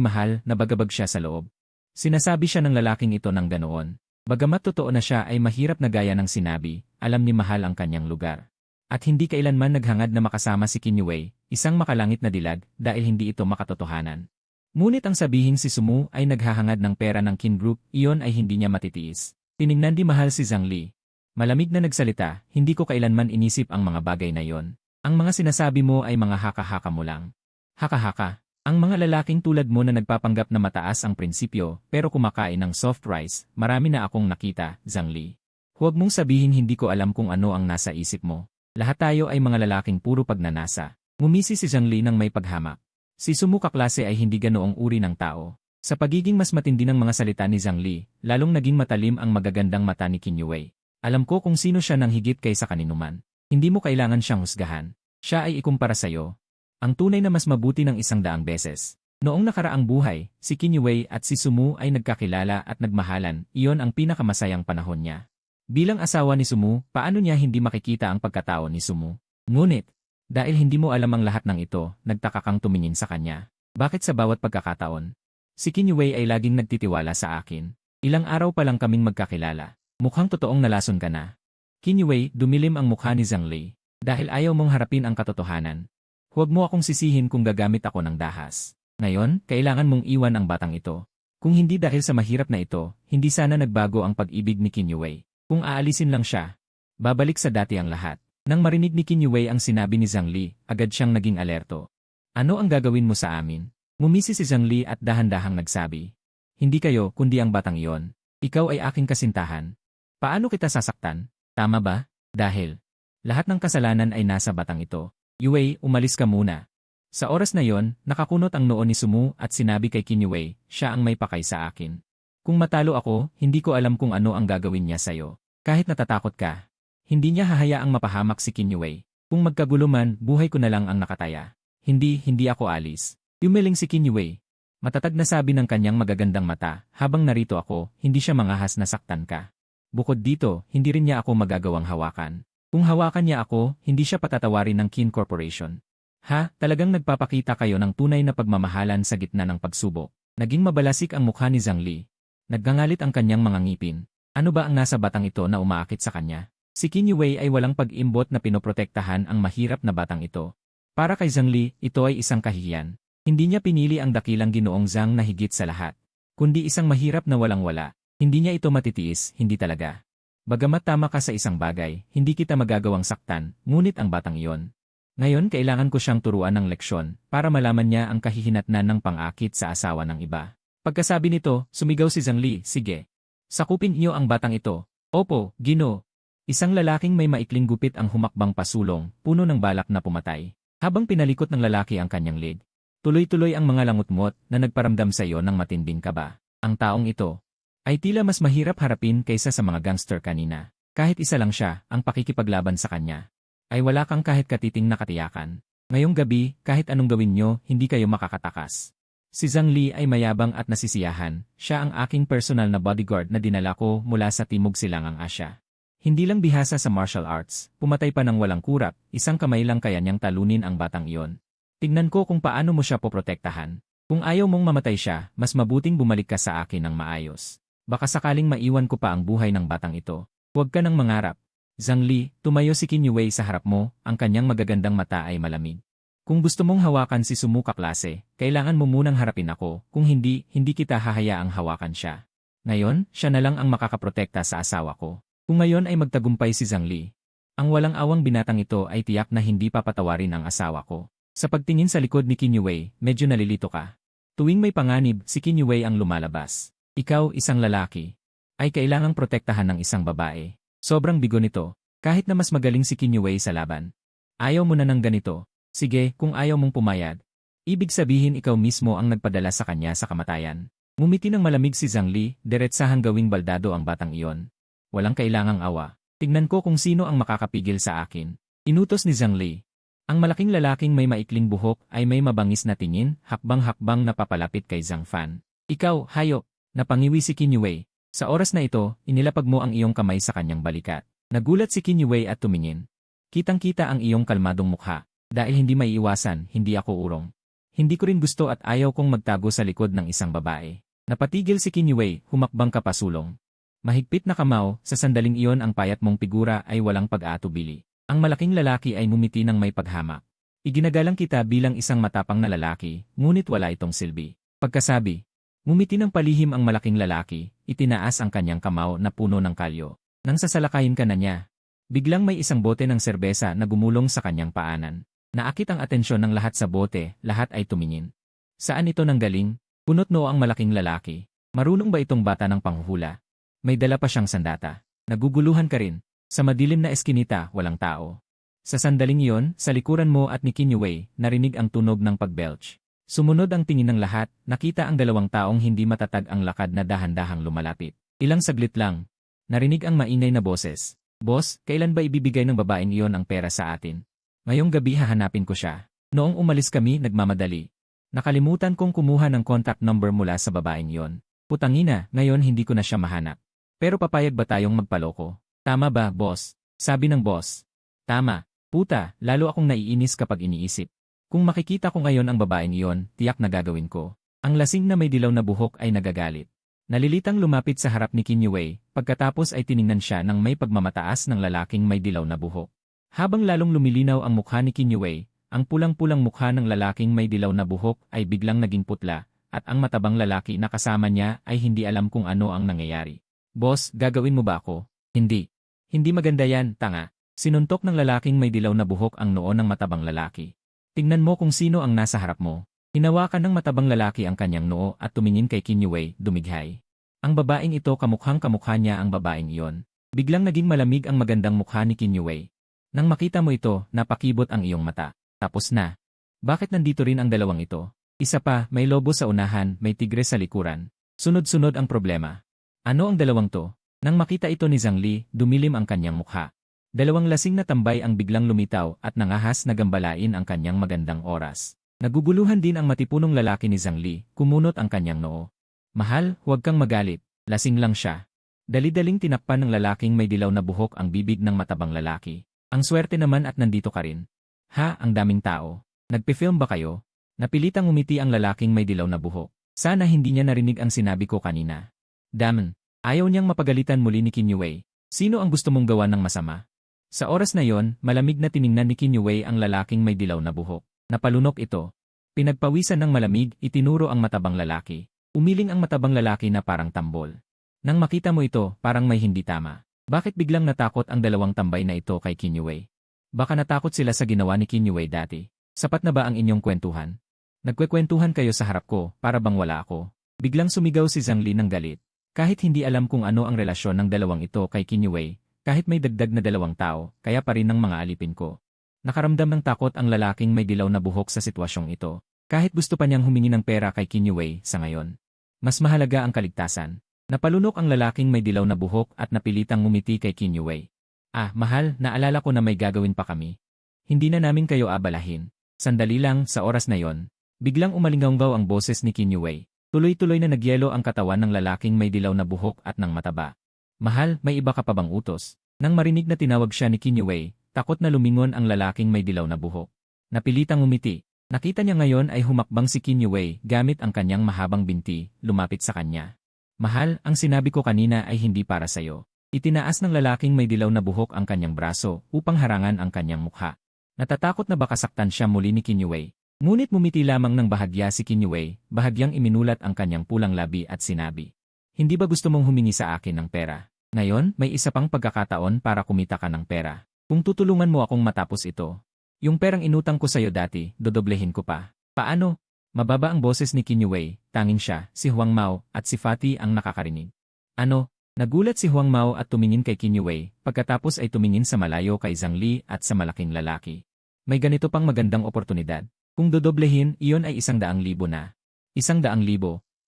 Mahal, nabagabag siya sa loob. Sinasabi siya ng lalaking ito ng ganoon. Bagamat totoo na siya ay mahirap na gaya ng sinabi, alam ni Mahal ang kanyang lugar. At hindi kailanman naghangad na makasama si Qin Yue, isang makalangit na dilag, dahil hindi ito makatotohanan. Ngunit ang sabihin si Sumu ay naghahangad ng pera ng Qin Group, iyon ay hindi niya matitiis. Tiningnan di Mahal si Zhang Li. Malamig na nagsalita, hindi ko kailanman inisip ang mga bagay na yon. Ang mga sinasabi mo ay mga haka-haka mo lang. Haka-haka. Ang mga lalaking tulad mo na nagpapanggap na mataas ang prinsipyo pero kumakain ng soft rice, marami na akong nakita, Zhang Li. Huwag mong sabihin hindi ko alam kung ano ang nasa isip mo. Lahat tayo ay mga lalaking puro pagnanasa. Ngumisi si Zhang Li ng may paghamak. Si Sumu kaklase ay hindi ganoong uri ng tao. Sa pagiging mas matindi ng mga salita ni Zhang Li, lalong naging matalim ang magagandang mata ni Qin Yue. Alam ko kung sino siya nang higit kaysa kaninuman. Hindi mo kailangan siyang husgahan. Siya ay ikumpara sa'yo. Ang tunay na mas mabuti ng 100 beses. Noong nakaraang buhay, si Qin Yue at si Sumu ay nagkakilala at nagmahalan, iyon ang pinakamasayang panahon niya. Bilang asawa ni Sumu, paano niya hindi makikita ang pagkatao ni Sumu? Ngunit, dahil hindi mo alam ang lahat ng ito, nagtaka kang tumingin sa kanya. Bakit sa bawat pagkakataon? Si Qin Yue ay laging nagtitiwala sa akin. Ilang araw pa lang kaming magkakilala. Mukhang totoong nalason ka na. Qin Yue, dumilim ang mukha ni Zhang Li. Dahil ayaw mong harapin ang katotohanan. Huwag mo akong sisihin kung gagamit ako ng dahas. Ngayon, kailangan mong iwan ang batang ito. Kung hindi dahil sa mahirap na ito, hindi sana nagbago ang pag-ibig ni Qin Yue. Kung aalisin lang siya, babalik sa dati ang lahat. Nang marinig ni Qin Yue ang sinabi ni Zhang Li, agad siyang naging alerto. Ano ang gagawin mo sa amin? Ngumisi si Zhang Li at dahan-dahang nagsabi. Hindi kayo, kundi ang batang iyon. Ikaw ay aking kasintahan. Paano kita sasaktan? Tama ba? Dahil lahat ng kasalanan ay nasa batang ito. Yue, umalis ka muna. Sa oras na yon, nakakunot ang noo ni Sumu at sinabi kay Qin Yue, siya ang may pakay sa akin. Kung matalo ako, hindi ko alam kung ano ang gagawin niya sa'yo. Kahit natatakot ka, hindi niya hahayaang mapahamak si Qin Yue. Kung magkagulo man, buhay ko na lang ang nakataya. Hindi ako alis. Yumiling si Qin Yue. Matatag na sabi ng kanyang magagandang mata, habang narito ako, hindi siya mangahas na saktan ka. Bukod dito, hindi rin niya ako magagawang hawakan. Kung hawakan niya ako, hindi siya patatawarin ng Qin Corporation. Ha, talagang nagpapakita kayo ng tunay na pagmamahalan sa gitna ng pagsubok. Naging mabalasik ang mukha ni Zhang Li. Naggangalit ang kanyang mga ngipin. Ano ba ang nasa batang ito na umaakit sa kanya? Si Qin Yue ay walang pag-imbot na pinoprotektahan ang mahirap na batang ito. Para kay Zhang Li, ito ay isang kahihiyan. Hindi niya pinili ang dakilang Ginoong Zhang na higit sa lahat, kundi isang mahirap na walang-wala. Hindi niya ito matitiis, hindi talaga. Bagamat tama ka sa isang bagay, hindi kita magagawang saktan, ngunit ang batang iyon. Ngayon kailangan ko siyang turuan ng leksyon para malaman niya ang kahihinatnan ng pang-akit sa asawa ng iba. Pagkasabi nito, sumigaw si Zhang Li, sige. Sakupin niyo ang batang ito. Opo, Gino. Isang lalaking may maikling gupit ang humakbang pasulong, puno ng balak na pumatay. Habang pinalikot ng lalaki ang kanyang leg. Tuloy-tuloy ang mga langutmot na nagparamdam sa iyo ng matinding kaba. Ang taong ito ay tila mas mahirap harapin kaysa sa mga gangster kanina. Kahit isa lang siya, ang pakikipaglaban sa kanya ay wala kang kahit katiting na katiyakan. Ngayong gabi, kahit anong gawin nyo, hindi kayo makakatakas. Si Zhang Li ay mayabang at nasisiyahan. Siya ang aking personal na bodyguard na dinala ko mula sa Timog Silangang Asya. Hindi lang bihasa sa martial arts, pumatay pa ng walang kurap, isang kamay lang kaya niyang talunin ang batang iyon. Tignan ko kung paano mo siya poprotektahan. Kung ayaw mong mamatay siya, mas mabuting bumalik ka sa akin ng maayos. Baka sakaling maiwan ko pa ang buhay ng batang ito. Huwag ka nang mangarap. Zhang Li, tumayo si Qin Yue sa harap mo, ang kanyang magagandang mata ay malamig. Kung gusto mong hawakan si Sumu kaklase, kailangan mo munang harapin ako, kung hindi, hindi kita hahayaang hawakan siya. Ngayon, siya na lang ang makakaprotekta sa asawa ko. Kung ngayon ay magtagumpay si Zhang Li, ang walang awang binatang ito ay tiyak na hindi papatawarin ang asawa ko. Sa pagtingin sa likod ni Qin Yue, medyo nalilito ka. Tuwing may panganib, si Qin Yue ang lumalabas. Ikaw, isang lalaki, ay kailangang protektahan ng isang babae. Sobrang bigo nito, kahit na mas magaling si Qin Yue sa laban. Ayaw mo na ng ganito. Sige, kung ayaw mong pumayag. Ibig sabihin ikaw mismo ang nagpadala sa kanya sa kamatayan. Ngumiti ng malamig si Zhang Li, diretsahang gawing baldado ang batang iyon. Walang kailangang awa. Tignan ko kung sino ang makakapigil sa akin. Inutos ni Zhang Li. Ang malaking lalaking may maikling buhok ay may mabangis na tingin, hakbang-hakbang na papalapit kay Zhang Fan. Ikaw, hayop! Napangiwi si Qin Yue. Sa oras na ito, inilapag mo ang iyong kamay sa kanyang balikat. Nagulat si Qin Yue at tumingin. Kitang-kita ang iyong kalmadong mukha. Dahil hindi maiiwasan, hindi ako urong. Hindi ko rin gusto at ayaw kong magtago sa likod ng isang babae. Napatigil si Qin Yue, humakbang kapasulong. Mahigpit na kamao, sa sandaling iyon ang payat mong figura ay walang pag-aatubili. Ang malaking lalaki ay ngumiti ng may paghamak. Iginagalang kita bilang isang matapang na lalaki, ngunit wala itong silbi. Pagkasabi, ngumiti ng palihim ang malaking lalaki, itinaas ang kanyang kamao na puno ng kalyo. Nang sasalakayin ka na niya, biglang may isang bote ng serbesa na gumulong sa kanyang paanan. Naakit ang atensyon ng lahat sa bote, lahat ay tumingin. Saan ito nanggaling? Punot noo ang malaking lalaki. Marunong ba itong bata ng panghuhula? May dala pa siyang sandata. Naguguluhan ka rin. Sa madilim na eskinita, walang tao. Sa sandaling iyon, sa likuran mo at ni Qin Yue, narinig ang tunog ng pagbelch. Sumunod ang tingin ng lahat, nakita ang dalawang taong hindi matatag ang lakad na dahan-dahang lumalapit. Ilang saglit lang, narinig ang maingay na boses. Boss, kailan ba ibibigay ng babaeng iyon ang pera sa atin? Ngayong gabi hahanapin ko siya. Noong umalis kami, nagmamadali. Nakalimutan kong kumuha ng contact number mula sa babaeng iyon. Putangina, ngayon hindi ko na siya mahanap. Pero papayag ba tayong magpaloko? Tama ba, boss? Sabi ng boss. Tama. Puta, lalo akong naiinis kapag iniisip. Kung makikita ko ngayon ang babaeng iyon, tiyak na gagawin ko. Ang lasing na may dilaw na buhok ay nagagalit. Nalilitang lumapit sa harap ni Qin Yue, pagkatapos ay tiningnan siya ng may pagmamataas ng lalaking may dilaw na buhok. Habang lalong lumilinaw ang mukha ni Qin Yue, ang pulang-pulang mukha ng lalaking may dilaw na buhok ay biglang naging putla, at ang matabang lalaki na kasama niya ay hindi alam kung ano ang nangyayari. Boss, gagawin mo ba ako? Hindi. Hindi maganda yan, tanga. Sinuntok ng lalaking may dilaw na buhok ang noo ng matabang lalaki. Tingnan mo kung sino ang nasa harap mo. Hinawakan ng matabang lalaki ang kanyang noo at tumingin kay Qin Yue, dumighay. Ang babaeng ito kamukhang-kamukha niya ang babaeng iyon. Biglang naging malamig ang magandang mukha ni Qin Yue. Nang makita mo ito, napakibot ang iyong mata. Tapos na. Bakit nandito rin ang dalawang ito? Isa pa, may lobo sa unahan, may tigre sa likuran. Sunod-sunod ang problema. Ano ang dalawang to? Nang makita ito ni Zhang Li, dumilim ang kanyang mukha. Dalawang lasing na tambay ang biglang lumitaw at nangahas na gambalain ang kanyang magandang oras. Naguguluhan din ang matipunong lalaki ni Zhang Li, kumunot ang kanyang noo. Mahal, huwag kang magalit, lasing lang siya. Dali-daling tinakpan ng lalaking may dilaw na buhok ang bibig ng matabang lalaki. Ang swerte naman at nandito ka rin. Ha, ang daming tao. Nagpi-film ba kayo? Napilitang umiti ang lalaking may dilaw na buhok. Sana hindi niya narinig ang sinabi ko kanina. Damn, ayaw niyang mapagalitan muli ni Qin Yue. Sino ang gusto mong gawa ng masama? Sa oras na yon, malamig na tiningnan ni Qin Yue ang lalaking may dilaw na buhok. Napalunok ito. Pinagpawisan ng malamig, itinuro ang matabang lalaki. Umiling ang matabang lalaki na parang tambol. Nang makita mo ito, parang may hindi tama. Bakit biglang natakot ang dalawang tambay na ito kay Qin Yue? Baka natakot sila sa ginawa ni Qin Yue dati. Sapat na ba ang inyong kwentuhan? Nagkwekwentuhan kayo sa harap ko, para bang wala ako. Biglang sumigaw si Zhang Li ng galit. Kahit hindi alam kung ano ang relasyon ng dalawang ito kay Qin Yue, kahit may dagdag na dalawang tao, kaya pa rin ng mga alipin ko. Nakaramdam ng takot ang lalaking may dilaw na buhok sa sitwasyong ito. Kahit gusto pa niyang humingi ng pera kay Qin Yue sa ngayon. Mas mahalaga ang kaligtasan. Napalunok ang lalaking may dilaw na buhok at napilitang ngumiti kay Qin Yue. Ah, mahal, naalala ko na may gagawin pa kami. Hindi na namin kayo abalahin. Sandali lang, sa oras na yon, biglang umalinggaw ang boses ni Qin Yue. Tuloy-tuloy na nagyelo ang katawan ng lalaking may dilaw na buhok at ng mataba. Mahal, may iba ka pa bang utos? Nang marinig na tinawag siya ni Qin Yue, takot na lumingon ang lalaking may dilaw na buhok. Napilitang umiti. Nakita niya ngayon ay humakbang si Qin Yue gamit ang kanyang mahabang binti, lumapit sa kanya. Mahal, ang sinabi ko kanina ay hindi para sa'yo. Itinaas ng lalaking may dilaw na buhok ang kanyang braso upang harangan ang kanyang mukha. Natatakot na baka saktan siya muli ni Qin Yue. Ngunit mumiti lamang ng bahagya si Qin Yue, bahagyang iminulat ang kanyang pulang labi at sinabi. Hindi ba gusto mong humingi sa akin ng pera? Ngayon, may isa pang pagkakataon para kumita ka ng pera. Kung tutulungan mo akong matapos ito, yung perang inutang ko sa'yo dati, dodoblehin ko pa. Paano? Mababa ang boses ni Qin Yue, tanging siya, si Huang Mao at si Fatty ang nakakarinig. Ano? Nagulat si Huang Mao at tumingin kay Qin Yue, pagkatapos ay tumingin sa malayo kay Zhang Li at sa malaking lalaki. May ganito pang magandang oportunidad. Kung dodoblehin, iyon ay 100,000 na. 100,000.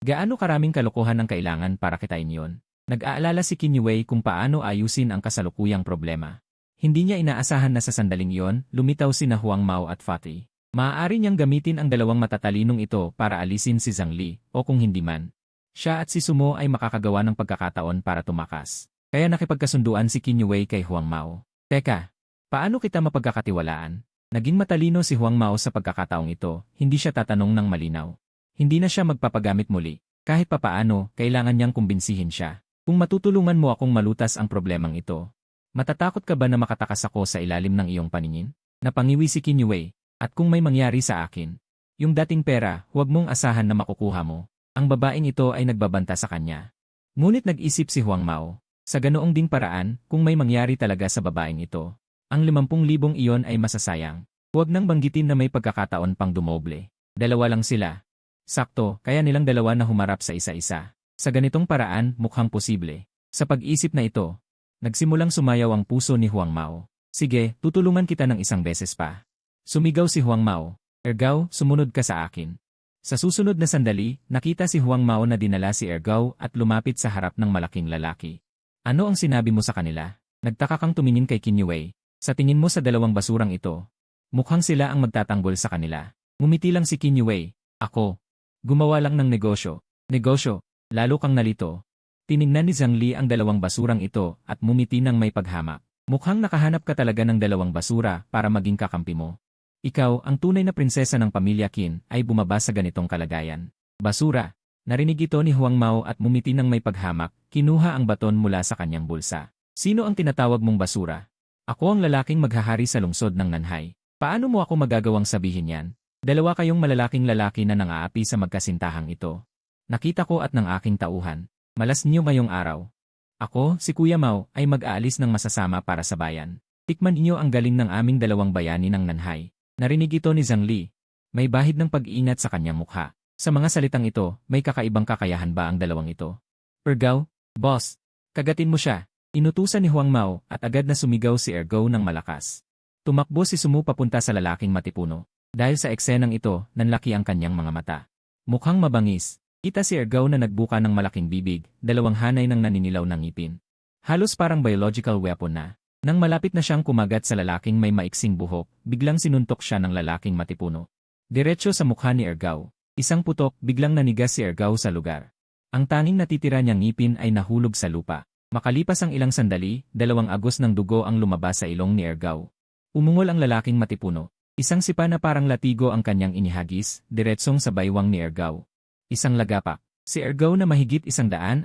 Gaano karaming kalokohan ang kailangan para kitain yon? Nag-aalala si Qin Yue kung paano ayusin ang kasalukuyang problema. Hindi niya inaasahan na sa sandaling iyon, lumitaw sina Huang Mao at Fatty. Maaari niyang gamitin ang dalawang matatalinong ito para alisin si Zhang Li, o kung hindi man, Siya at si Sumo ay makakagawa ng pagkakataon para tumakas. Kaya nakipagkasunduan si Qin Yue kay Huang Mao. Teka, paano kita mapagkakatiwalaan? Naging matalino si Huang Mao sa pagkakataong ito, hindi siya tatanong ng malinaw. Hindi na siya magpapagamit muli. Kahit papaano, kailangan niyang kumbinsihin siya. Kung matutulungan mo akong malutas ang problemang ito, matatakot ka ba na makatakas ako sa ilalim ng iyong paningin? Napangiwi si Qin Yue, at kung may mangyari sa akin, yung dating pera, huwag mong asahan na makukuha mo. Ang babaeng ito ay nagbabanta sa kanya. Ngunit nag-isip si Huang Mao, sa ganoong ding paraan, kung may mangyari talaga sa babaeng ito, ang 50,000 iyon ay masasayang. Huwag nang banggitin na may pagkakataon pang dumoble. Dalawa lang sila. Sakto, kaya nilang dalawa na humarap sa isa-isa. Sa ganitong paraan, mukhang posible. Sa pag-isip na ito, nagsimulang sumayaw ang puso ni Huang Mao. Sige, tutulungan kita ng isang beses pa. Sumigaw si Huang Mao. Ergaw, sumunod ka sa akin. Sa susunod na sandali, nakita si Huang Mao na dinala si Ergaw at lumapit sa harap ng malaking lalaki. Ano ang sinabi mo sa kanila? Nagtaka kang tumingin kay Qin Yue. Sa tingin mo sa dalawang basurang ito, mukhang sila ang magtatanggol sa kanila. Ngumiti lang si Qin Yue. Ako. Gumawa lang ng negosyo. Negosyo, lalo kang nalito. Tiningnan ni Zhang Li ang dalawang basurang ito at mumiti ng may paghamak. Mukhang nakahanap ka talaga ng dalawang basura para maging kakampi mo. Ikaw, ang tunay na prinsesa ng pamilya Qin, ay bumaba sa ganitong kalagayan. Basura. Narinig ito ni Huang Mao at mumiti ng may paghamak, kinuha ang baton mula sa kanyang bulsa. Sino ang tinatawag mong basura? Ako ang lalaking maghahari sa lungsod ng Nanhai. Paano mo ako magagawang sabihin yan? Dalawa kayong malalaking lalaki na nang-aapi sa magkasintahang ito. Nakita ko at ng aking tauhan. Malas niyo ngayong araw. Ako, si Kuya Mao, ay mag-aalis ng masasama para sa bayan. Tikman niyo ang galing ng aming dalawang bayani ng Nanhai. Narinig ito ni Zhang Li. May bahid ng pag-iingat sa kanyang mukha. Sa mga salitang ito, may kakaibang kakayahan ba ang dalawang ito? Ergaw, boss, kagatin mo siya. Inutusan ni Huang Mao at agad na sumigaw si Ergaw ng malakas. Tumakbo si Sumu papunta sa lalaking matipuno. Dahil sa eksenang ito, nanlaki ang kanyang mga mata. Mukhang mabangis. Kita si Ergaw na nagbuka ng malaking bibig, dalawang hanay ng naninilaw ng ngipin. Halos parang biological weapon na. Nang malapit na siyang kumagat sa lalaking may maiksing buhok, biglang sinuntok siya ng lalaking matipuno. Diretso sa mukha ni Ergaw. Isang putok, biglang nanigas si Ergaw sa lugar. Ang tanging natitira niyang ngipin ay nahulog sa lupa. Makalipas ang ilang sandali, 2 agos ng dugo ang lumabas sa ilong ni Ergaw. Umungol ang lalaking matipuno. Isang sipa na parang latigo ang kanyang inihagis, diretsong sa baywang ni Ergaw. Isang lagapak. Si Ergaw na mahigit 120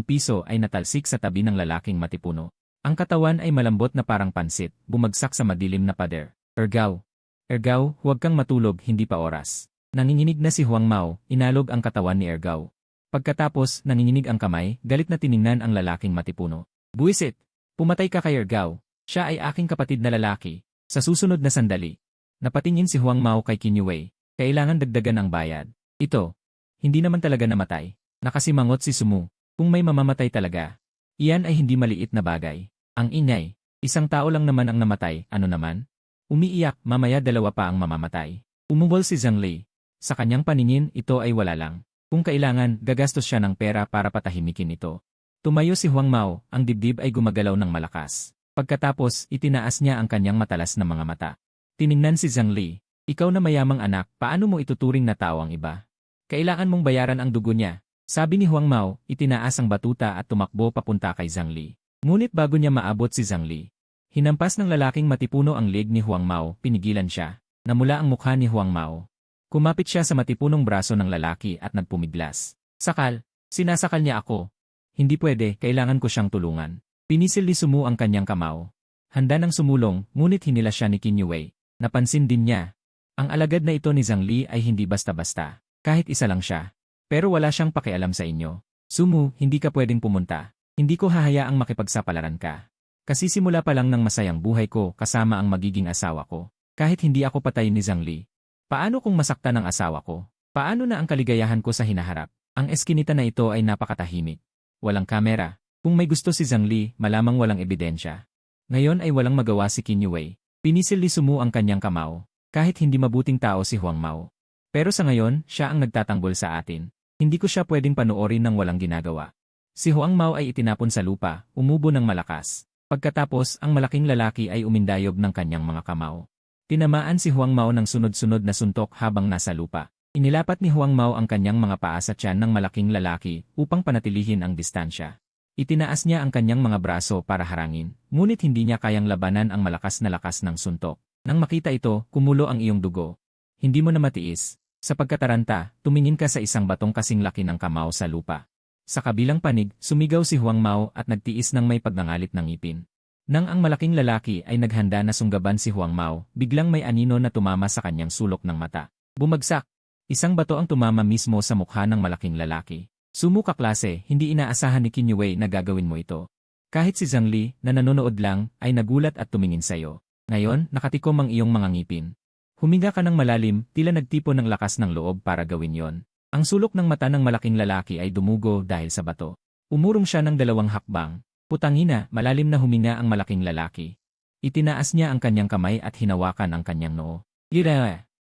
piso ay natalsik sa tabi ng lalaking matipuno. Ang katawan ay malambot na parang pansit, bumagsak sa madilim na pader. Ergaw. Ergaw, huwag kang matulog, hindi pa oras. Nanginginig na si Huang Mao, inalog ang katawan ni Ergaw. Pagkatapos, nanginginig ang kamay, galit na tiningnan ang lalaking matipuno. Buwisit! Pumatay ka kay Ergaw. Siya ay aking kapatid na lalaki. Sa susunod na sandali, napatingin si Huang Mao kay Qin Yue. Kailangan dagdagan ang bayad. Ito. Hindi naman talaga namatay. Nakasimangot si Sumu. Kung may mamamatay talaga, iyan ay hindi maliit na bagay. Ang ingay. Isang tao lang naman ang namatay, ano naman? Umiiyak, mamaya 2 pa ang mamamatay. Umubol si Zhang Li. Sa kanyang paningin, ito ay wala lang. Kung kailangan, gagastos siya ng pera para patahimikin ito. Tumayo si Huang Mao, ang dibdib ay gumagalaw ng malakas. Pagkatapos, itinaas niya ang kanyang matalas na mga mata. Tiningnan si Zhang Li. Ikaw na mayamang anak, paano mo ituturing na tao ang iba? Kailangan mong bayaran ang dugo niya. Sabi ni Huang Mao, itinaas ang batuta at tumakbo papunta kay Zhang Li. Ngunit bago niya maabot si Zhang Li, hinampas ng lalaking matipuno ang leg ni Huang Mao, pinigilan siya. Namula ang mukha ni Huang Mao. Kumapit siya sa matipunong braso ng lalaki at nagpumiglas. Sakal, sinasakal niya ako. Hindi pwede, kailangan ko siyang tulungan. Pinisil ni Sumu ang kanyang kamao. Handa nang sumulong, ngunit hinila siya ni Qin Yue. Napansin din niya. Ang alagad na ito ni Zhang Li ay hindi basta-basta. Kahit isa lang siya. Pero wala siyang pakialam sa inyo. Sumu, hindi ka pwedeng pumunta. Hindi ko hahayaang makipagsapalaran ka. Kasi simula pa lang ng masayang buhay ko kasama ang magiging asawa ko. Kahit hindi ako patay ni Zhang Li. Paano kung masaktan ang asawa ko? Paano na ang kaligayahan ko sa hinaharap? Ang eskinita na ito ay napakatahimik. Walang kamera. Kung may gusto si Zhang Li, malamang walang ebidensya. Ngayon ay walang magawa si Qin Yue. Pinisil ni Sumu ang kanyang kamao. Kahit hindi mabuting tao si Huang Mao. Pero sa ngayon, siya ang nagtatanggol sa atin. Hindi ko siya pwedeng panoorin ng walang ginagawa. Si Huang Mao ay itinapon sa lupa, umubo ng malakas. Pagkatapos, ang malaking lalaki ay umindayob ng kanyang mga kamao. Tinamaan si Huang Mao ng sunod-sunod na suntok habang nasa lupa. Inilapat ni Huang Mao ang kanyang mga paa sa tiyan ng malaking lalaki upang panatilihin ang distansya. Itinaas niya ang kanyang mga braso para harangin, ngunit hindi niya kayang labanan ang malakas na lakas ng suntok. Nang makita ito, kumulo ang iyong dugo. Hindi mo na matiis. Sa pagkataranta, tumingin ka sa isang batong kasing laki ng kamao sa lupa. Sa kabilang panig, sumigaw si Huang Mao at nagtiis ng may pagngangalit ng ngipin. Nang ang malaking lalaki ay naghanda na sunggaban si Huang Mao, biglang may anino na tumama sa kanyang sulok ng mata. Bumagsak! Isang bato ang tumama mismo sa mukha ng malaking lalaki. Sumu ka klase, hindi inaasahan ni Qin Yue na gagawin mo ito. Kahit si Zhang Li, na nanonood lang, ay nagulat at tumingin sa'yo. Ngayon, nakatikom ang iyong mga ngipin. Huminga ka ng malalim, tila nagtipon ng lakas ng loob para gawin yon. Ang sulok ng mata ng malaking lalaki ay dumugo dahil sa bato. Umurong siya ng 2 hakbang. Putangina, malalim na huminga ang malaking lalaki. Itinaas niya ang kanyang kamay at hinawakan ang kanyang noo.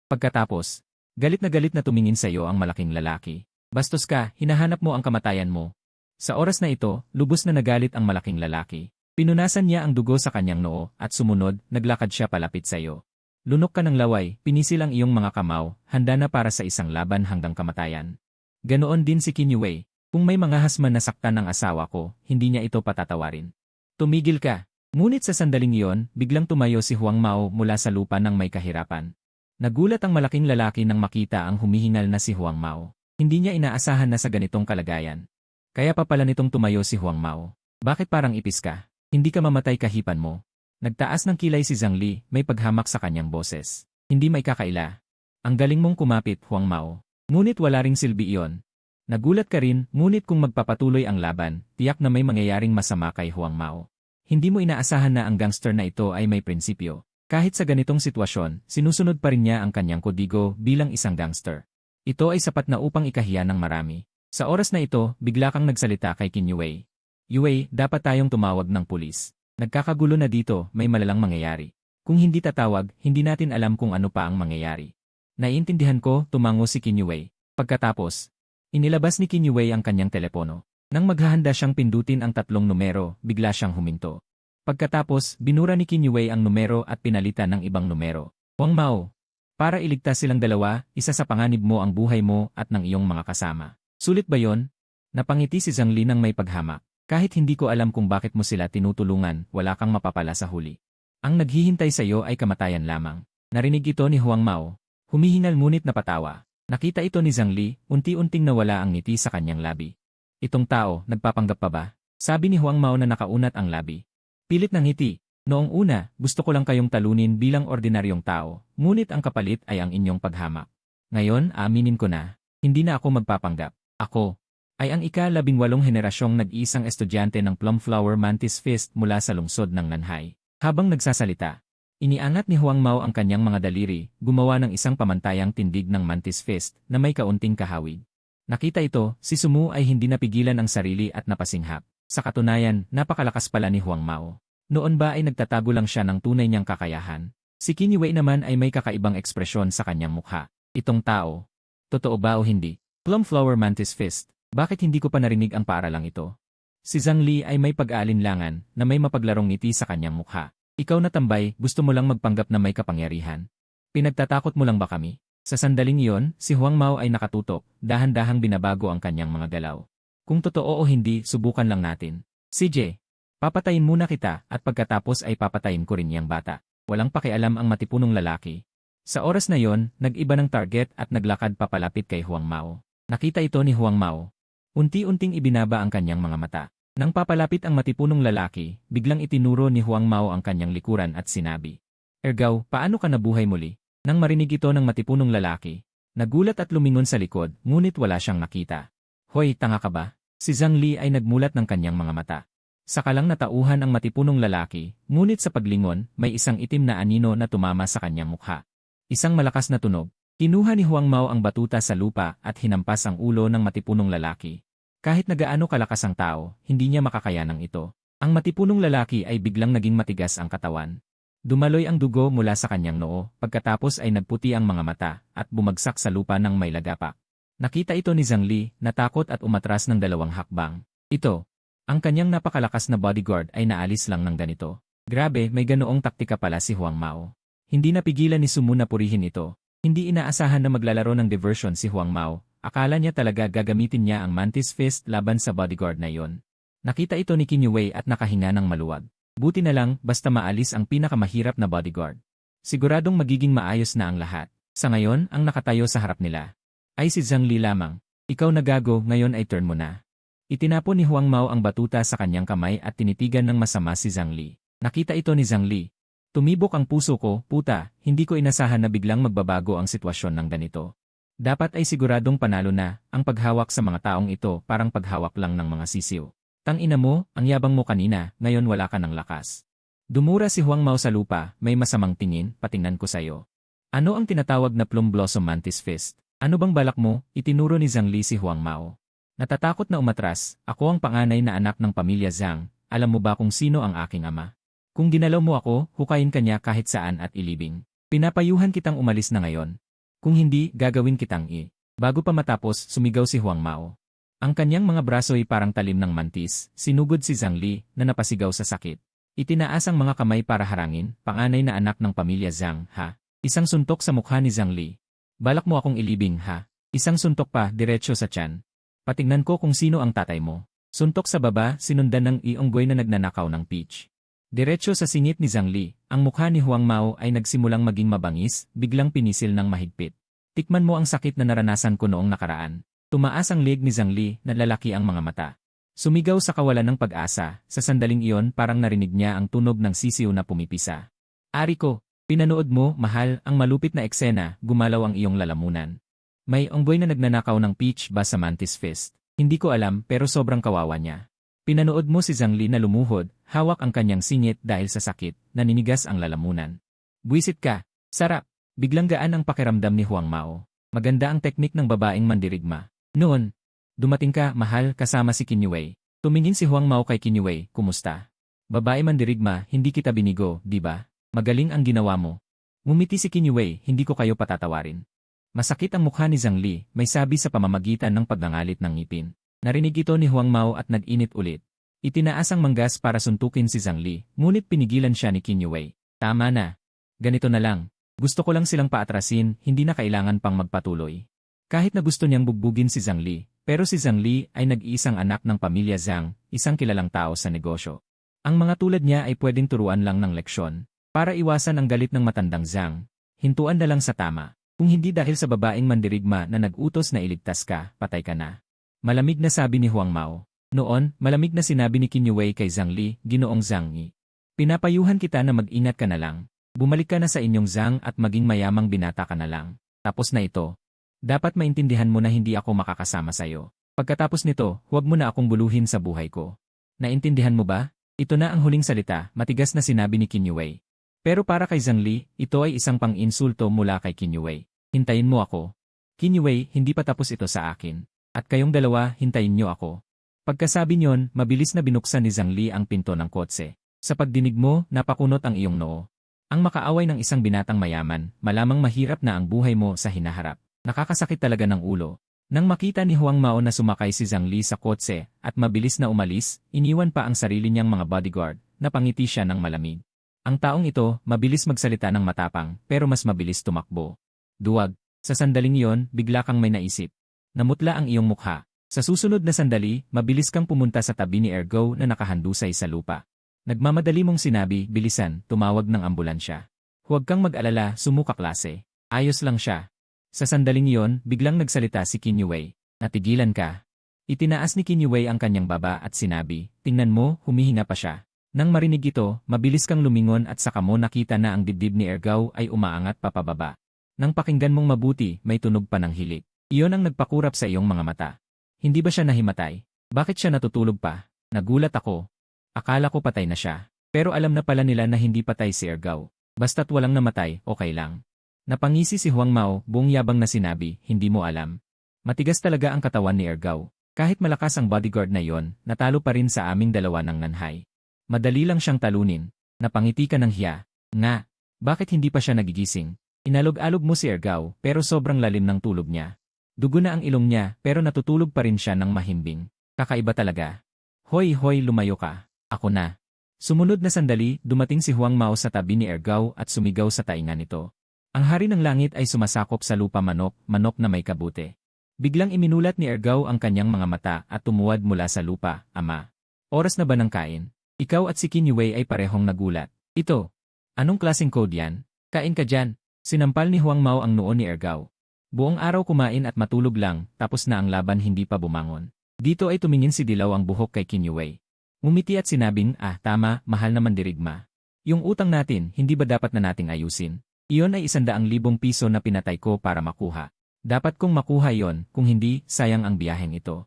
Pagkatapos, galit na tumingin sa iyo ang malaking lalaki. Bastos ka, hinahanap mo ang kamatayan mo. Sa oras na ito, lubos na nagalit ang malaking lalaki. Pinunasan niya ang dugo sa kanyang noo at sumunod, naglakad siya palapit sa iyo. Lunok ka ng laway, pinisil ang iyong mga kamao, handa na para sa isang laban hanggang kamatayan. Ganoon din si Qin Yue. Kung may mga hasman na saktan ng asawa ko, hindi niya ito patatawarin. Tumigil ka. Ngunit sa sandaling iyon, biglang tumayo si Huang Mao mula sa lupa ng may kahirapan. Nagulat ang malaking lalaki nang makita ang humihingal na si Huang Mao. Hindi niya inaasahan na sa ganitong kalagayan. Kaya pa pala nitong tumayo si Huang Mao. Bakit parang ipis ka? Hindi ka mamatay kahipan mo. Nagtaas ng kilay si Zhang Li, may paghamak sa kanyang boses. Hindi may kakaila. Ang galing mong kumapit, Huang Mao. Ngunit wala ring silbi iyon. Nagulat ka rin, ngunit kung magpapatuloy ang laban, tiyak na may mangyayaring masama kay Huang Mao. Hindi mo inaasahan na ang gangster na ito ay may prinsipyo. Kahit sa ganitong sitwasyon, sinusunod pa rin niya ang kanyang kodigo bilang isang gangster. Ito ay sapat na upang ikahiya ng marami. Sa oras na ito, bigla kang nagsalita kay Qin Yue. Yue, dapat tayong tumawag ng pulis. Nagkakagulo na dito, may malalang mangyayari. Kung hindi tatawag, hindi natin alam kung ano pa ang mangyayari. Naiintindihan ko, tumango si Qin Yue. Pagkatapos, inilabas ni Qin Yue ang kanyang telepono. Nang maghahanda siyang pindutin ang 3 numero, bigla siyang huminto. Pagkatapos, binura ni Qin Yue ang numero at pinalitan ng ibang numero. Huang Mao, para iligtas silang dalawa, isa sa panganib mo ang buhay mo at ng iyong mga kasama. Sulit ba yon? Napangiti si Zhang Li nang may paghamak. Kahit hindi ko alam kung bakit mo sila tinutulungan, wala kang mapapala sa huli. Ang naghihintay sa iyo ay kamatayan lamang. Narinig ito ni Huang Mao. Humihingal ngunit napatawa. Nakita ito ni Zhang Li, unti-unting nawala ang ngiti sa kanyang labi. Itong tao, nagpapanggap pa ba? Sabi ni Huang Mao na nakaunat ang labi. Pilit ng ngiti. Noong una, gusto ko lang kayong talunin bilang ordinaryong tao, ngunit ang kapalit ay ang inyong paghamak. Ngayon, aaminin ko na, hindi na ako magpapanggap. Ako ay ang ika-18 henerasyong nag-iisang estudyante ng Plumflower Mantis Fist mula sa lungsod ng Nanhai. Habang nagsasalita, iniangat ni Huang Mao ang kanyang mga daliri, gumawa ng isang pamantayang tindig ng Mantis Fist na may kaunting kahawig. Nakita ito, si Sumu ay hindi napigilan ang sarili at napasinghap. Sa katunayan, napakalakas pala ni Huang Mao. Noon ba ay nagtatago lang siya ng tunay niyang kakayahan? Si Qin Yue naman ay may kakaibang ekspresyon sa kanyang mukha. Itong tao. Totoo ba o hindi? Plumflower Mantis Fist. Bakit hindi ko pa narinig ang paaralang ito? Si Zhang Li ay may pag-aalinlangan na may mapaglarong ngiti sa kanyang mukha. Ikaw na tambay, gusto mo lang magpanggap na may kapangyarihan. Pinagtatakot mo lang ba kami? Sa sandaling iyon, si Huang Mao ay nakatutok, dahan-dahang binabago ang kanyang mga galaw. Kung totoo o hindi, subukan lang natin. CJ, papatayin muna kita at pagkatapos ay papatayin ko rin yang bata. Walang pakialam ang matipunong lalaki. Sa oras na yon, nag-iba ng target at naglakad papalapit kay Huang Mao. Nakita ito ni Huang Mao. Unti-unting ibinaba ang kanyang mga mata. Nang papalapit ang matipunong lalaki, biglang itinuro ni Huang Mao ang kanyang likuran at sinabi, "Ergaw, paano ka nabuhay muli?" Nang marinig ito ng matipunong lalaki, nagulat at lumingon sa likod, ngunit wala siyang nakita. "Hoy, tanga ka ba?" Si Zhang Li ay nagmulat ng kanyang mga mata. Sakalang natauhan ang matipunong lalaki, ngunit sa paglingon, may isang itim na anino na tumama sa kanyang mukha. Isang malakas na tunog. Kinuha ni Huang Mao ang batuta sa lupa at hinampas ang ulo ng matipunong lalaki. Kahit nagaano kalakas ang tao, hindi niya makakayanang ito. Ang matipunong lalaki ay biglang naging matigas ang katawan. Dumaloy ang dugo mula sa kanyang noo, pagkatapos ay nagputi ang mga mata at bumagsak sa lupa ng may lagapak. Nakita ito ni Zhang Li, natakot at umatras ng 2 hakbang. Ito, ang kanyang napakalakas na bodyguard ay naalis lang ng ganito. Grabe, may ganoong taktika pala si Huang Mao. Hindi napigilan ni Sumu na purihin ito. Hindi inaasahan na maglalaro ng diversion si Huang Mao. Akala niya talaga gagamitin niya ang Mantis Fist laban sa bodyguard na iyon. Nakita ito ni Qin Yue at nakahinga ng maluwag. Buti na lang basta maalis ang pinakamahirap na bodyguard. Siguradong magiging maayos na ang lahat. Sa ngayon, ang nakatayo sa harap nila ay si Zhang Li lamang. Ikaw na gago, ngayon ay turn mo na. Itinapon ni Huang Mao ang batuta sa kanyang kamay at tinitigan ng masama si Zhang Li. Nakita ito ni Zhang Li. Tumibok ang puso ko, puta, hindi ko inasahan na biglang magbabago ang sitwasyon ng ganito. Dapat ay siguradong panalo na, ang paghawak sa mga taong ito parang paghawak lang ng mga sisiw. Tangina mo, ang yabang mo kanina, ngayon wala ka ng lakas. Dumura si Huang Mao sa lupa, may masamang tingin, patingnan ko sayo. Ano ang tinatawag na Plum Blossom Mantis Fist? Ano bang balak mo? Itinuro ni Zhang Li si Huang Mao. Natatakot na umatras, ako ang panganay na anak ng pamilya Zhang, alam mo ba kung sino ang aking ama? Kung ginalaw mo ako, hukayin ka niya kahit saan at ilibing. Pinapayuhan kitang umalis na ngayon. Kung hindi, gagawin kitang Bago pa matapos, sumigaw si Huang Mao. Ang kanyang mga braso ay parang talim ng mantis, sinugod si Zhang Li na napasigaw sa sakit. Itinaas ang mga kamay para harangin, panganay na anak ng pamilya Zhang, ha? Isang suntok sa mukha ni Zhang Li. Balak mo akong ilibing, ha? Isang suntok pa, diretso sa tiyan. Patingnan ko kung sino ang tatay mo. Suntok sa baba, sinundan ng ionggoy na nagnanakaw ng peach. Diretso sa singit ni Zhang Li, ang mukha ni Huang Mao ay nagsimulang maging mabangis, biglang pinisil ng mahigpit. Tikman mo ang sakit na naranasan ko noong nakaraan. Tumaas ang leg ni Zhang Li, nalalaki ang mga mata. Sumigaw sa kawalan ng pag-asa, sa sandaling iyon parang narinig niya ang tunog ng sisiw na pumipisa. Ari ko, pinanood mo, mahal, ang malupit na eksena, gumalaw ang iyong lalamunan. May onggoy na nagnanakaw ng peach ba sa Mantis Fist? Hindi ko alam pero sobrang kawawa niya. Pinanood mo si Zhang Li na lumuhod, hawak ang kanyang singit dahil sa sakit, naninigas ang lalamunan. Buwisit ka, sarap, biglang gaan ang pakiramdam ni Huang Mao. Maganda ang teknik ng babaeng mandirigma. Noon, dumating ka, mahal, kasama si Qin Yue. Tumingin si Huang Mao kay Qin Yue, kumusta? Babae mandirigma, hindi kita binigo, di ba? Magaling ang ginawa mo. Ngumiti si Qin Yue, hindi ko kayo patatawarin. Masakit ang mukha ni Zhang Li, may sabi sa pamamagitan ng pagngangalit ng ngipin. Narinig ito ni Huang Mao at nag-init ulit. Itinaas ang manggas para suntukin si Zhang Li, ngunit pinigilan siya ni Qin Yue. Tama na. Ganito na lang. Gusto ko lang silang paatrasin, hindi na kailangan pang magpatuloy. Kahit na gusto niyang bugbugin si Zhang Li, pero si Zhang Li ay nag-iisang anak ng pamilya Zhang, isang kilalang tao sa negosyo. Ang mga tulad niya ay pwedeng turuan lang ng leksyon. Para iwasan ang galit ng matandang Zhang, hintuan na lang sa tama. Kung hindi dahil sa babaeng mandirigma na nag-utos na iligtas ka, patay ka na. Malamig na sabi ni Huang Mao. Noon, malamig na sinabi ni Qin Yue kay Zhang Li, Ginoong Zhang Yi. Pinapayuhan kita na mag-ingat ka na lang. Bumalik ka na sa inyong Zhang at maging mayamang binata ka na lang. Tapos na ito. Dapat maintindihan mo na hindi ako makakasama sa'yo. Pagkatapos nito, huwag mo na akong buluhin sa buhay ko. Naintindihan mo ba? Ito na ang huling salita, matigas na sinabi ni Qin Yue. Pero para kay Zhang Li, ito ay isang pang-insulto mula kay Qin Yue. Hintayin mo ako. Qin Yue, hindi pa tapos ito sa akin. At kayong dalawa, hintayin niyo ako. Pagkasabi niyon, mabilis na binuksan ni Zhang Li ang pinto ng kotse. Sa pagdinig mo, napakunot ang iyong noo. Ang makaaway ng isang binatang mayaman, malamang mahirap na ang buhay mo sa hinaharap. Nakakasakit talaga ng ulo. Nang makita ni Huang Mao na sumakay si Zhang Li sa kotse at mabilis na umalis, iniwan pa ang sarili niyang mga bodyguard, napangiti siya ng malamig. Ang taong ito, mabilis magsalita ng matapang, pero mas mabilis tumakbo. Duwag. Sa sandaling iyon, bigla kang may naisip. Namutla ang iyong mukha. Sa susunod na sandali, mabilis kang pumunta sa tabi ni Ergo na nakahandusay sa lupa. Nagmamadali mong sinabi, bilisan, tumawag ng ambulansya. Huwag kang mag-alala, sumuka klase. Ayos lang siya. Sa sandaling iyon, biglang nagsalita si Qin Yue. Natigilan ka. Itinaas ni Qin Yue ang kanyang baba at sinabi, tingnan mo, humihinga pa siya. Nang marinig ito, mabilis kang lumingon at saka mo nakita na ang dibdib ni Ergo ay umaangat papababa. Nang pakinggan mong mabuti, may tunog pa ng hilik. Iyon ang nagpakurap sa iyong mga mata. Hindi ba siya nahimatay? Bakit siya natutulog pa? Nagulat ako. Akala ko patay na siya. Pero alam na pala nila na hindi patay si Ergo. Basta't walang namatay, okay lang. Napangisi si Huang Mao, buong yabang na sinabi, hindi mo alam. Matigas talaga ang katawan ni Ergo. Kahit malakas ang bodyguard na yon, natalo pa rin sa aming dalawa ng nanhay. Madali lang siyang talunin. Napangiti ka ng hiya. Nga, bakit hindi pa siya nagigising? Inalog-alog mo si Ergo, pero sobrang lalim ng tulog niya. Dugo na ang ilong niya, pero natutulog pa rin siya ng mahimbing. Kakaiba talaga. Hoy, lumayo ka. Ako na. Sumunod na sandali, dumating si Huang Mao sa tabi ni Ergo at sumigaw sa tainga nito. Ang hari ng langit ay sumasakop sa lupa manok, manok na may kabute. Biglang iminulat ni Ergaw ang kanyang mga mata at tumuwad mula sa lupa, Ama. Oras na ba ng kain? Ikaw at si Kinyue ay parehong nagulat. Ito. Anong klaseng code yan? Kain ka dyan. Sinampal ni Huang Mao ang noo ni Ergaw. Buong araw kumain at matulog lang, tapos na ang laban hindi pa bumangon. Dito ay tumingin si Dilaw ang buhok kay Kinyue. Ngumiti at sinabing, tama, mahal na mandirigma. Yung utang natin, hindi ba dapat na nating ayusin? Iyon ay 100,000 piso na pinatay ko para makuha. Dapat kong makuha yon, kung hindi, sayang ang biyaheng ito.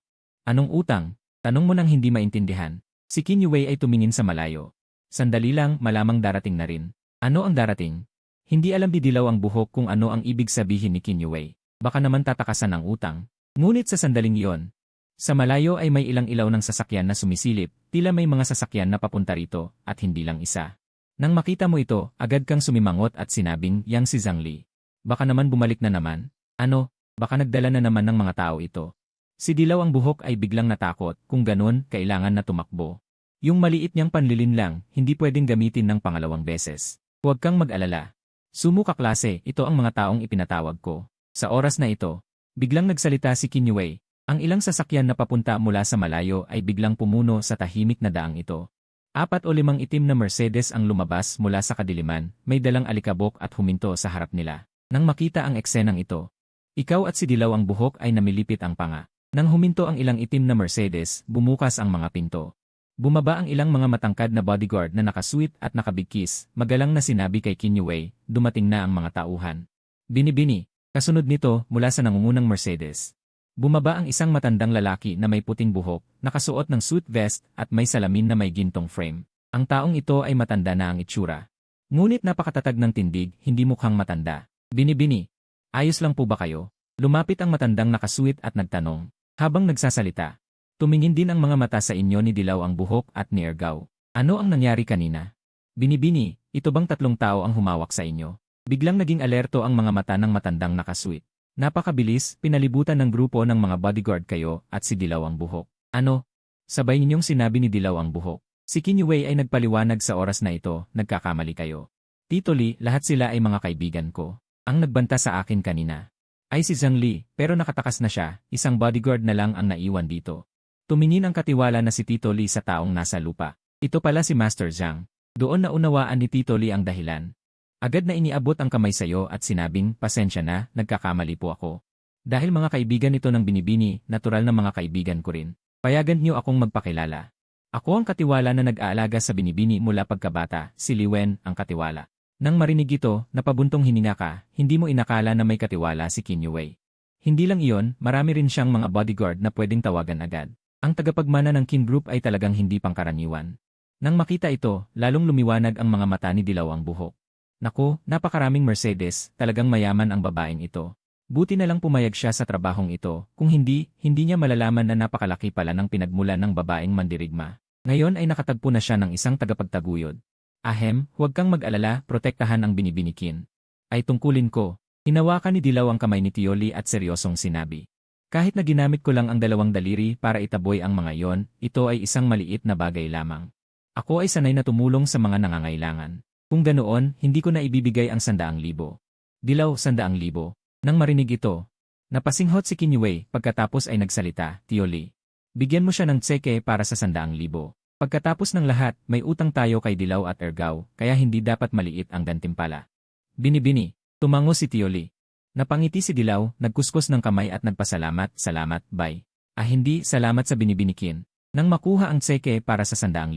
Anong utang? Tanong mo nang hindi maintindihan. Si Kinyue ay tumingin sa malayo. Sandali lang, malamang darating na rin. Ano ang darating? Hindi alam ni Dilaw ang buhok kung ano ang ibig sabihin ni Kinyue. Baka naman tatakasan ang utang. Ngunit sa sandaling iyon, sa malayo ay may ilang ilaw ng sasakyan na sumisilip, tila may mga sasakyan na papunta rito, at hindi lang isa. Nang makita mo ito, agad kang sumimangot at sinabing, yang si Zhang Li. Baka naman bumalik na naman. Ano, baka nagdala na naman ng mga tao ito. Si Dilaw ang buhok ay biglang natakot, kung ganun, kailangan na tumakbo. Yung maliit niyang panlilin lang, hindi pwedeng gamitin ng pangalawang beses. Huwag kang mag-alala. Sumu kaklase, ito ang mga taong ipinatawag ko. Sa oras na ito, biglang nagsalita si Kinyue. Ang ilang sasakyan na papunta mula sa malayo ay biglang pumuno sa tahimik na daang ito. 4 o 5 itim na Mercedes ang lumabas mula sa kadiliman, may dalang alikabok at huminto sa harap nila. Nang makita ang eksenang ito, ikaw at si Dilaw ang buhok ay namilipit ang panga. Nang huminto ang ilang itim na Mercedes, bumukas ang mga pinto. Bumaba ang ilang mga matangkad na bodyguard na nakasuit at nakabigkis, magalang na sinabi kay Kinyue, dumating na ang mga tauhan. Binibini, kasunod nito mula sa nangungunang Mercedes. Bumaba ang isang matandang lalaki na may puting buhok, nakasuot ng suit vest at may salamin na may gintong frame. Ang taong ito ay matanda na ang itsura. Ngunit napakatatag ng tindig, hindi mukhang matanda. Binibini, ayos lang po ba kayo? Lumapit ang matandang nakasuit at nagtanong. Habang nagsasalita, tumingin din ang mga mata sa inyo ni Dilaw ang buhok at ni Ergaw. Ano ang nangyari kanina? Binibini, ito bang 3 tao ang humawak sa inyo? Biglang naging alerto ang mga mata ng matandang nakasuit. Napakabilis, pinalibutan ng grupo ng mga bodyguard kayo at si Dilaw ang buhok. Ano? Sabay ninyong sinabi ni Dilaw ang buhok. Si Kinyue ay nagpaliwanag sa oras na ito, nagkakamali kayo. Tito Lee, lahat sila ay mga kaibigan ko. Ang nagbanta sa akin kanina ay si Zhang Li, pero nakatakas na siya, isang bodyguard na lang ang naiwan dito. Tumingin ang katiwala na si Tito Lee sa taong nasa lupa. Ito pala si Master Zhang. Doon naunawaan ni Tito Lee ang dahilan. Agad na iniabot ang kamay sayo at sinabing, pasensya na, nagkakamali po ako. Dahil mga kaibigan ito ng Binibini, natural na mga kaibigan ko rin. Payagan niyo akong magpakilala. Ako ang katiwala na nag-aalaga sa Binibini mula pagkabata, si Liwen ang katiwala. Nang marinig ito, napabuntong hininga ka, hindi mo inakala na may katiwala si Kinyue. Hindi lang iyon, marami rin siyang mga bodyguard na pwedeng tawagan agad. Ang tagapagmana ng Kin Group ay talagang hindi pangkaraniwan. Nang makita ito, lalong lumiwanag ang mga mata ni Dilaw ang buhok. Naku, napakaraming Mercedes, talagang mayaman ang babaeng ito. Buti na lang pumayag siya sa trabahong ito, kung hindi, hindi niya malalaman na napakalaki pala ng pinagmulan ng babaeng mandirigma. Ngayon ay nakatagpo na siya ng isang tagapagtaguyod. Ahem, huwag kang mag-alala, protektahan ang binibinikin. Ay tungkulin ko. Hinawakan ni Dilaw ang kamay ni Tioli at seryosong sinabi. Kahit na ginamit ko lang ang 2 daliri para itaboy ang mga yon, ito ay isang maliit na bagay lamang. Ako ay sanay na tumulong sa mga nangangailangan. Kung ganoon, hindi ko na ibibigay ang 100,000. Dilaw, 100,000. Nang marinig ito, napasinghot si Kinyue, pagkatapos ay nagsalita, Tioli. Bigyan mo siya ng tseke para sa 100,000. Pagkatapos ng lahat, may utang tayo kay Dilaw at Ergaw, kaya hindi dapat maliit ang gantimpala. Binibini, tumango si Tioli. Napangiti si Dilaw, nagkuskus ng kamay at nagpasalamat, salamat, bye. Hindi, salamat sa binibinikin. Nang makuha ang tseke para sa 100,000.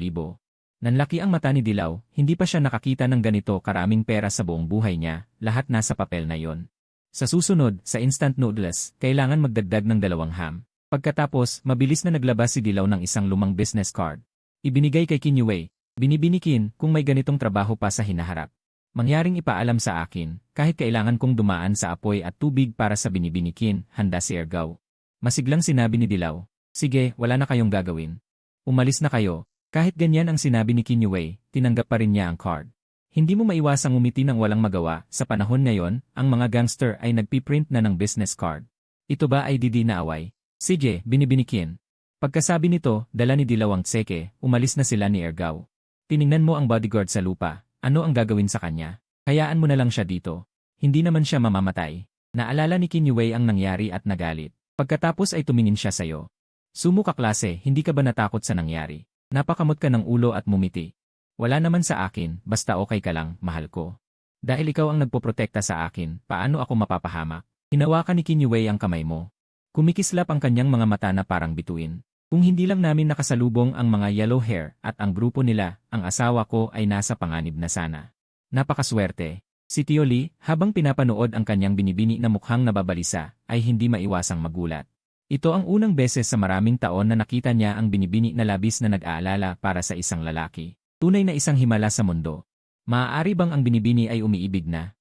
Nanlaki ang mata ni Dilaw, hindi pa siya nakakita ng ganito karaming pera sa buong buhay niya, lahat nasa papel na yon. Sa susunod, sa instant noodles, kailangan magdagdag ng 2 ham. Pagkatapos, mabilis na naglabas si Dilaw ng isang lumang business card. Ibinigay kay Kinyue, binibinikin kung may ganitong trabaho pa sa hinaharap. Mangyaring ipaalam sa akin, kahit kailangan kong dumaan sa apoy at tubig para sa binibinikin, handa si Ergaw. Masiglang sinabi ni Dilaw, sige, wala na kayong gagawin. Umalis na kayo. Kahit ganyan ang sinabi ni Kinyue, tinanggap pa rin niya ang card. Hindi mo maiwasang umiti ng walang magawa, sa panahon ngayon, ang mga gangster ay nagpiprint na ng business card. Ito ba ay didi na away? Sige, binibinikin. Pagkasabi nito, dala ni Dilaw ang tseke, umalis na sila ni Ergaw. Tiningnan mo ang bodyguard sa lupa, ano ang gagawin sa kanya? Hayaan mo na lang siya dito. hindi naman siya mamamatay. Naalala ni Kinyue ang nangyari at nagalit. Pagkatapos ay tumingin siya sa'yo. Sumu kaklase, hindi ka ba natakot sa nangyari? Napakamot ka ng ulo at mumiti. Wala naman sa akin, basta okay ka lang, mahal ko. Dahil ikaw ang nagpoprotekta sa akin, paano ako mapapahamak? Hinawakan ni Kinyue ang kamay mo. Kumikislap ang kanyang mga mata na parang bituin. Kung hindi lang namin nakasalubong ang mga yellow hair at ang grupo nila, ang asawa ko ay nasa panganib na sana. Napakaswerte. Si Tio Lee, habang pinapanood ang kanyang binibini na mukhang nababalisa, ay hindi maiwasang magulat. Ito ang unang beses sa maraming taon na nakita niya ang binibini na labis na nag-aalala para sa isang lalaki. Tunay na isang himala sa mundo. Maaari bang ang binibini ay umiibig na?